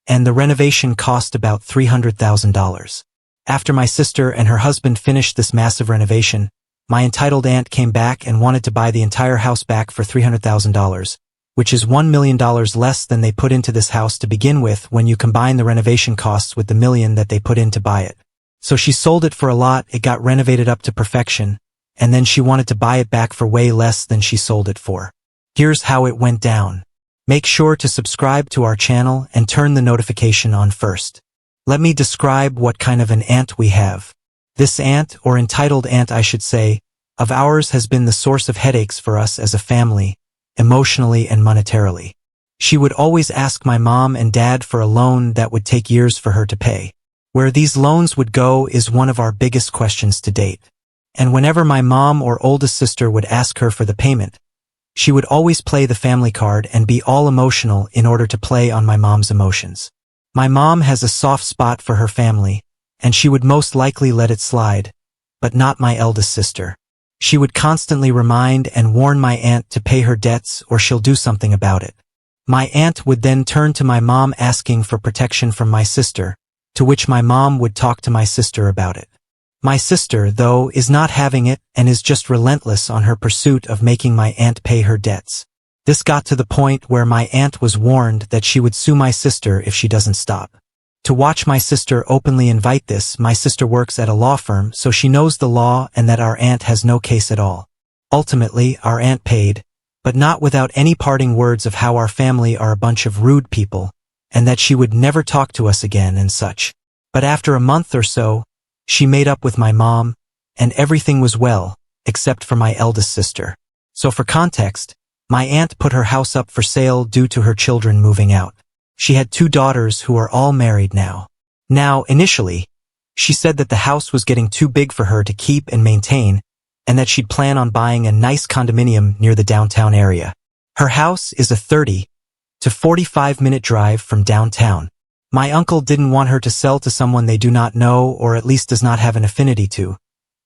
S1: and the renovation cost about $300,000. After my sister and her husband finished this massive renovation, my entitled aunt came back and wanted to buy the entire house back for $300,000, which is $1 million less than they put into this house to begin with when you combine the renovation costs with the $1 million that they put in to buy it. So she sold it for a lot, it got renovated up to perfection, and then she wanted to buy it back for way less than she sold it for. Here's how it went down. Make sure to subscribe to our channel and turn the notification on first. Let me describe what kind of an aunt we have. This aunt, or entitled aunt I should say, of ours has been the source of headaches for us as a family, emotionally and monetarily. She would always ask my mom and dad for a loan that would take years for her to pay. Where these loans would go is one of our biggest questions to date. And whenever my mom or oldest sister would ask her for the payment, she would always play the family card and be all emotional in order to play on my mom's emotions. My mom has a soft spot for her family, and she would most likely let it slide, but not my eldest sister. She would constantly remind and warn my aunt to pay her debts or she'll do something about it. My aunt would then turn to my mom asking for protection from my sister, to which my mom would talk to my sister about it. My sister, though, is not having it and is just relentless on her pursuit of making my aunt pay her debts. This got to the point where my aunt was warned that she would sue my sister if she doesn't stop. To watch my sister openly invite this, my sister works at a law firm, so she knows the law and that our aunt has no case at all. Ultimately, our aunt paid, but not without any parting words of how our family are a bunch of rude people, and that she would never talk to us again and such. But after a month or so, she made up with my mom, and everything was well, except for my eldest sister. So for context, my aunt put her house up for sale due to her children moving out. She had 2 daughters who are all married now. Now, initially, she said that the house was getting too big for her to keep and maintain, and that she'd plan on buying a nice condominium near the downtown area. Her house is a 30 to 45-minute drive from downtown. My uncle didn't want her to sell to someone they do not know or at least does not have an affinity to,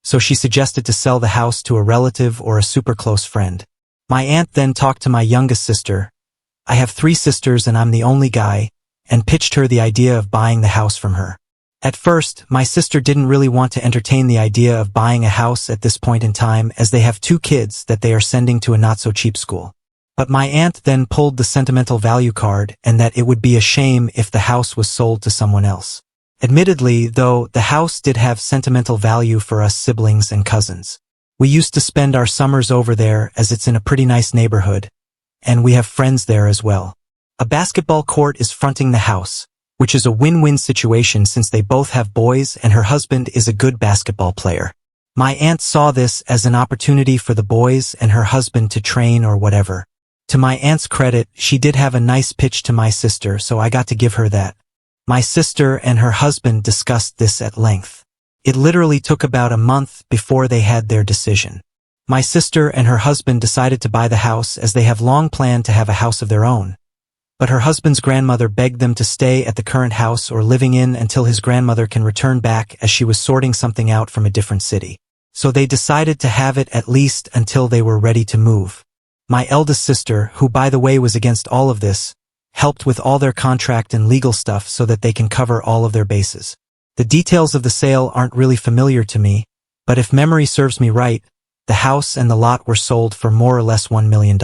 S1: so she suggested to sell the house to a relative or a super close friend. My aunt then talked to my youngest sister. I have 3 sisters and I'm the only guy, and pitched her the idea of buying the house from her. At first, my sister didn't really want to entertain the idea of buying a house at this point in time as they have 2 kids that they are sending to a not-so-cheap school. But my aunt then pulled the sentimental value card and that it would be a shame if the house was sold to someone else. Admittedly, though, the house did have sentimental value for us siblings and cousins. We used to spend our summers over there as it's in a pretty nice neighborhood, and we have friends there as well. A basketball court is fronting the house, which is a win-win situation since they both have boys and her husband is a good basketball player. My aunt saw this as an opportunity for the boys and her husband to train or whatever. To my aunt's credit, she did have a nice pitch to my sister, so I got to give her that. My sister and her husband discussed this at length. It literally took about a month before they had their decision. My sister and her husband decided to buy the house as they have long planned to have a house of their own. But her husband's grandmother begged them to stay at the current house or living in until his grandmother can return back as she was sorting something out from a different city. So they decided to have it at least until they were ready to move. My eldest sister, who by the way was against all of this, helped with all their contract and legal stuff so that they can cover all of their bases. The details of the sale aren't really familiar to me, but if memory serves me right, the house and the lot were sold for more or less $1 million.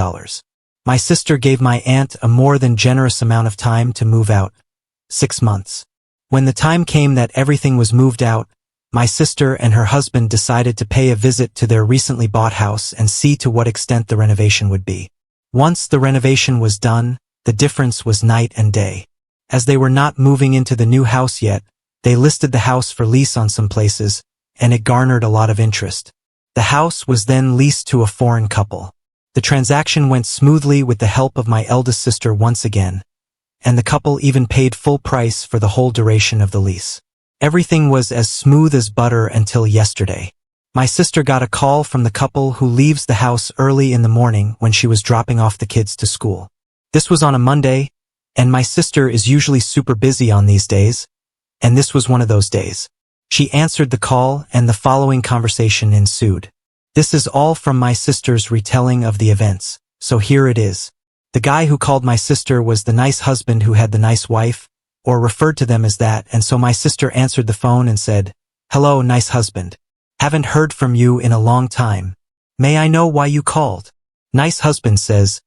S1: My sister gave my aunt a more than generous amount of time to move out, 6 months. When the time came that everything was moved out, my sister and her husband decided to pay a visit to their recently bought house and see to what extent the renovation would be. Once the renovation was done, the difference was night and day. As they were not moving into the new house yet, they listed the house for lease on some places, and it garnered a lot of interest. The house was then leased to a foreign couple. The transaction went smoothly with the help of my eldest sister once again, and the couple even paid full price for the whole duration of the lease. Everything was as smooth as butter until yesterday. My sister got a call from the couple who leaves the house early in the morning when she was dropping off the kids to school. This was on a Monday, and my sister is usually super busy on these days, and this was one of those days. She answered the call and the following conversation ensued. This is all from my sister's retelling of the events, so here it is. The guy who called my sister was the nice husband who had the nice wife, or referred to them as that, and so my sister answered the phone and said, "Hello, nice husband. Haven't heard from you in a long time. May I know why you called?" Nice husband says,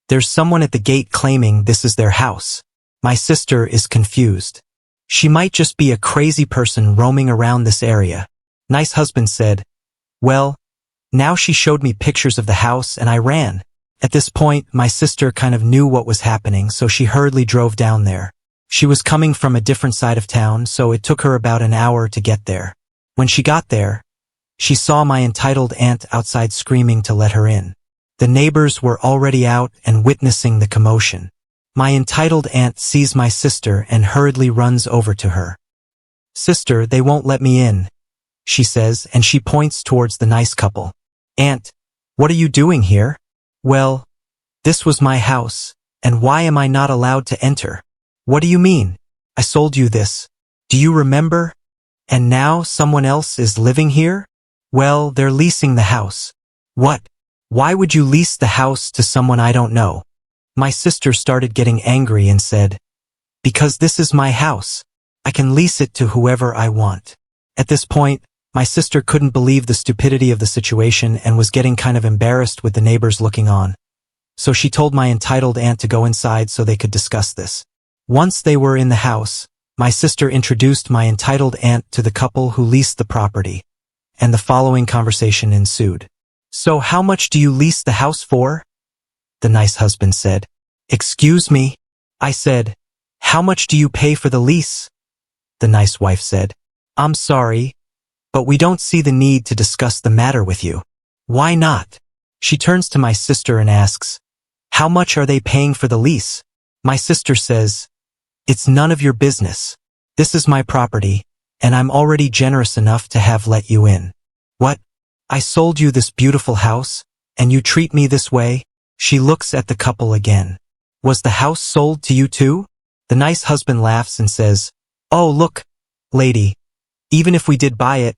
S1: "There's someone at the gate claiming this is their house." My sister is confused. She might just be a crazy person roaming around this area. Nice husband said, "Well, now she showed me pictures of the house and I ran." At this point, my sister kind of knew what was happening, so she hurriedly drove down there. She was coming from a different side of town, so it took her about an hour to get there. When she got there, she saw my entitled aunt outside screaming to let her in. The neighbors were already out and witnessing the commotion. My entitled aunt sees my sister and hurriedly runs over to her. "Sister, they won't let me in," she says, and she points towards the nice couple. "Aunt, what are you doing here?" "Well, this was my house, and why am I not allowed to enter?" "What do you mean? I sold you this. Do you remember? And now someone else is living here?" "Well, they're leasing the house." "What? Why would you lease the house to someone I don't know?" My sister started getting angry and said, "Because this is my house. I can lease it to whoever I want." At this point, my sister couldn't believe the stupidity of the situation and was getting kind of embarrassed with the neighbors looking on. So she told my entitled aunt to go inside so they could discuss this. Once they were in the house, my sister introduced my entitled aunt to the couple who leased the property, and the following conversation ensued. "So how much do you lease the house for?" The nice husband said. "Excuse me?" I said, "How much do you pay for the lease?" The nice wife said, "I'm sorry, but we don't see the need to discuss the matter with you." "Why not?" She turns to my sister and asks, "How much are they paying for the lease?" My sister says, "It's none of your business. This is my property, and I'm already generous enough to have let you in." "What? I sold you this beautiful house, and you treat me this way?" She looks at the couple again. "Was the house sold to you too?" The nice husband laughs and says, "Oh, look, lady, even if we did buy it,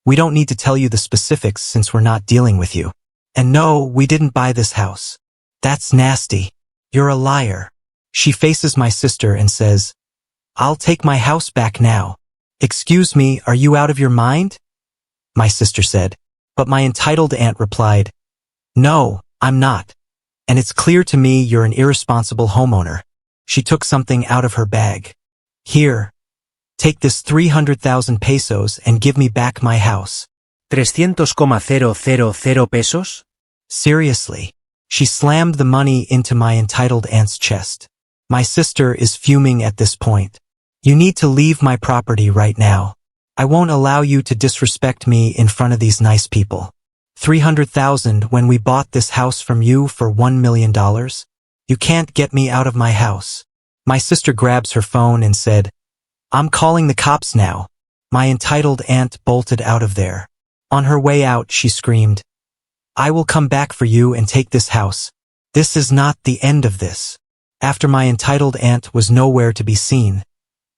S1: We don't need to tell you the specifics since we're not dealing with you. And no, we didn't buy this house. That's nasty. You're a liar. She faces my sister and says, I'll take my house back now. Excuse me, are you out of your mind? My sister said. But my entitled aunt replied, No, I'm not. And it's clear to me you're an irresponsible homeowner. She took something out of her bag. Here, take this 300,000 pesos and give me back my house.
S2: 300,000 pesos?
S1: Seriously. She slammed the money into my entitled aunt's chest. My sister is fuming at this point. You need to leave my property right now. I won't allow you to disrespect me in front of these nice people. 300,000 when we bought this house from you for $1 million? You can't get me out of my house. My sister grabs her phone and said, I'm calling the cops now. My entitled aunt bolted out of there. On her way out, she screamed, I will come back for you and take this house. This is not the end of this. After my entitled aunt was nowhere to be seen,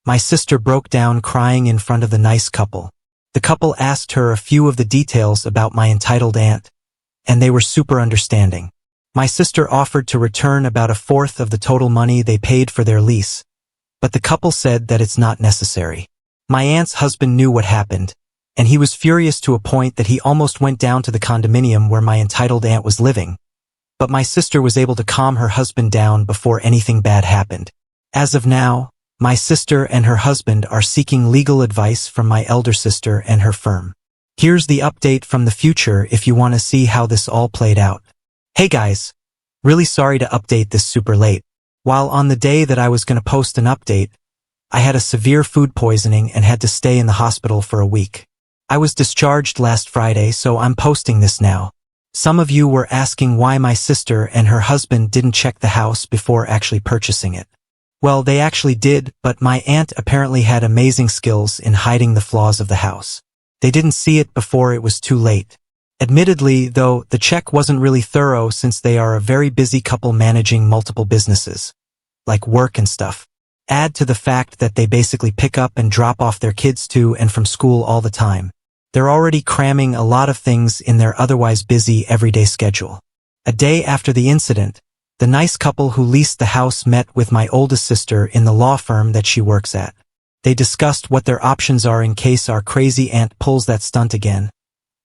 S1: my sister broke down crying in front of the nice couple. The couple asked her a few of the details about my entitled aunt, and they were super understanding. My sister offered to return about a fourth of the total money they paid for their lease, but the couple said that it's not necessary. My aunt's husband knew what happened, and he was furious to a point that he almost went down to the condominium where my entitled aunt was living. But my sister was able to calm her husband down before anything bad happened. As of now, my sister and her husband are seeking legal advice from my elder sister and her firm. Here's the update from the future if you want to see how this all played out. Hey guys, really sorry to update this super late. While on the day that I was going to post an update, I had a severe food poisoning and had to stay in the hospital for a week. I was discharged last Friday, so I'm posting this now. Some of you were asking why my sister and her husband didn't check the house before actually purchasing it. Well, they actually did, but my aunt apparently had amazing skills in hiding the flaws of the house. They didn't see it before it was too late. Admittedly, though, the check wasn't really thorough since they are a very busy couple managing multiple businesses, like work and stuff. Add to the fact that they basically pick up and drop off their kids to and from school all the time. They're already cramming a lot of things in their otherwise busy everyday schedule. A day after the incident, the nice couple who leased the house met with my oldest sister in the law firm that she works at. They discussed what their options are in case our crazy aunt pulls that stunt again,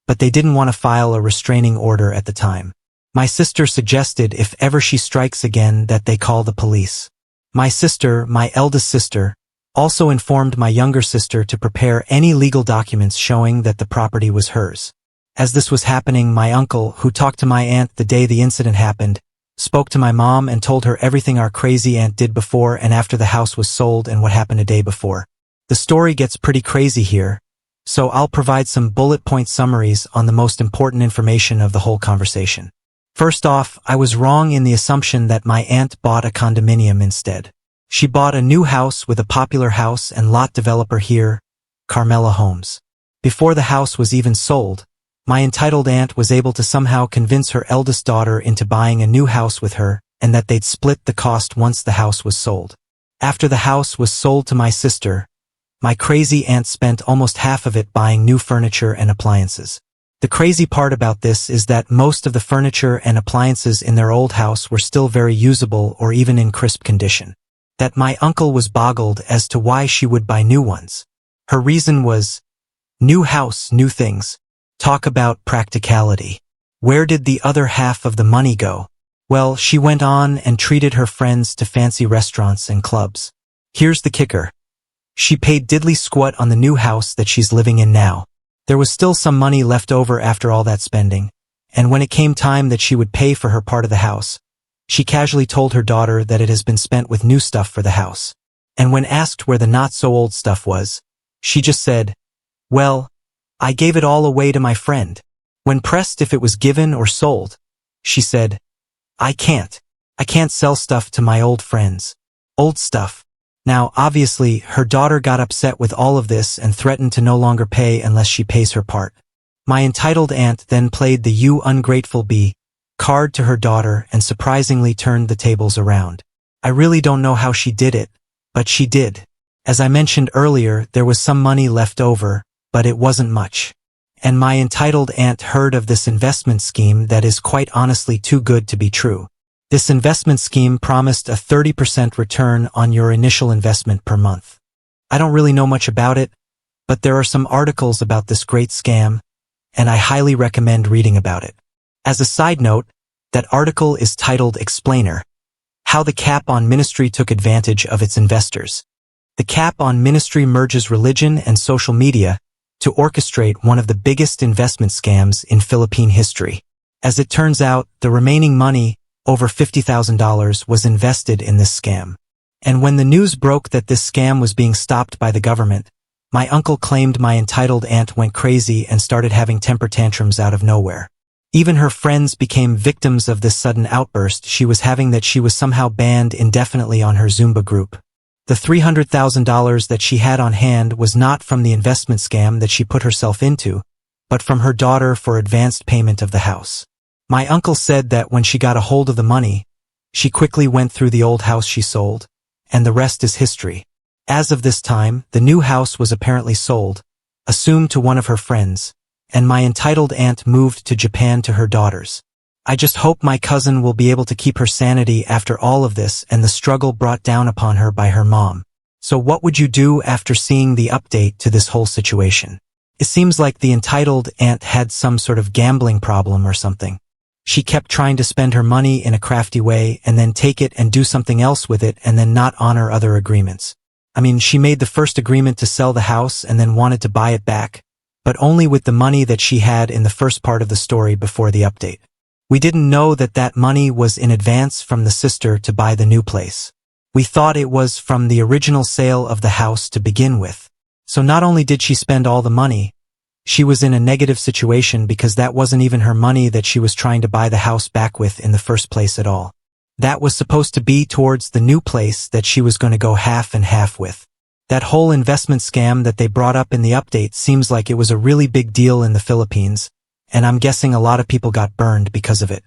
S1: but they didn't want to file a restraining order at the time. My sister suggested if ever she strikes again that they call the police. My sister, my eldest sister, also informed my younger sister to prepare any legal documents showing that the property was hers. As this was happening, my uncle, who talked to my aunt the day the incident happened, spoke to my mom and told her everything our crazy aunt did before and after the house was sold and what happened a day before. The story gets pretty crazy here, so I'll provide some bullet point summaries on the most important information of the whole conversation. First off, I was wrong in the assumption that my aunt bought a condominium instead. She bought a new house with a popular house and lot developer here, Carmela Homes. Before the house was even sold, my entitled aunt was able to somehow convince her eldest daughter into buying a new house with her and that they'd split the cost once the house was sold. After the house was sold to my sister, my crazy aunt spent almost half of it buying new furniture and appliances. The crazy part about this is that most of the furniture and appliances in their old house were still very usable or even in crisp condition. That my uncle was boggled as to why she would buy new ones. Her reason was, new house, new things. Talk about practicality. Where did the other half of the money go? Well, she went on and treated her friends to fancy restaurants and clubs. Here's the kicker. She paid diddly squat on the new house that she's living in now. There was still some money left over after all that spending, and when it came time that she would pay for her part of the house, she casually told her daughter that it has been spent with new stuff for the house. And when asked where the not-so-old stuff was, she just said, well, I gave it all away to my friend. When pressed if it was given or sold, she said, I can't sell stuff to my old friends. Old stuff. Now, obviously, her daughter got upset with all of this and threatened to no longer pay unless she pays her part. My entitled aunt then played the "you ungrateful bee" card to her daughter and surprisingly turned the tables around. I really don't know how she did it, but she did. As I mentioned earlier, there was some money left over, but it wasn't much. and my entitled aunt heard of this investment scheme that is quite honestly too good to be true. This investment scheme promised a 30% return on your initial investment per month. I don't really know much about it, but there are some articles about this great scam, and I highly recommend reading about it. As a side note, that article is titled Explainer: How the Cap on Ministry Took Advantage of Its Investors. The cap on ministry merges religion and social media to orchestrate one of the biggest investment scams in Philippine history. As it turns out, the remaining money, over $50,000, was invested in this scam. And when the news broke that this scam was being stopped by the government, my uncle claimed my entitled aunt went crazy and started having temper tantrums out of nowhere. Even her friends became victims of this sudden outburst she was having that she was somehow banned indefinitely on her Zumba group. The $300,000 that she had on hand was not from the investment scam that she put herself into, but from her daughter for advanced payment of the house. My uncle said that when she got a hold of the money, she quickly went through the old house she sold, and the rest is history. As of this time, the new house was apparently sold, assumed to one of her friends, and my entitled aunt moved to Japan to her daughters. I just hope my cousin will be able to keep her sanity after all of this and the struggle brought down upon her by her mom. So what would you do after seeing the update to this whole situation? It seems like the entitled aunt had some sort of gambling problem or something. She kept trying to spend her money in a crafty way and then take it and do something else with it and then not honor other agreements. I mean, she made the first agreement to sell the house and then wanted to buy it back, but only with the money that she had in the first part of the story before the update. We didn't know that that money was in advance from the sister to buy the new place. We thought it was from the original sale of the house to begin with. So not only did she spend all the money, she was in a negative situation because that wasn't even her money that she was trying to buy the house back with in the first place at all. That was supposed to be towards the new place that she was going to go half and half with. That whole investment scam that they brought up in the update seems like it was a really big deal in the Philippines, and I'm guessing a lot of people got burned because of it.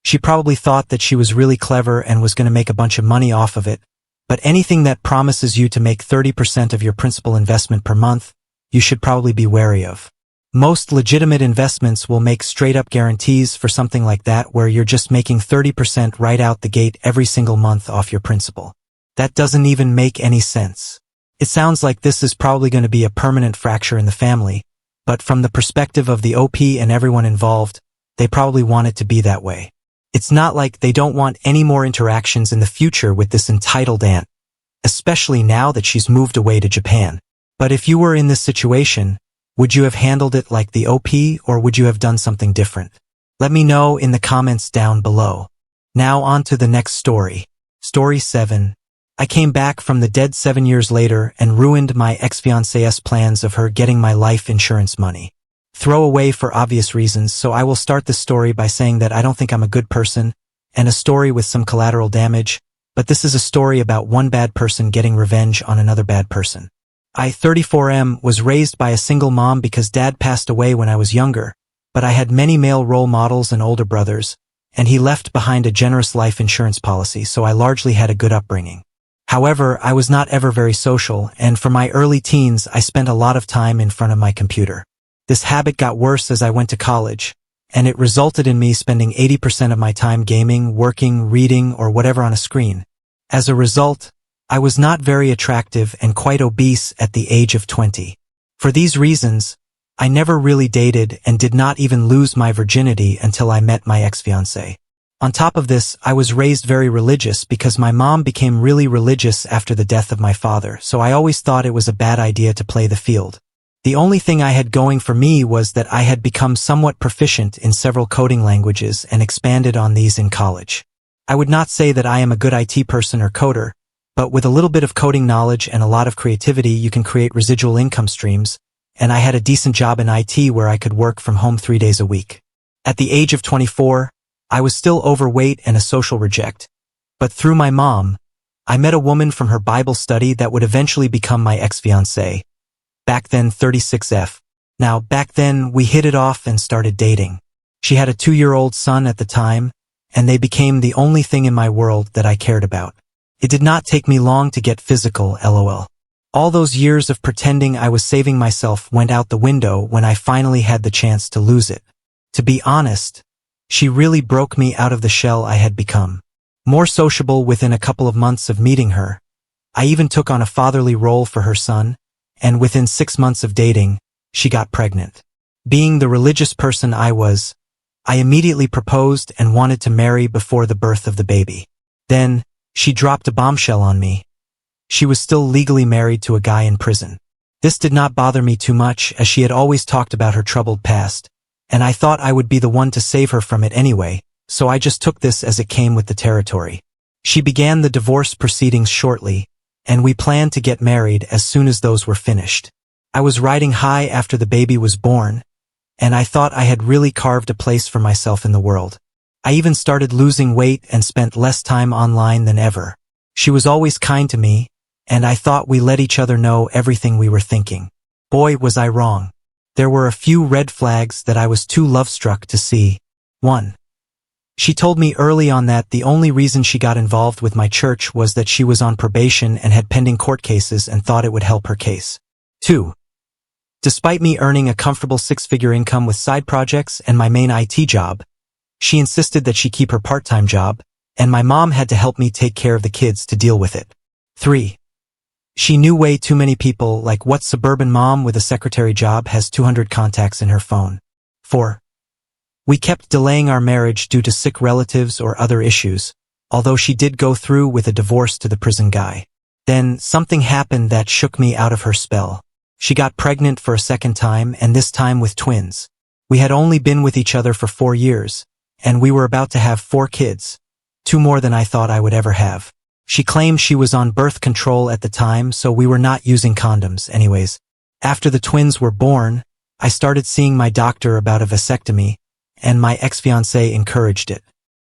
S1: She probably thought that she was really clever and was going to make a bunch of money off of it, but anything that promises you to make 30% of your principal investment per month, you should probably be wary of. Most legitimate investments will make straight-up guarantees for something like that where you're just making 30% right out the gate every single month off your principal. That doesn't even make any sense. It sounds like this is probably going to be a permanent fracture in the family, but from the perspective of the OP and everyone involved, they probably want it to be that way. It's not like they don't want any more interactions in the future with this entitled aunt, especially now that she's moved away to Japan. But if you were in this situation, would you have handled it like the OP or would you have done something different? Let me know in the comments down below. Now on to the next story. Story 7. I came back from the dead 7 years later and ruined my ex-fiancée's plans of her getting my life insurance money. Throw away for obvious reasons, so I will start this story by saying that I don't think I'm a good person, and a story with some collateral damage, but this is a story about one bad person getting revenge on another bad person. I, 34M, was raised by a single mom because dad passed away when I was younger, but I had many male role models and older brothers, and he left behind a generous life insurance policy, so I largely had a good upbringing. However, I was not ever very social, and for my early teens, I spent a lot of time in front of my computer. This habit got worse as I went to college, and it resulted in me spending 80% of my time gaming, working, reading, or whatever on a screen. As a result, I was not very attractive and quite obese at the age of 20. For these reasons, I never really dated and did not even lose my virginity until I met my ex-fiancé. On top of this, I was raised very religious because my mom became really religious after the death of my father, so I always thought it was a bad idea to play the field. The only thing I had going for me was that I had become somewhat proficient in several coding languages and expanded on these in college. I would not say that I am a good IT person or coder, but with a little bit of coding knowledge and a lot of creativity you can create residual income streams, and I had a decent job in IT where I could work from home 3 days a week. At the age of 24, I was still overweight and a social reject, but through my mom, I met a woman from her Bible study that would eventually become my ex-fiancé, back then 36F. Now, back then, we hit it off and started dating. She had a 2-year-old son at the time, and they became the only thing in my world that I cared about. It did not take me long to get physical, lol. All those years of pretending I was saving myself went out the window when I finally had the chance to lose it. To be honest, she really broke me out of the shell I had become. More sociable within a couple of months of meeting her. I even took on a fatherly role for her son, and within 6 months of dating, she got pregnant. Being the religious person I was, I immediately proposed and wanted to marry before the birth of the baby. Then, she dropped a bombshell on me. She was still legally married to a guy in prison. This did not bother me too much, as she had always talked about her troubled past, and I thought I would be the one to save her from it anyway, so I just took this as it came with the territory. She began the divorce proceedings shortly, and we planned to get married as soon as those were finished. I was riding high after the baby was born, and I thought I had really carved a place for myself in the world. I even started losing weight and spent less time online than ever. She was always kind to me, and I thought we let each other know everything we were thinking. Boy, was I wrong. There were a few red flags that I was too love-struck to see. 1. She told me early on that the only reason she got involved with my church was that she was on probation and had pending court cases and thought it would help her case. 2. Despite me earning a comfortable 6-figure income with side projects and my main IT job, she insisted that she keep her part-time job, and my mom had to help me take care of the kids to deal with it. 3. She knew way too many people, like what suburban mom with a secretary job has 200 contacts in her phone. 4. We kept delaying our marriage due to sick relatives or other issues, although she did go through with a divorce to the prison guy. Then, something happened that shook me out of her spell. She got pregnant for a second time, and this time with twins. We had only been with each other for 4 years, and we were about to have 4 kids. 2 more than I thought I would ever have. She claimed she was on birth control at the time, so we were not using condoms anyways. After the twins were born, I started seeing my doctor about a vasectomy, and my ex-fiancé encouraged it.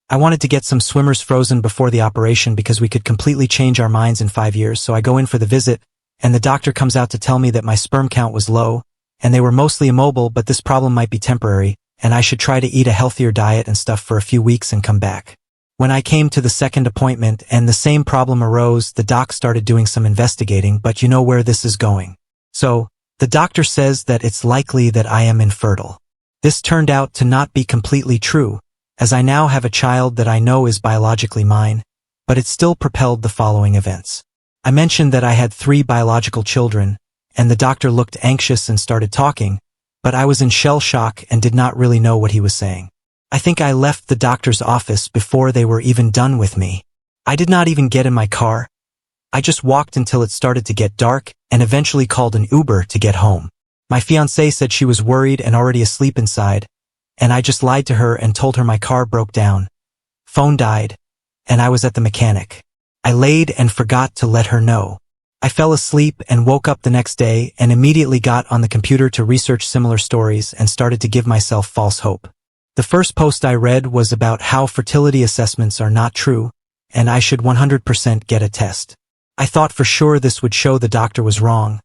S1: I wanted to get some swimmers frozen before the operation because we could completely change our minds in 5 years, so I go in for the visit, and the doctor comes out to tell me that my sperm count was low, and they were mostly immobile, but this problem might be temporary, and I should try to eat a healthier diet and stuff for a few weeks and come back. When I came to the second appointment and the same problem arose, the doc started doing some investigating, but you know where this is going. So, the doctor says that it's likely that I am infertile. This turned out to not be completely true, as I now have a child that I know is biologically mine, but it still propelled the following events. I mentioned that I had 3 biological children, and the doctor looked anxious and started talking, but I was in shell shock and did not really know what he was saying. I think I left the doctor's office before they were even done with me. I did not even get in my car. I just walked until it started to get dark and eventually called an Uber to get home. My fiancée said she was worried and already asleep inside, and I just lied to her and told her my car broke down. Phone died, and I was at the mechanic. I laid and forgot to let her know. I fell asleep and woke up the next day and immediately got on the computer to research similar stories and started to give myself false hope. The first post I read was about how fertility assessments are not true, and I should 100% get a test. I thought for sure this would show the doctor was wrong,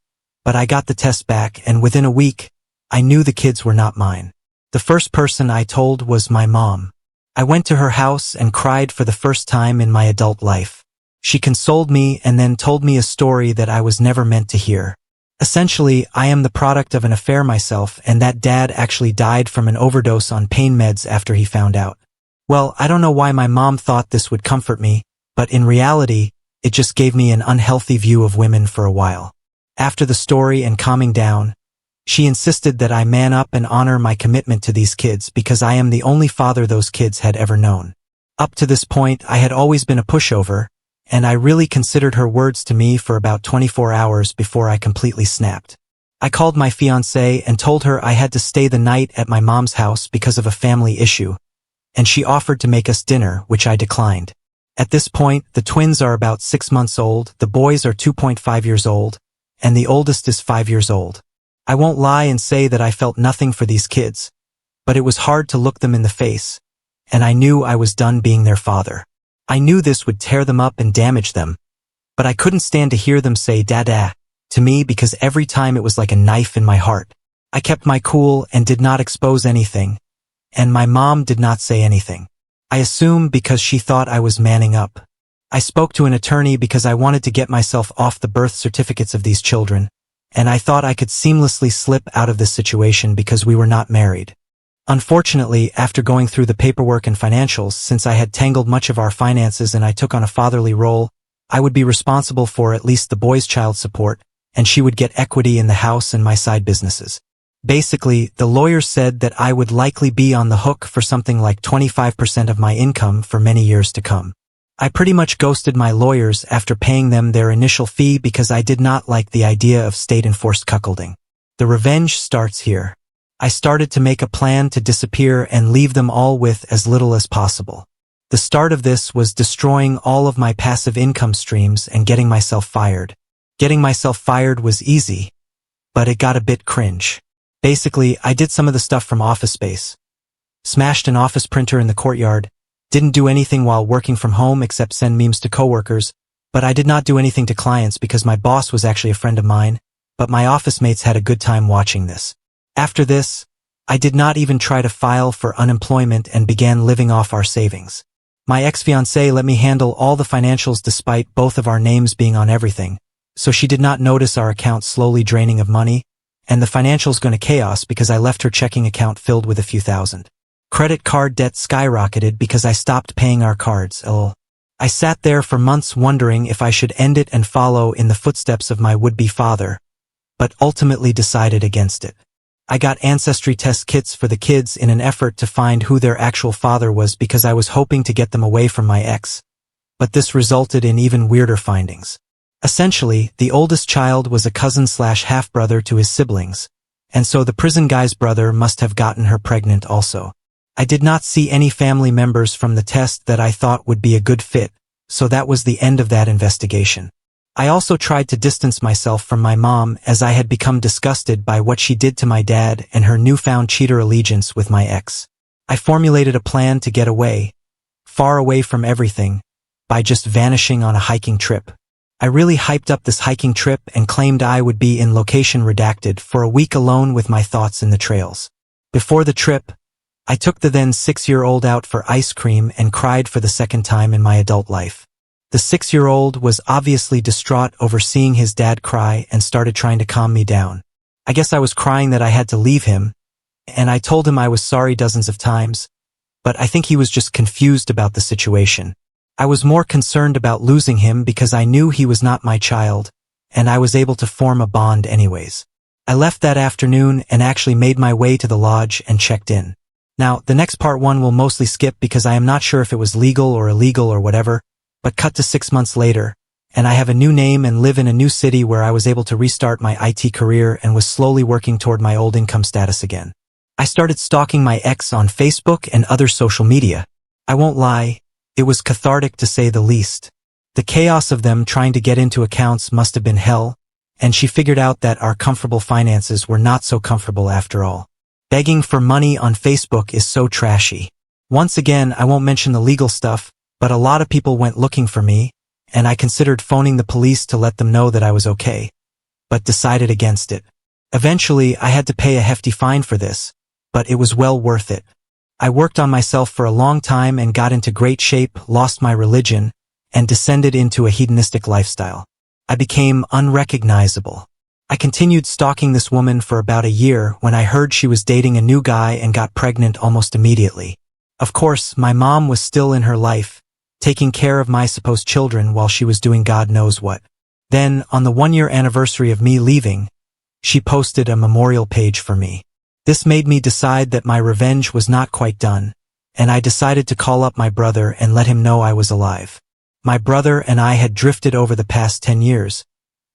S1: but I got the test back, and within a week, I knew the kids were not mine. The first person I told was my mom. I went to her house and cried for the first time in my adult life. She consoled me and then told me a story that I was never meant to hear. Essentially, I am the product of an affair myself, and that dad actually died from an overdose on pain meds after he found out. Well, I don't know why my mom thought this would comfort me, but in reality, it just gave me an unhealthy view of women for a while. After the story and calming down, she insisted that I man up and honor my commitment to these kids because I am the only father those kids had ever known. Up to this point, I had always been a pushover, and I really considered her words to me for about 24 hours before I completely snapped. I called my fiancée and told her I had to stay the night at my mom's house because of a family issue, and she offered to make us dinner, which I declined. At this point, the twins are about 6 months old, the boys are 2.5 years old, and the oldest is 5 years old. I won't lie and say that I felt nothing for these kids, but it was hard to look them in the face, and I knew I was done being their father. I knew this would tear them up and damage them, but I couldn't stand to hear them say "dada" to me because every time it was like a knife in my heart. I kept my cool and did not expose anything, and my mom did not say anything. I assume because she thought I was manning up. I spoke to an attorney because I wanted to get myself off the birth certificates of these children, and I thought I could seamlessly slip out of this situation because we were not married. Unfortunately, after going through the paperwork and financials, since I had tangled much of our finances and I took on a fatherly role, I would be responsible for at least the boy's child support, and she would get equity in the house and my side businesses. Basically, the lawyers said that I would likely be on the hook for something like 25% of my income for many years to come. I pretty much ghosted my lawyers after paying them their initial fee because I did not like the idea of state-enforced cuckolding. The revenge starts here. I started to make a plan to disappear and leave them all with as little as possible. The start of this was destroying all of my passive income streams and getting myself fired. Getting myself fired was easy, but it got a bit cringe. Basically, I did some of the stuff from Office Space. Smashed an office printer in the courtyard, didn't do anything while working from home except send memes to coworkers, but I did not do anything to clients because my boss was actually a friend of mine, but my office mates had a good time watching this. After this, I did not even try to file for unemployment and began living off our savings. My ex-fiancée let me handle all the financials despite both of our names being on everything, so she did not notice our account slowly draining of money, and the financials going to chaos because I left her checking account filled with a few thousand. Credit card debt skyrocketed because I stopped paying our cards. I sat there for months wondering if I should end it and follow in the footsteps of my would-be father, but ultimately decided against it. I got ancestry test kits for the kids in an effort to find who their actual father was because I was hoping to get them away from my ex, but this resulted in even weirder findings. Essentially, the oldest child was a cousin/half-brother to his siblings, and so the prison guy's brother must have gotten her pregnant also. I did not see any family members from the test that I thought would be a good fit, so that was the end of that investigation. I also tried to distance myself from my mom as I had become disgusted by what she did to my dad and her newfound cheater allegiance with my ex. I formulated a plan to get away, far away from everything, by just vanishing on a hiking trip. I really hyped up this hiking trip and claimed I would be in location redacted for a week alone with my thoughts in the trails. Before the trip, I took the then 6-year-old out for ice cream and cried for the second time in my adult life. The 6-year-old was obviously distraught over seeing his dad cry and started trying to calm me down. I guess I was crying that I had to leave him, and I told him I was sorry dozens of times, but I think he was just confused about the situation. I was more concerned about losing him because I knew he was not my child, and I was able to form a bond anyways. I left that afternoon and actually made my way to the lodge and checked in. Now, the next part one will mostly skip because I am not sure if it was legal or illegal or whatever, but cut to 6 months later, and I have a new name and live in a new city where I was able to restart my IT career and was slowly working toward my old income status again. I started stalking my ex on Facebook and other social media. I won't lie, it was cathartic to say the least. The chaos of them trying to get into accounts must have been hell, and she figured out that our comfortable finances were not so comfortable after all. Begging for money on Facebook is so trashy. Once again, I won't mention the legal stuff, but a lot of people went looking for me, and I considered phoning the police to let them know that I was okay, but decided against it. Eventually, I had to pay a hefty fine for this, but it was well worth it. I worked on myself for a long time and got into great shape, lost my religion, and descended into a hedonistic lifestyle. I became unrecognizable. I continued stalking this woman for about a year when I heard she was dating a new guy and got pregnant almost immediately. Of course, my mom was still in her life, taking care of my supposed children while she was doing God knows what. Then, on the 1-year anniversary of me leaving, she posted a memorial page for me. This made me decide that my revenge was not quite done, and I decided to call up my brother and let him know I was alive. My brother and I had drifted over the past 10 years,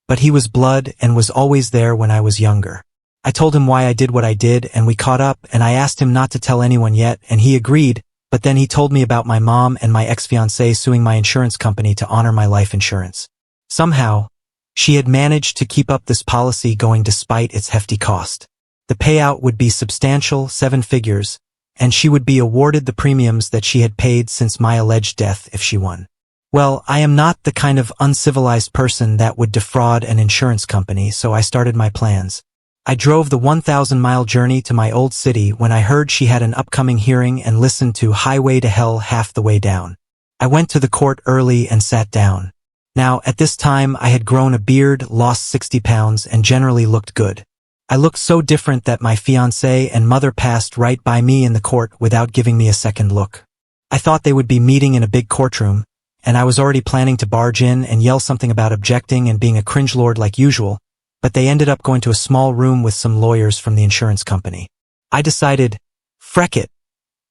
S1: but he was blood and was always there when I was younger. I told him why I did what I did and we caught up, and I asked him not to tell anyone yet, and he agreed, but then he told me about my mom and my ex-fiancée suing my insurance company to honor my life insurance. Somehow, she had managed to keep up this policy going despite its hefty cost. The payout would be substantial, 7 figures, and she would be awarded the premiums that she had paid since my alleged death if she won. Well, I am not the kind of uncivilized person that would defraud an insurance company, so I started my plans. I drove the 1,000-mile journey to my old city when I heard she had an upcoming hearing and listened to Highway to Hell half the way down. I went to the court early and sat down. Now, at this time, I had grown a beard, lost 60 pounds, and generally looked good. I looked so different that my fiancé and mother passed right by me in the court without giving me a second look. I thought they would be meeting in a big courtroom, and I was already planning to barge in and yell something about objecting and being a cringelord like usual, but they ended up going to a small room with some lawyers from the insurance company. I decided, freck it,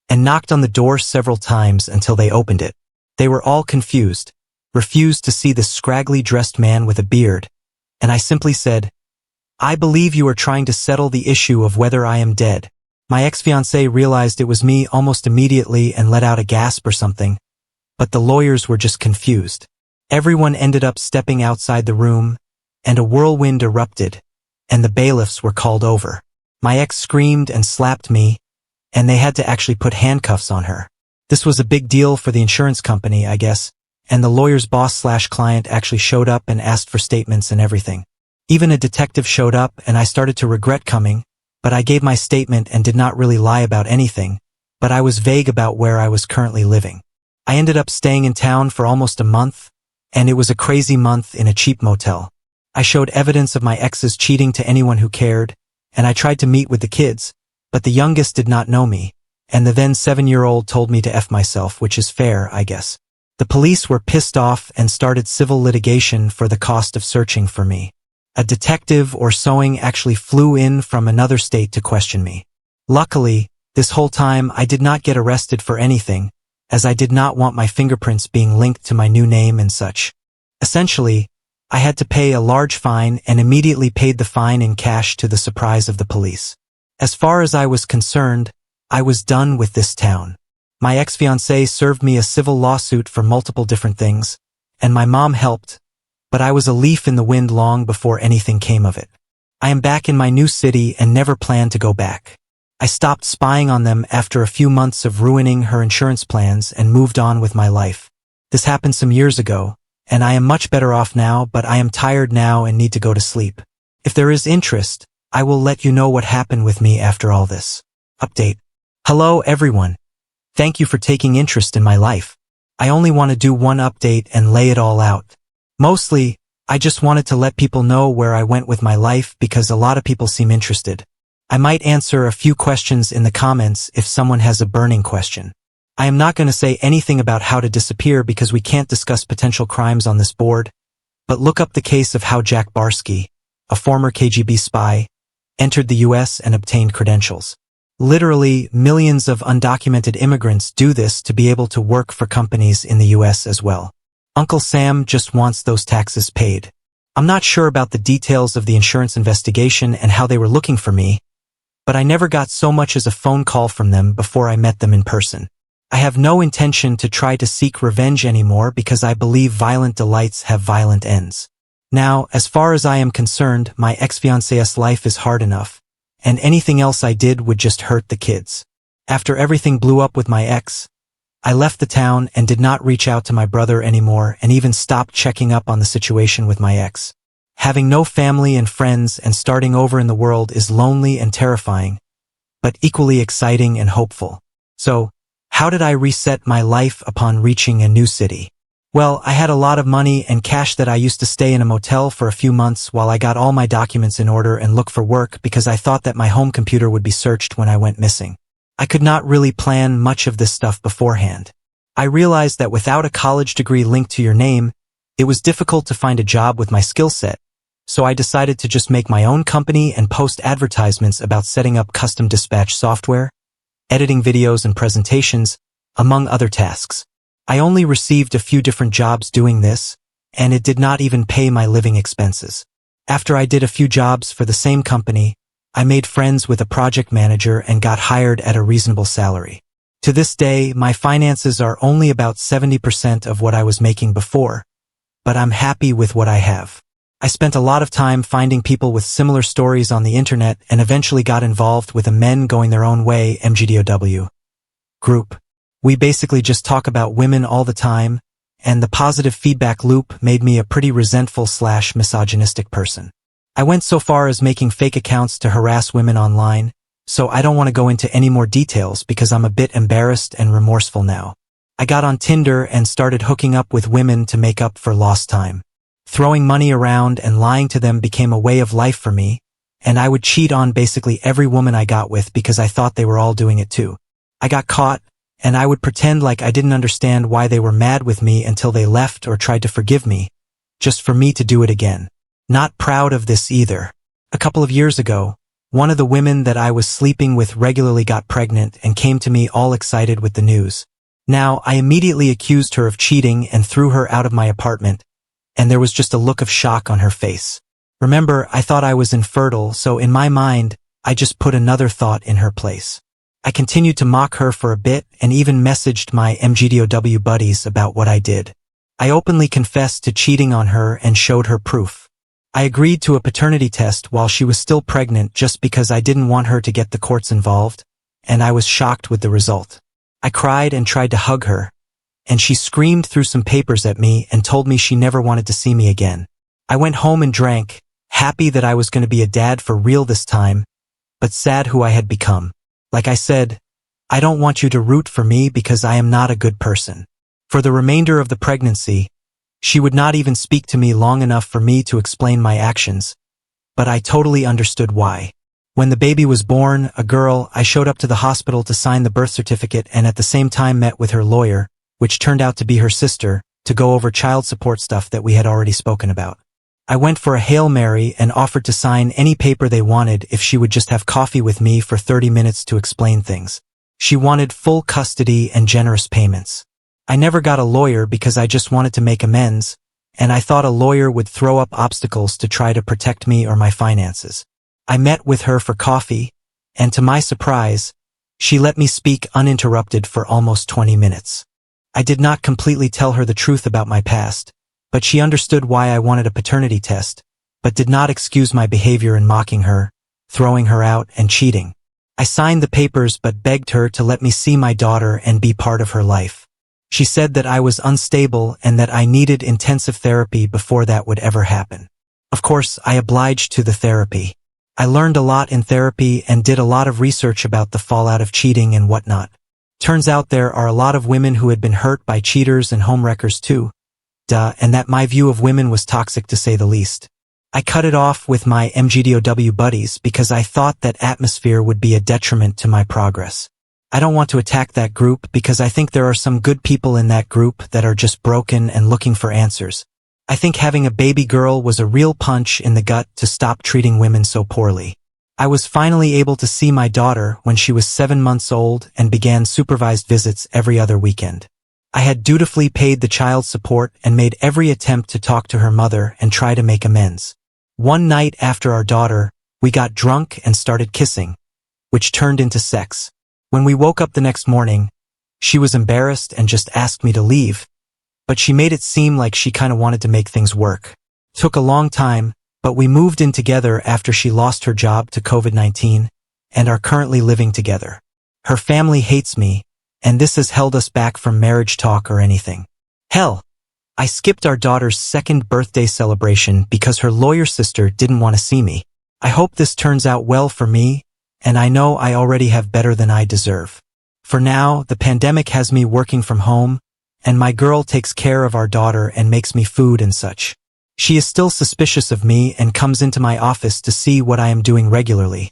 S1: and knocked on the door several times until they opened it. They were all confused, refused to see this scraggly dressed man with a beard, and I simply said, I believe you are trying to settle the issue of whether I am dead. My ex-fiancé realized it was me almost immediately and let out a gasp or something, but the lawyers were just confused. Everyone ended up stepping outside the room, and a whirlwind erupted, and the bailiffs were called over. My ex screamed and slapped me, and they had to actually put handcuffs on her. This was a big deal for the insurance company, I guess, and the lawyer's boss/client actually showed up and asked for statements and everything. Even a detective showed up, and I started to regret coming, but I gave my statement and did not really lie about anything, but I was vague about where I was currently living. I ended up staying in town for almost a month, and it was a crazy month in a cheap motel. I showed evidence of my ex's cheating to anyone who cared, and I tried to meet with the kids, but the youngest did not know me, and the then 7-year-old told me to F myself, which is fair, I guess. The police were pissed off and started civil litigation for the cost of searching for me. A detective or sewing actually flew in from another state to question me. Luckily, this whole time I did not get arrested for anything, as I did not want my fingerprints being linked to my new name and such. Essentially, I had to pay a large fine and immediately paid the fine in cash to the surprise of the police. As far as I was concerned, I was done with this town. My ex-fiancé served me a civil lawsuit for multiple different things, and my mom helped, but I was a leaf in the wind long before anything came of it. I am back in my new city and never plan to go back. I stopped spying on them after a few months of ruining her insurance plans and moved on with my life. This happened some years ago, and I am much better off now, but I am tired now and need to go to sleep. If there is interest, I will let you know what happened with me after all this. Update. Hello everyone. Thank you for taking interest in my life. I only want to do one update and lay it all out. Mostly, I just wanted to let people know where I went with my life because a lot of people seem interested. I might answer a few questions in the comments if someone has a burning question. I am not going to say anything about how to disappear because we can't discuss potential crimes on this board, but look up the case of how Jack Barsky, a former KGB spy, entered the US and obtained credentials. Literally, millions of undocumented immigrants do this to be able to work for companies in the US as well. Uncle Sam just wants those taxes paid. I'm not sure about the details of the insurance investigation and how they were looking for me, but I never got so much as a phone call from them before I met them in person. I have no intention to try to seek revenge anymore because I believe violent delights have violent ends. Now, as far as I am concerned, my ex-fiancé's life is hard enough, and anything else I did would just hurt the kids. After everything blew up with my ex, I left the town and did not reach out to my brother anymore and even stopped checking up on the situation with my ex. Having no family and friends and starting over in the world is lonely and terrifying, but equally exciting and hopeful. So, how did I reset my life upon reaching a new city? Well, I had a lot of money and cash that I used to stay in a motel for a few months while I got all my documents in order and look for work because I thought that my home computer would be searched when I went missing. I could not really plan much of this stuff beforehand. I realized that without a college degree linked to your name, it was difficult to find a job with my skill set, so I decided to just make my own company and post advertisements about setting up custom dispatch software, editing videos and presentations, among other tasks. I only received a few different jobs doing this, and it did not even pay my living expenses. After I did a few jobs for the same company, I made friends with a project manager and got hired at a reasonable salary. To this day, my finances are only about 70% of what I was making before, but I'm happy with what I have. I spent a lot of time finding people with similar stories on the internet and eventually got involved with a Men Going Their Own Way MGDOW group. We basically just talk about women all the time, and the positive feedback loop made me a pretty resentful/misogynistic person. I went so far as making fake accounts to harass women online, so I don't want to go into any more details because I'm a bit embarrassed and remorseful now. I got on Tinder and started hooking up with women to make up for lost time. Throwing money around and lying to them became a way of life for me, and I would cheat on basically every woman I got with because I thought they were all doing it too. I got caught, and I would pretend like I didn't understand why they were mad with me until they left or tried to forgive me, just for me to do it again. Not proud of this either. A couple of years ago, one of the women that I was sleeping with regularly got pregnant and came to me all excited with the news. Now, I immediately accused her of cheating and threw her out of my apartment, and there was just a look of shock on her face. Remember, I thought I was infertile, so in my mind, I just put another thought in her place. I continued to mock her for a bit and even messaged my MGDOW buddies about what I did. I openly confessed to cheating on her and showed her proof. I agreed to a paternity test while she was still pregnant just because I didn't want her to get the courts involved, and I was shocked with the result. I cried and tried to hug her, and she screamed through some papers at me and told me she never wanted to see me again. I went home and drank, happy that I was going to be a dad for real this time, but sad who I had become. Like I said, I don't want you to root for me because I am not a good person. For the remainder of the pregnancy, she would not even speak to me long enough for me to explain my actions, but I totally understood why. When the baby was born, a girl, I showed up to the hospital to sign the birth certificate and at the same time met with her lawyer, which turned out to be her sister, to go over child support stuff that we had already spoken about. I went for a Hail Mary and offered to sign any paper they wanted if she would just have coffee with me for 30 minutes to explain things. She wanted full custody and generous payments. I never got a lawyer because I just wanted to make amends, and I thought a lawyer would throw up obstacles to try to protect me or my finances. I met with her for coffee, and to my surprise, she let me speak uninterrupted for almost 20 minutes. I did not completely tell her the truth about my past, but she understood why I wanted a paternity test, but did not excuse my behavior in mocking her, throwing her out, and cheating. I signed the papers but begged her to let me see my daughter and be part of her life. She said that I was unstable and that I needed intensive therapy before that would ever happen. Of course, I obliged to the therapy. I learned a lot in therapy and did a lot of research about the fallout of cheating and whatnot. Turns out there are a lot of women who had been hurt by cheaters and homewreckers too. And that my view of women was toxic to say the least. I cut it off with my MGDOW buddies because I thought that atmosphere would be a detriment to my progress. I don't want to attack that group because I think there are some good people in that group that are just broken and looking for answers. I think having a baby girl was a real punch in the gut to stop treating women so poorly. I was finally able to see my daughter when she was 7 months old and began supervised visits every other weekend. I had dutifully paid the child support and made every attempt to talk to her mother and try to make amends. One night after our daughter, we got drunk and started kissing, which turned into sex. When we woke up the next morning, she was embarrassed and just asked me to leave, but she made it seem like she kind of wanted to make things work. Took a long time, but we moved in together after she lost her job to COVID-19 and are currently living together. Her family hates me, and this has held us back from marriage talk or anything. Hell, I skipped our daughter's 2nd birthday celebration because her lawyer sister didn't want to see me. I hope this turns out well for me, and I know I already have better than I deserve. For now, the pandemic has me working from home, and my girl takes care of our daughter and makes me food and such. She is still suspicious of me and comes into my office to see what I am doing regularly.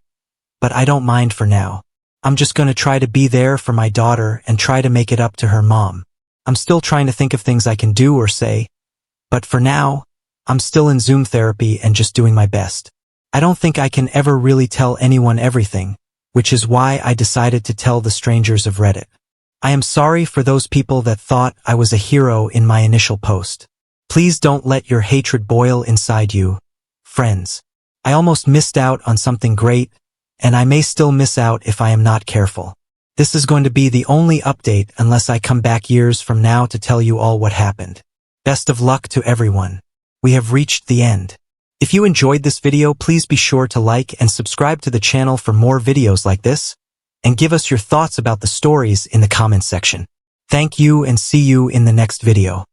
S1: But I don't mind for now. I'm just going to try to be there for my daughter and try to make it up to her mom. I'm still trying to think of things I can do or say, but for now, I'm still in Zoom therapy and just doing my best. I don't think I can ever really tell anyone everything, which is why I decided to tell the strangers of Reddit. I am sorry for those people that thought I was a hero in my initial post. Please don't let your hatred boil inside you, friends. I almost missed out on something great, and I may still miss out if I am not careful. This is going to be the only update unless I come back years from now to tell you all what happened. Best of luck to everyone. We have reached the end. If you enjoyed this video, please be sure to like and subscribe to the channel for more videos like this, and give us your thoughts about the stories in the comments section. Thank you and see you in the next video.